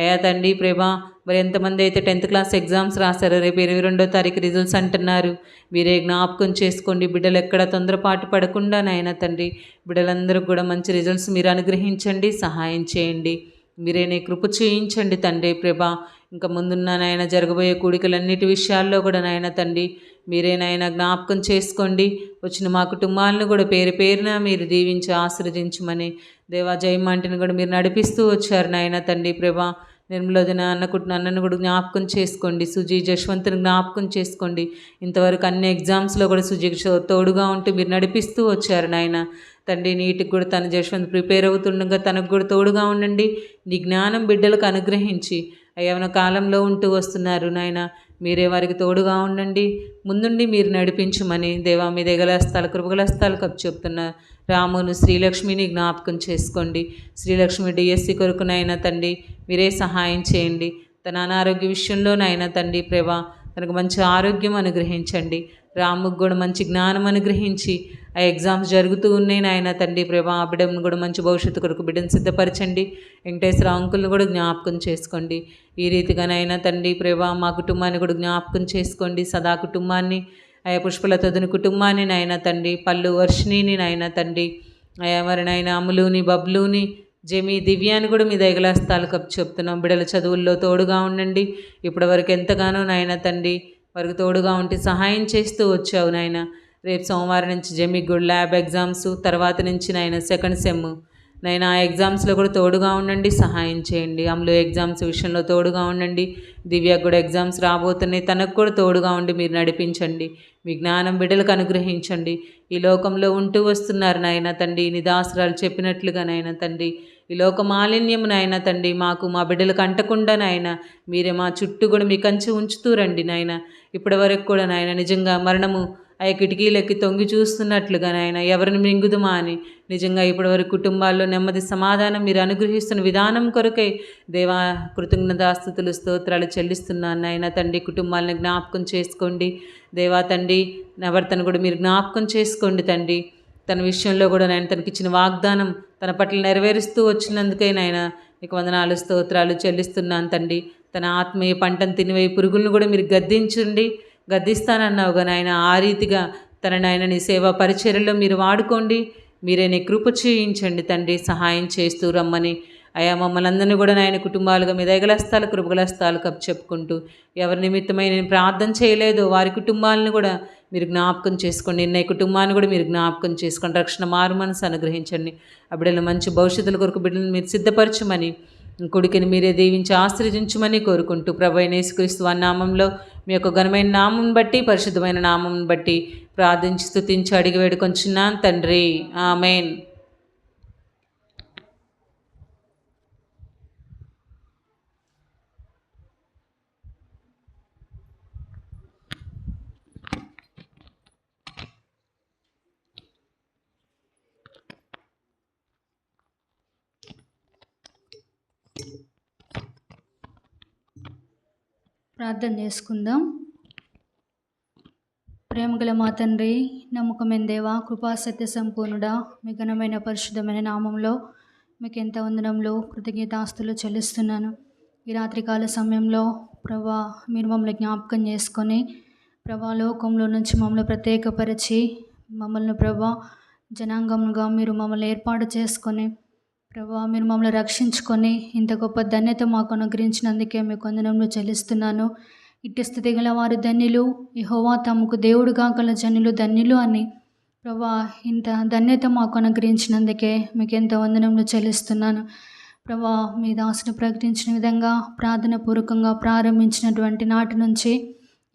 Speaker 4: అయ్యా తండ్రి ప్రభా. మరి ఎంతమంది అయితే 10th క్లాస్ ఎగ్జామ్స్ రాశారో రేపు 22వ తారీఖు రిజల్ట్స్ అంటున్నారు. మీరే జ్ఞాపకం చేసుకోండి. బిడ్డలు ఎక్కడ తొందరపాటు పడకుండా నాయన తండ్రి బిడ్డలందరికీ కూడా మంచి రిజల్ట్స్ మీరు అనుగ్రహించండి, సహాయం చేయండి. మీరే నీ కృప చేయించండి తండ్రి ప్రభా. ఇంకా ముందున్న నాయన జరగబోయే కూడికలన్నిటి విషయాల్లో కూడా నాయన తండ్రి మీరే నాయన జ్ఞాపకం చేసుకోండి. వచ్చిన మా కుటుంబాలను కూడా పేరు పేరున మీరు దీవించి ఆశీర్వదించమని దేవా జయమాంటిని కూడా మీరు నడిపిస్తూ వచ్చారు నాయన తండ్రి ప్రభా. నిర్మలోదిన అన్నను కూడా జ్ఞాపకం చేసుకోండి. సుజీ జశ్వంతుని జ్ఞాపకం చేసుకోండి. ఇంతవరకు అన్ని ఎగ్జామ్స్లో కూడా సుజీకి తోడుగా ఉంటూ మీరు నడిపిస్తూ వచ్చారు నాయన తండ్రి. నీటికి కూడా తన జశ్వంత్ ప్రిపేర్ అవుతుండగా తనకు కూడా తోడుగా ఉండండి. నీ జ్ఞానం బిడ్డలకు అనుగ్రహించి యవ్వన కాలంలో ఉంటూ వస్తున్నారు నాయన. మీరే వారికి తోడుగా ఉండండి, ముందుండి మీరు నడిపించమని దేవా మీ దగలస్తాలు కృపగలస్తాలు కప్పు చెప్తున్న రామును శ్రీలక్ష్మిని జ్ఞాపకం చేసుకోండి. శ్రీలక్ష్మి డిఎస్సి కొరకునైనా తండ్రి మీరే సహాయం చేయండి. తన అనారోగ్య విషయంలోనైనా తండ్రి ప్రభా తనకు మంచి ఆరోగ్యం అనుగ్రహించండి. రాముకు కూడా మంచి జ్ఞానం అనుగ్రహించి ఆ ఎగ్జామ్స్ జరుగుతూ ఉన్నాయి నాయన తండ్రి ప్రభా. ఆ బిడ్డను కూడా మంచి భవిష్యత్తు కొరకు బిడ్డను సిద్ధపరచండి. వెంకటేశ్వర అంకుల్ని కూడా జ్ఞాపకం చేసుకోండి. ఈ రీతిగానైనా తండ్రి ప్రభా మా కుటుంబాన్ని కూడా జ్ఞాపకం చేసుకోండి. సదా కుటుంబాన్ని ఆయా పుష్పలతోని కుటుంబాన్ని నాయన తండ్రి, పల్లు వర్షిణిని నాయన తండ్రి, ఆయా మరి నాయన అమ్ములుని బబ్లుని జమి దివ్యాన్ని కూడా మీ దయగలస్తాలు కప్పు చెప్తున్నాం. బిడ్డల చదువుల్లో తోడుగా ఉండండి. ఇప్పటి వరకు ఎంతగానో నాయన తండ్రి వారికి తోడుగా ఉండి సహాయం చేస్తూ వచ్చావు నాయన. రేపు సోమవారం నుంచి జమికి కూడా ల్యాబ్ ఎగ్జామ్స్, తర్వాత నుంచి నాయన సెకండ్ సెమ్ నైనా ఆ ఎగ్జామ్స్లో కూడా తోడుగా ఉండండి, సహాయం చేయండి. అమలు ఎగ్జామ్స్ విషయంలో తోడుగా ఉండండి. దివ్యకు కూడా ఎగ్జామ్స్ రాబోతున్నాయి, తనకు కూడా తోడుగా ఉండి మీరు నడిపించండి. మీ జ్ఞానం బిడ్డలకు అనుగ్రహించండి. ఈ లోకంలో ఉంటూ వస్తున్నారు నాయన తండ్రి, నిదాసరాలు చెప్పినట్లుగా నాయన తండ్రి ఈ లోక మాలిన్యము నాయన తండ్రి మాకు మా బిడ్డలకు అంటకుండా నాయన మీరే మా చుట్టూ కూడా మీ కంచి ఉంచుతూ రండి నాయన. ఇప్పటి వరకు కూడా నాయన నిజంగా మరణము ఆ కిటికీలకి తొంగి చూస్తున్నట్లుగా నాయన ఎవరిని మింగుదుమా అని నిజంగా ఇప్పటివరకు కుటుంబాల్లో నెమ్మది సమాధానం మీరు అనుగ్రహిస్తున్న విధానం కొరకై దేవా కృతజ్ఞతాస్తుతులు స్తోత్రాలు చెల్లిస్తున్నాను నాయన తండ్రి. కుటుంబాలను జ్ఞాపకం చేసుకోండి దేవా తండ్రి. నవర్తను కూడా మీరు జ్ఞాపకం చేసుకోండి తండ్రి. తన విషయంలో కూడా నాయన తనకి ఇచ్చిన వాగ్దానం తన పట్ల నెరవేరుస్తూ వచ్చినందుకే నాయన నీకు వందనాలు స్తోత్రాలు చెల్లిస్తున్నాను తండ్రి. తన ఆత్మీయ పంటను తినివే పురుగులను కూడా మీరు గద్దిస్తానన్నావుగా నాయన. ఆ రీతిగా తన నాయన నీ సేవా పరిచర్యలో మీరు వాడుకోండి. మీరే నీ కృప చేయించండి తండ్రి, సహాయం చేస్తూ రమ్మని అయా మమ్మల్ని అందరినీ కూడా నాయన కుటుంబాలుగా మీ దయగలస్తాలు కృపగలస్తాలు కప్పు చెప్పుకుంటూ ఎవరి నిమిత్తమై నేను ప్రార్థన చేయలేదో వారి కుటుంబాలను కూడా మీరు జ్ఞాపకం చేసుకోండి. నిన్న కుటుంబాన్ని కూడా మీరు జ్ఞాపకం చేసుకోండి. రక్షణ మారు మనసు అనుగ్రహించండి. ఆ బిడ్డలు మంచి భవిష్యత్తుల కొరకు బిడ్డలను మీరు సిద్ధపరచమని కొడుకుని మీరే దీవించి ఆశ్రయించమని కోరుకుంటూ ప్రభువైన యేసుక్రీస్తు వారి నామంలో మీ యొక్క ఘనమైన నామం బట్టి పరిశుద్ధమైన నామం బట్టి ప్రార్థించి స్తుతించి అడిగి వేడుకొంచున్నాను తండ్రి, ఆమేన్.
Speaker 1: ప్రార్థన చేసుకుందాం. ప్రేమగల మా తండ్రి, నమ్మకమైన దేవా, కృపా సత్య సంపూర్ణుడా, మీ ఘనమైన పరిశుద్ధమైన నామంలో మీకు ఎంత వందనంలో కృతజ్ఞతాస్తులు చెల్లిస్తున్నాను. ఈ రాత్రికాల సమయంలో ప్రభా మీరు మమ్మల్ని జ్ఞాపకం చేసుకొని ప్రభా లోకంలో నుంచి మమ్మల్ని ప్రత్యేకపరిచి మమ్మల్ని ప్రభా జనాంగముగా మీరు మమ్మల్ని ఏర్పాటు చేసుకొని ప్రభా మీరు మమ్మల్ని రక్షించుకొని ఇంత గొప్ప ధన్యత మాకు అనుగ్రహించినందుకే మీకు వందనములు చెల్లిస్తున్నాను. ఇట్టి స్థితి గల వారు ధన్యులు, యెహోవా తమకు దేవుడుగా గల జనులు ధన్యులు అని ప్రభా ఇంత ధన్యత మాకు అనుగ్రహించినందుకే మీకు ఎంత వందనములు చెల్లిస్తున్నాను. ప్రభా మీ దాసును ప్రకటించిన విధంగా ప్రార్థన పూర్వకంగా ప్రారంభించినటువంటి నాటి నుంచి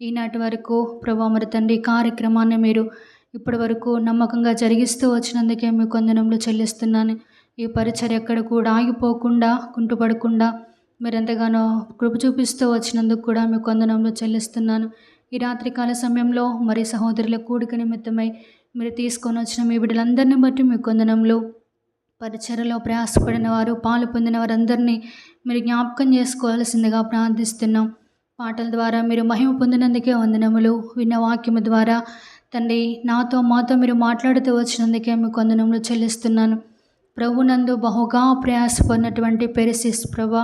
Speaker 1: ఈనాటి వరకు ప్రభా మరి తండ్రి కార్యక్రమాన్ని మీరు ఇప్పటి వరకు నమ్మకంగా జరిగిస్తూ వచ్చినందుకే మీకు వందనములు చెల్లిస్తున్నాను. ఈ పరిచర్య ఎక్కడ కూడా ఆగిపోకుండా కుంటుపడకుండా మీరు ఎంతగానో కృప చూపిస్తూ వచ్చినందుకు కూడా మీకు వందనములు చెల్లిస్తున్నాను. ఈ రాత్రికాల సమయంలో మరి సహోదరుల కూడిక నిమిత్తమై మీరు తీసుకొని వచ్చిన మీ బిడ్డలందరినీ బట్టి మీ కొందనంలో పరిచర్యలో ప్రయాసపడిన వారు, పాలు పొందిన వారందరినీ మీరు జ్ఞాపకం చేసుకోవాల్సిందిగా ప్రార్థిస్తున్నాం. పాటల ద్వారా మీరు మహిమ పొందినందుకే వందనములు. విన్న వాక్యము ద్వారా తండ్రి మాతో మీరు మాట్లాడుతూ వచ్చినందుకే మీకు వందనములు చెల్లిస్తున్నాను. ప్రభునందు బహుగా ప్రయాసపడినటువంటి పెరిసిస్ ప్రభా,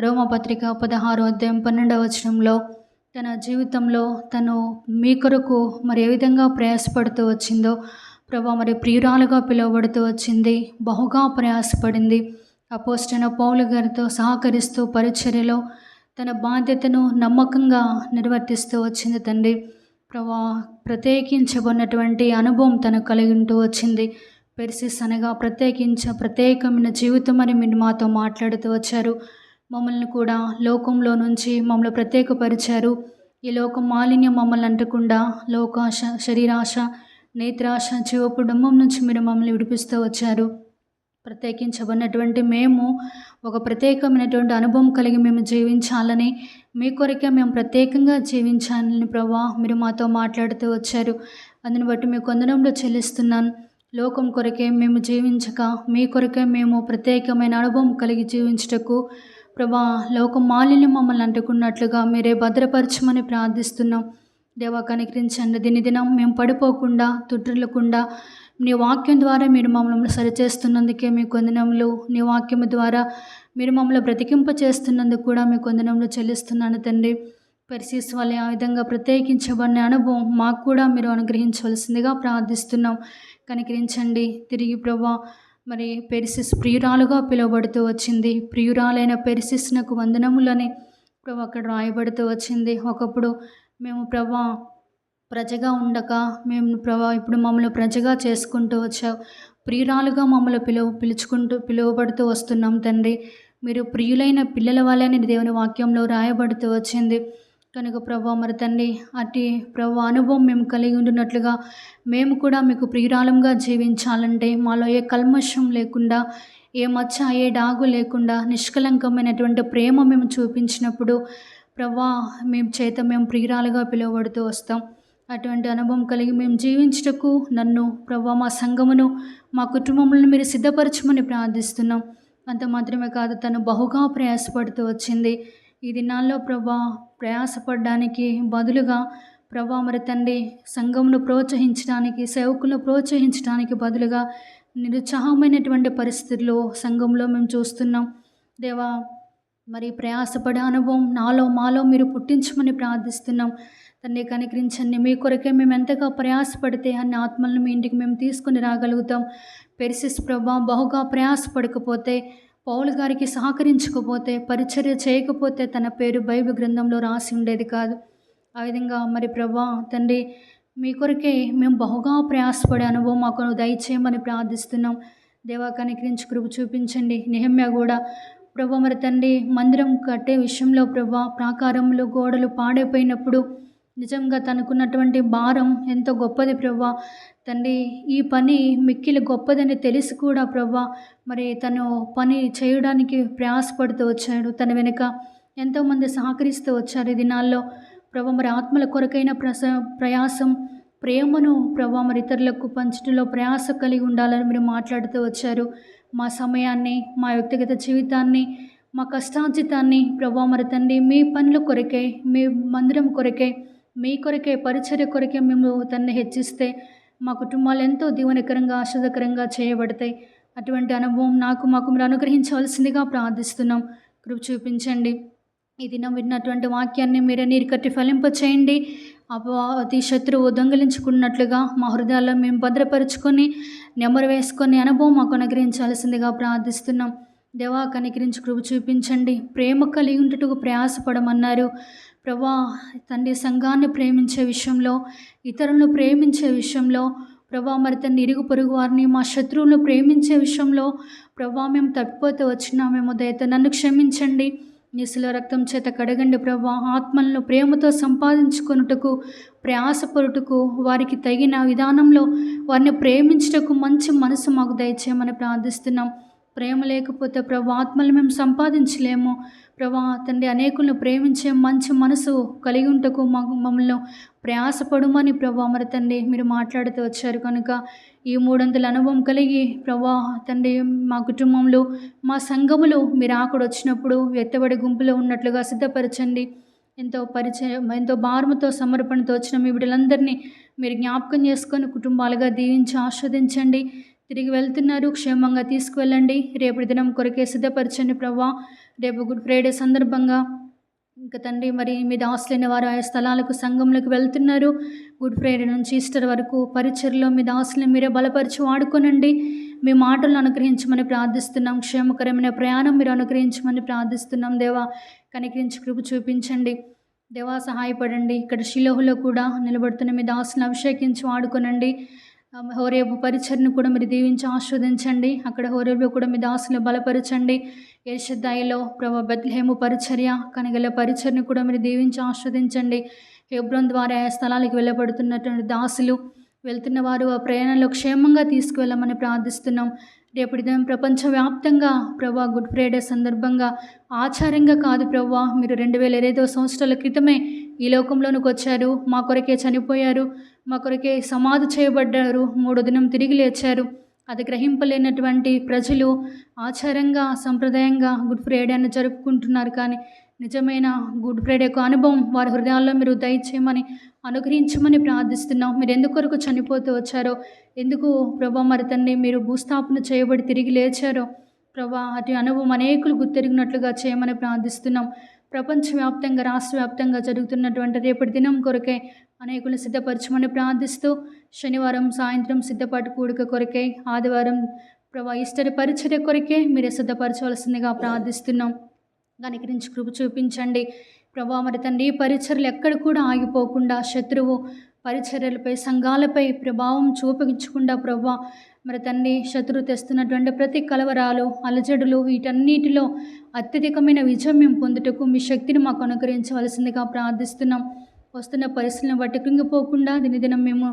Speaker 1: రోమపత్రిక 16వ అధ్యాయం 12వ వచనంలో తన జీవితంలో తను మీ కొరకు మరి ఏ విధంగా ప్రయాసపడుతూ వచ్చిందో ప్రభా, మరి ప్రియురాలుగా పిలువబడుతూ వచ్చింది, బహుగా ప్రయాసపడింది. అపోస్తలుడైన పౌలు గారితో సహకరిస్తూ పరిచర్యలో తన బాధ్యతను నమ్మకంగా నిర్వర్తిస్తూ వచ్చింది తండ్రి. ప్రభా, ప్రత్యేకించబడినటువంటి అనుభవం తనకు కలిగి ఉంటూ వచ్చింది. పెర్సిస్ అనగా ప్రత్యేకమైన జీవితం అని మీరు మాతో మాట్లాడుతూ వచ్చారు. మమ్మల్ని కూడా లోకంలో నుంచి మమ్మల్ని ప్రత్యేకపరిచారు. ఈ లోక మాలిన్యం మమ్మల్ని అంటకుండా లోకాశ, శరీరాశ, నేత్రాశ, జీవపుడంబం నుంచి మీరు మమ్మల్ని విడిపిస్తూ వచ్చారు. ప్రత్యేకించబడినటువంటి మేము ఒక ప్రత్యేకమైనటువంటి అనుభవం కలిగి మేము జీవించాలని, మీ కొరకే మేము ప్రత్యేకంగా జీవించాలని ప్రభా మీరు మాతో మాట్లాడుతూ వచ్చారు. అందుని బట్టి మీకు వందనంలో చెల్లిస్తున్నాను. లోకం కొరకే మేము జీవించక మీ కొరకే మేము ప్రత్యేకమైన అనుభవం కలిగి జీవించుటకు ప్రభా, లోక మాలిన్యం మమ్మల్ని అంటుకున్నట్లుగా మీరే భద్రపరచమని ప్రార్థిస్తున్నాం. దేవా, కనికరించండి. దినదినం మేము పడిపోకుండా, తుట్టిల్లకుండా నీ వాక్యం ద్వారా మీరు మమ్మల్ని సరిచేస్తున్నందుకే మీకు వందనములు. నీ వాక్యము ద్వారా మీరు మమ్మల్ని బ్రతికింప చేస్తున్నందుకు కూడా మీకు వందనములు చెల్లిస్తున్నాను తండ్రి. పెర్సిస్ వలె ఆ విధంగా ప్రత్యేకించబడిన అనుభవం మాకు కూడా మీరు అనుగ్రహించవలసిందిగా ప్రార్థిస్తున్నాం. కనికరించండి. తిరిగి ప్రభా, మరి పెర్సిస్ ప్రియురాలుగా పిలువబడుతూ వచ్చింది. ప్రియురాలైన పెర్సిస్ నాకు వందనములని ప్రభా అక్కడ రాయబడుతూ వచ్చింది. ఒకప్పుడు మేము ప్రభా ప్రజగా ఉండక మేము ప్రభా ఇప్పుడు మమ్మల్ని ప్రజగా చేసుకుంటూ వచ్చావు. ప్రియురాలుగా మమ్మల్ని పిలువబడుతూ వస్తున్నాం తండ్రి. మీరు ప్రియులైన పిల్లల వల్లనే దేవుని వాక్యంలో రాయబడుతూ వచ్చింది కనుక ప్రభా, మరి తండ్రి అట్టి ప్రభా అనుభవం మేము కలిగి ఉంటున్నట్లుగా మేము కూడా మీకు ప్రియురాలంగా జీవించాలంటే మాలో ఏ కల్మషం లేకుండా, ఏ మచ్చ, ఏ డాగు లేకుండా నిష్కలంకమైనటువంటి ప్రేమ మేము చూపించినప్పుడు ప్రభా మేము ప్రియురాలుగా పిలువబడుతూ వస్తాం. అటువంటి అనుభవం కలిగి మేము జీవించుటకు నన్ను ప్రభా, మా సంఘమును, మా కుటుంబములను మీరు సిద్ధపరచమని ప్రార్థిస్తున్నాం. అంత మాత్రమే కాదు, తను బహుగా ప్రయాసపడుతూ వచ్చింది. ఈ దినాల్లో ప్రభా ప్రయాసపడడానికి బదులుగా ప్రభా మరి తండ్రి సంఘమును ప్రోత్సహించడానికి, సేవకులను ప్రోత్సహించడానికి బదులుగా నిరుత్సాహమైనటువంటి పరిస్థితుల్లో సంఘంలో మేము చూస్తున్నాం. దేవా, మరి ప్రయాసపడే అనుభవం మాలో మీరు పుట్టించమని ప్రార్థిస్తున్నాం. తండ్రి కనికరించండి. మీ కొరకే మేము ఎంతగా ప్రయాసపడితే అన్ని ఆత్మలను మీ ఇంటికి మేము తీసుకుని రాగలుగుతాం. పెర్సిస్ ప్రభా బహుగా ప్రయాసపడకపోతే, పౌలు గారికి సహకరించకపోతే, పరిచర్య చేయకపోతే తన పేరు బైబిల్ గ్రంథంలో రాసి ఉండేది కాదు. ఆ విధంగా మరి ప్రభా తండ్రి మీ కొరకే మేము బహుగా ప్రయాసపడే అనుభవం మాకు దయచేయమని ప్రార్థిస్తున్నాం. దేవా, కనికరించి కృప చూపించండి. నెహెమ్యా కూడా ప్రభా మరి తండ్రి మందిరం కట్టే విషయంలో ప్రభా ప్రాకారంలో గోడలు పాడైపోయినప్పుడు నిజంగా తనకున్నటువంటి భారం ఎంతో గొప్పది ప్రభా తండ్రి. ఈ పని మిక్కిలి గొప్పదని తెలిసి కూడా ప్రభా మరి తను పని చేయడానికి ప్రయాసపడుతూ వచ్చాడు. తన వెనుక ఎంతోమంది సహకరిస్తూ వచ్చారు. ఈ దినాల్లో ప్రభా మరి ఆత్మల కొరకైన ప్రయాసం, ప్రేమను ప్రభా మరి ఇతరులకు పంచడంలో ప్రయాస కలిగి ఉండాలని మీరు మాట్లాడుతూ వచ్చారు. మా సమయాన్ని, మా వ్యక్తిగత జీవితాన్ని, మా కష్టార్జితాన్ని ప్రభా మరి తండ్రి మీ పనుల కొరకే, మీ మందిరం కొరకే, మీ కొరకే, పరిచర్య కొరకే మేము తన్ని హెచ్చిస్తే మా కుటుంబాలు ఎంతో దీవెనకరంగా, ఆశ్వాదకరంగా చేయబడతాయి. అటువంటి అనుభవం మాకు మీరు అనుగ్రహించవలసిందిగా ప్రార్థిస్తున్నాం. కృప చూపించండి. ఈ దినం విన్నటువంటి వాక్యాన్ని మీరే నీరు కట్టి ఫలింప చేయండి. అతి శత్రువు దొంగిలించుకున్నట్లుగా మా హృదయాల్లో మేము భద్రపరుచుకొని నెమరు వేసుకొని అనుభవం మాకు అనుగ్రహించాల్సిందిగా ప్రార్థిస్తున్నాం. దేవా, కనికరించి కృప చూపించండి. ప్రేమ కలిగి ఉంటుటకు ప్రయాసపడమన్నారు ప్రభా తండ్రి. సంఘాన్ని ప్రేమించే విషయంలో, ఇతరులను ప్రేమించే విషయంలో ప్రభా మరి తండ్రి ఇరుగు పొరుగు వారిని, మా శత్రువులను ప్రేమించే విషయంలో ప్రభా మేము తప్పిపోతే వచ్చినామేమో, దయతో నన్ను క్షమించండి. నీ శిలువ రక్తం చేత కడగండి ప్రభా. ఆత్మలను ప్రేమతో సంపాదించుకొనుటకు, ప్రయాసపడుటకు, వారికి తగిన విధానంలో వారిని ప్రేమించుటకు మంచి మనసు మాకు దయచేయమని ప్రార్థిస్తున్నాం. ప్రేమ లేకపోతే ప్రభా ఆత్మలు మేము సంపాదించలేము. ప్రభా తండ్రి, అనేకులను ప్రేమించే మంచి మనసు కలిగి ఉంటకు మమ్మల్ని ప్రయాసపడమని ప్రభా మరి తండ్రి మీరు మాట్లాడుతూ వచ్చారు కనుక ఈ 300 అనుభవం కలిగి ప్రభా తండ్రి మా కుటుంబంలో మా సంఘములో మీరు వచ్చినప్పుడు ఎత్తబడి గుంపులో ఉన్నట్లుగా సిద్ధపరచండి. ఎంతో భారముతో సమర్పణతో వచ్చిన మీ బిడ్డలందరినీ మీరు జ్ఞాపకం చేసుకొని కుటుంబాలుగా దీవించి ఆస్వాదించండి. తిరిగి వెళ్తున్నారు, క్షేమంగా తీసుకువెళ్ళండి. రేపటి దినం కొరకే సిద్ధపరచండి ప్రభా. రేపు గుడ్ ఫ్రైడే సందర్భంగా ఇంకా తండ్రి మరి మీ దాసులైన వారు ఆయా స్థలాలకు సంఘంలోకి వెళ్తున్నారు. గుడ్ ఫ్రైడే నుంచి ఈస్టర్ వరకు పరిచర్లో మీ దాసులను మీరే బలపరిచి వాడుకోనండి. మీ మాటలను అనుగ్రహించమని ప్రార్థిస్తున్నాం. క్షేమకరమైన ప్రయాణం మీరు అనుగ్రహించమని ప్రార్థిస్తున్నాం. దేవా కనికరించి కృప చూపించండి. దేవా సహాయపడండి. ఇక్కడ షిలోహులో కూడా నిలబడుతున్న మీ దాసులను అభిషేకించి వాడుకోనండి. హోరేబు పరిచర్ను కూడా మీరు దీవించి ఆస్వాదించండి. అక్కడ హోరేబులో కూడా మీ దాసులను బలపరచండి. ఎల్షద్దాయిలో ప్రభా బెత్లెహేము పరిచర్య కనగల పరిచర్ను కూడా మీరు దీవించి ఆస్వాదించండి. హెబ్రోన్ ద్వారా ఆ స్థలాలకు వెళ్ళబడుతున్నటువంటి దాసులు వెళ్తున్న వారు ఆ ప్రయాణంలో క్షేమంగా తీసుకువెళ్ళమని ప్రార్థిస్తున్నాం. రేపటి దినం ప్రపంచవ్యాప్తంగా ప్రభా గుడ్ ఫ్రైడే సందర్భంగా ఆచారంగా కాదు ప్రభా, మీరు 2025 సంవత్సరాల క్రితమే ఈ లోకంలోనికి వచ్చారు. మా కొరకే చనిపోయారు, మా కొరకే సమాధి చేయబడ్డారు, 3వ దినం తిరిగి లేచారు. అది గ్రహింపలేనటువంటి ప్రజలు ఆచారంగా సంప్రదాయంగా గుడ్ ఫ్రైడేని జరుపుకుంటున్నారు. కానీ నిజమైన గుడ్ ఫ్రైడే యొక్క అనుభవం వారి హృదయాల్లో మీరు దయచేయమని అనుగ్రహించమని ప్రార్థిస్తున్నాం. మీరు ఎందుకొరకు చనిపోతూ వచ్చారో, ఎందుకు ప్రభా మరి తండ్రి మీరు భూస్థాపన చేయబడి తిరిగి లేచారో ప్రభా అటు అనుభవం అనేకులు గుర్తెరిగినట్లుగా చేయమని ప్రార్థిస్తున్నాం. ప్రపంచవ్యాప్తంగా రాష్ట్ర వ్యాప్తంగా జరుగుతున్నటువంటి రేపటి దినం కొరకే అనేకులు సిద్ధపరచమని ప్రార్థిస్తూ శనివారం సాయంత్రం సిద్ధపాటు కూడిక కొరకే, ఆదివారం ప్రభా ఈస్టర్ పరిచర్య కొరకే మీరే సిద్ధపరచవలసిందిగా ప్రార్థిస్తున్నాం. కనికరించి కృప చూపించండి ప్రభా మరి తండ్రి. ఈ పరిచర్యలు ఎక్కడ కూడా ఆగిపోకుండా శత్రువు పరిచర్యలపై సంఘాలపై ప్రభావం చూపించకుండా ప్రభా మరి తండ్రి శత్రువు తెస్తున్నటువంటి ప్రతి కలవరాలు అలజడులు వీటన్నిటిలో అత్యధికమైన విజయం మేము పొందుటకు మీ శక్తిని మాకు అనుగ్రహించవలసిందిగా ప్రార్థిస్తున్నాం. వస్తున్న పరిస్థితులను బట్టి కృంగిపోకుండా దినదినం మేము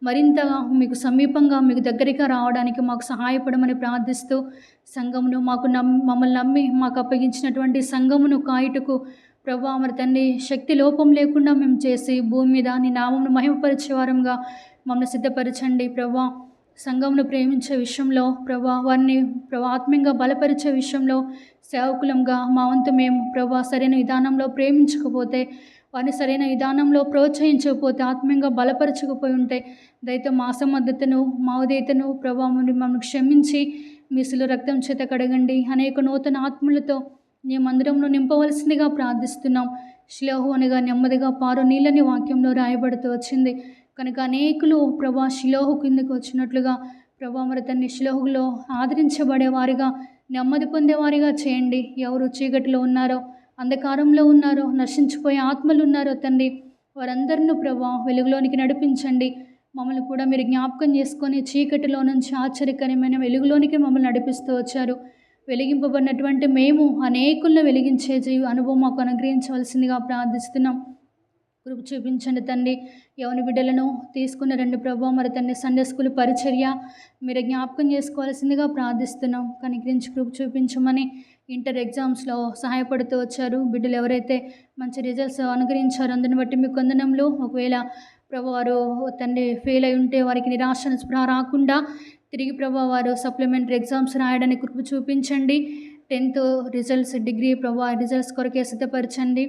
Speaker 1: మరింతగా మీకు సమీపంగా మీకు దగ్గరగా రావడానికి మాకు సహాయపడమని ప్రార్థిస్తూ సంఘమును మమ్మల్ని నమ్మి మాకు అప్పగించినటువంటి సంఘమును కాయుటకు ప్రభా మరి తండ్రి శక్తి లోపం లేకుండా మేము చేసి భూమి మీద నీ నామమును మహిమపరిచే వారంగా మమ్మల్ని సిద్ధపరచండి ప్రభా. సంఘమును ప్రేమించే విషయంలో ప్రభా వారిని ఆత్మీయంగా బలపరిచే విషయంలో సేవకులంగా మా వంతు మేము ప్రభా సరైన విధానంలో ప్రేమించకపోతే, వారిని సరైన విధానంలో ప్రోత్సహించకపోతే, ఆత్మీయంగా బలపరచకపోయి ఉంటే దయతో మా అసమర్థతను మా ఉదయతను ప్రభా మమ్మల్ని క్షమించి మీ శిలువ రక్తం చేత కడగండి. అనేక నూతన ఆత్మలతో నీ మందిరంలో నింపవలసిందిగా ప్రార్థిస్తున్నాం. షిలోహు అనగా నెమ్మదిగా పారు నీళ్ళని వాక్యంలో రాయబడుతూ వచ్చింది కనుక అనేకులు ప్రభా షిలోహు కిందకు వచ్చినట్లుగా ప్రభా మరి తన్ని షిలోహులో ఆదరించబడేవారిగా నెమ్మది పొందేవారిగా చేయండి. ఎవరు చీకటిలో ఉన్నారో, అంధకారంలో ఉన్నారో, నశించిపోయే ఆత్మలు ఉన్నారో తండ్రి వారందరినూ ప్రభా వెలుగులోనికి నడిపించండి. మమ్మల్ని కూడా మీరు జ్ఞాపకం చేసుకొని చీకటిలో నుంచి ఆశ్చర్యకరమైన వెలుగులోనికి మమ్మల్ని నడిపిస్తూ వచ్చారు. వెలిగింపబడినటువంటి మేము అనేకులను వెలిగించే అనుభవం మాకు అనుగ్రహించవలసిందిగా ప్రార్థిస్తున్నాం. కృప చూపించండి తండ్రి. యవన బిడ్డలను తీసుకున్న 2 ప్రభావ మరి తండ్రి సండే స్కూల్ పరిచర్య మీరు జ్ఞాపకం చేసుకోవాల్సిందిగా ప్రార్థిస్తున్నాం. కనికరించి కృప చూపించమని ఇంటర్ ఎగ్జామ్స్లో సహాయపడుతూ వచ్చారు. బిడ్డలు ఎవరైతే మంచి రిజల్ట్స్ అనుగ్రహించారో అందరిని బట్టి మీకు వందనంలో. ఒకవేళ ప్రభు వారు తండ్రి ఫెయిల్ అయి ఉంటే వారికి నిరాశ స్పృహ రాకుండా తిరిగి ప్రభు వారు సప్లిమెంటరీ ఎగ్జామ్స్ రాయడానికి కృప చూపించండి. 10th రిజల్ట్స్, డిగ్రీ ప్రభు రిజల్ట్స్ కొరకే సిద్ధపరచండి.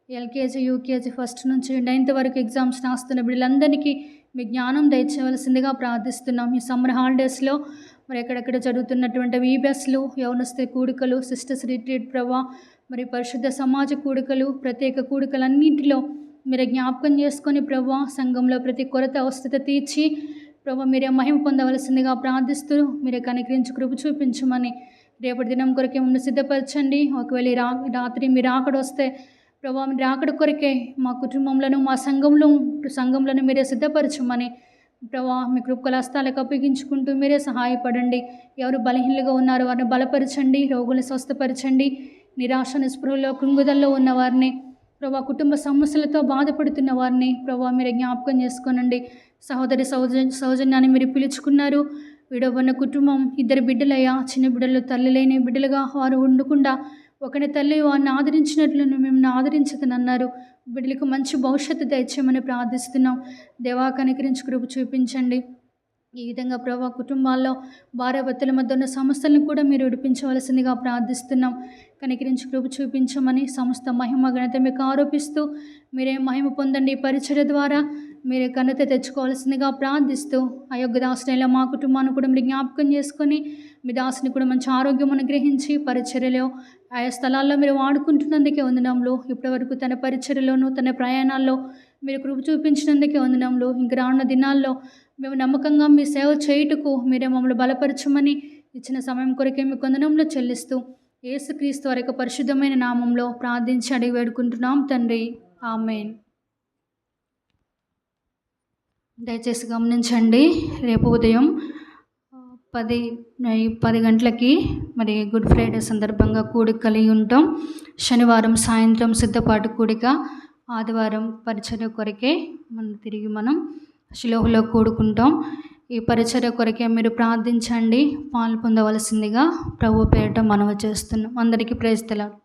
Speaker 1: ఎల్కేజీ యూకేజీ ఫస్ట్ నుంచి 9th వరకు ఎగ్జామ్స్ రాస్తున్న బిడ్డలందరికీ మీ జ్ఞానం దయచేయవలసిందిగా ప్రార్థిస్తున్నాం. ఈ సమ్మర్ హాలిడేస్లో మరి ఎక్కడెక్కడ జరుగుతున్నటువంటి వీబెస్లు, యవనస్తుల కూడికలు, సిస్టర్స్ రిట్రీట్ ప్రభా మరి పరిశుద్ధ సమాజ కూడికలు, ప్రత్యేక కూడికలన్నింటిలో మీరు జ్ఞాపకం చేసుకొని ప్రభా సంఘంలో ప్రతి కొరత అవస్థత తీర్చి ప్రభా మీరే మహిమ పొందవలసిందిగా ప్రార్థిస్తూ మీరే కనికరించి కృప చూపించమని రేపటి దినం కొరకే మమ్మల్ని సిద్ధపరచండి. ఒకవేళ రాత్రి మీరు అక్కడ వస్తే ప్రభా మీరు రాకడ కొరకే మా కుటుంబంలో మా సంఘంలో మీరే సిద్ధపరచమని ప్రభా మీ కృపల హస్తాలకు అప్పగించుకుంటూ మీరే సహాయపడండి. ఎవరు బలహీనలుగా ఉన్నారో వారిని బలపరచండి, రోగులను స్వస్థపరచండి. నిరాశ నిస్పృహలో కృంగుదల్లో ఉన్న వారిని ప్రభా, కుటుంబ సమస్యలతో బాధపడుతున్న వారిని ప్రభా మీరే జ్ఞాపకం చేసుకోనండి. సహోదరి సౌజన్యాన్ని మీరు పిలుచుకున్నారు. విడవన్న కుటుంబం 2 బిడ్డలయ్యా, చిన్న బిడ్డలు తల్లి లేని బిడ్డలుగా వారు ఉండకుండా ఒకని తల్లి వారిని ఆదరించినట్లు మిమ్మల్ని ఆదరించదనన్నారు. బిడ్డలకు మంచి భవిష్యత్తు దయచేయమని ప్రార్థిస్తున్నాం. దేవా కనికరించి కృప చూపించండి. ఈ విధంగా ప్రభా కుటుంబాల్లో భార్యాభర్తల మధ్య ఉన్న సమస్యలను కూడా మీరు విడిపించవలసిందిగా ప్రార్థిస్తున్నాం. కనికరించి కృప చూపించమని సమస్త మహిమ ఘనత మీకు ఆరోపిస్తూ మీరే మహిమ పొందండి. ఈ పరిచర్య ద్వారా మీరే ఘనత తెచ్చుకోవాల్సిందిగా ప్రార్థిస్తూ అయోగ్య దాసునిలా మా కుటుంబాన్ని కూడా మీరు జ్ఞాపకం చేసుకొని మీ దాసుని కూడా మంచి ఆరోగ్యం అనుగ్రహించి పరిచర్యలో ఆయా స్థలాల్లో మీరు వాడుకుంటున్నందుకే వందనంలో. ఇప్పటివరకు తన పరిచర్యలోనూ తన ప్రయాణాల్లో మీరు కృప చూపించినందుకే వందనంలో. ఇంక రానున్న దినాల్లో మేము నమ్మకంగా మీ సేవ చేయుటకు మీరే మమ్మల్ని బలపరచమని ఇచ్చిన సమయం కొరకే మీ వందనంలో చెల్లిస్తూ యేసుక్రీస్తు వారి యొక్క పరిశుద్ధమైన నామంలో ప్రార్థించి అడిగి వేడుకుంటున్నాం తండ్రి. ఆమేన్. దయచేసి గమనించండి, రేపు ఉదయం 10 గంటలకి మరి గుడ్ ఫ్రైడే సందర్భంగా కూడిక కలిగి ఉంటాం. శనివారం సాయంత్రం సిద్ధపాటు కూడిక, ఆదివారం పరిచర్య కొరకే మనం షిలోహులో కూడుకుంటాం. ఈ పరిచర్య కొరకే మీరు ప్రార్థించండి, పాలు పొందవలసిందిగా ప్రభు పేరిట మనవి చేస్తున్నాం. అందరికీ ప్రైజ్ ది లార్డ్.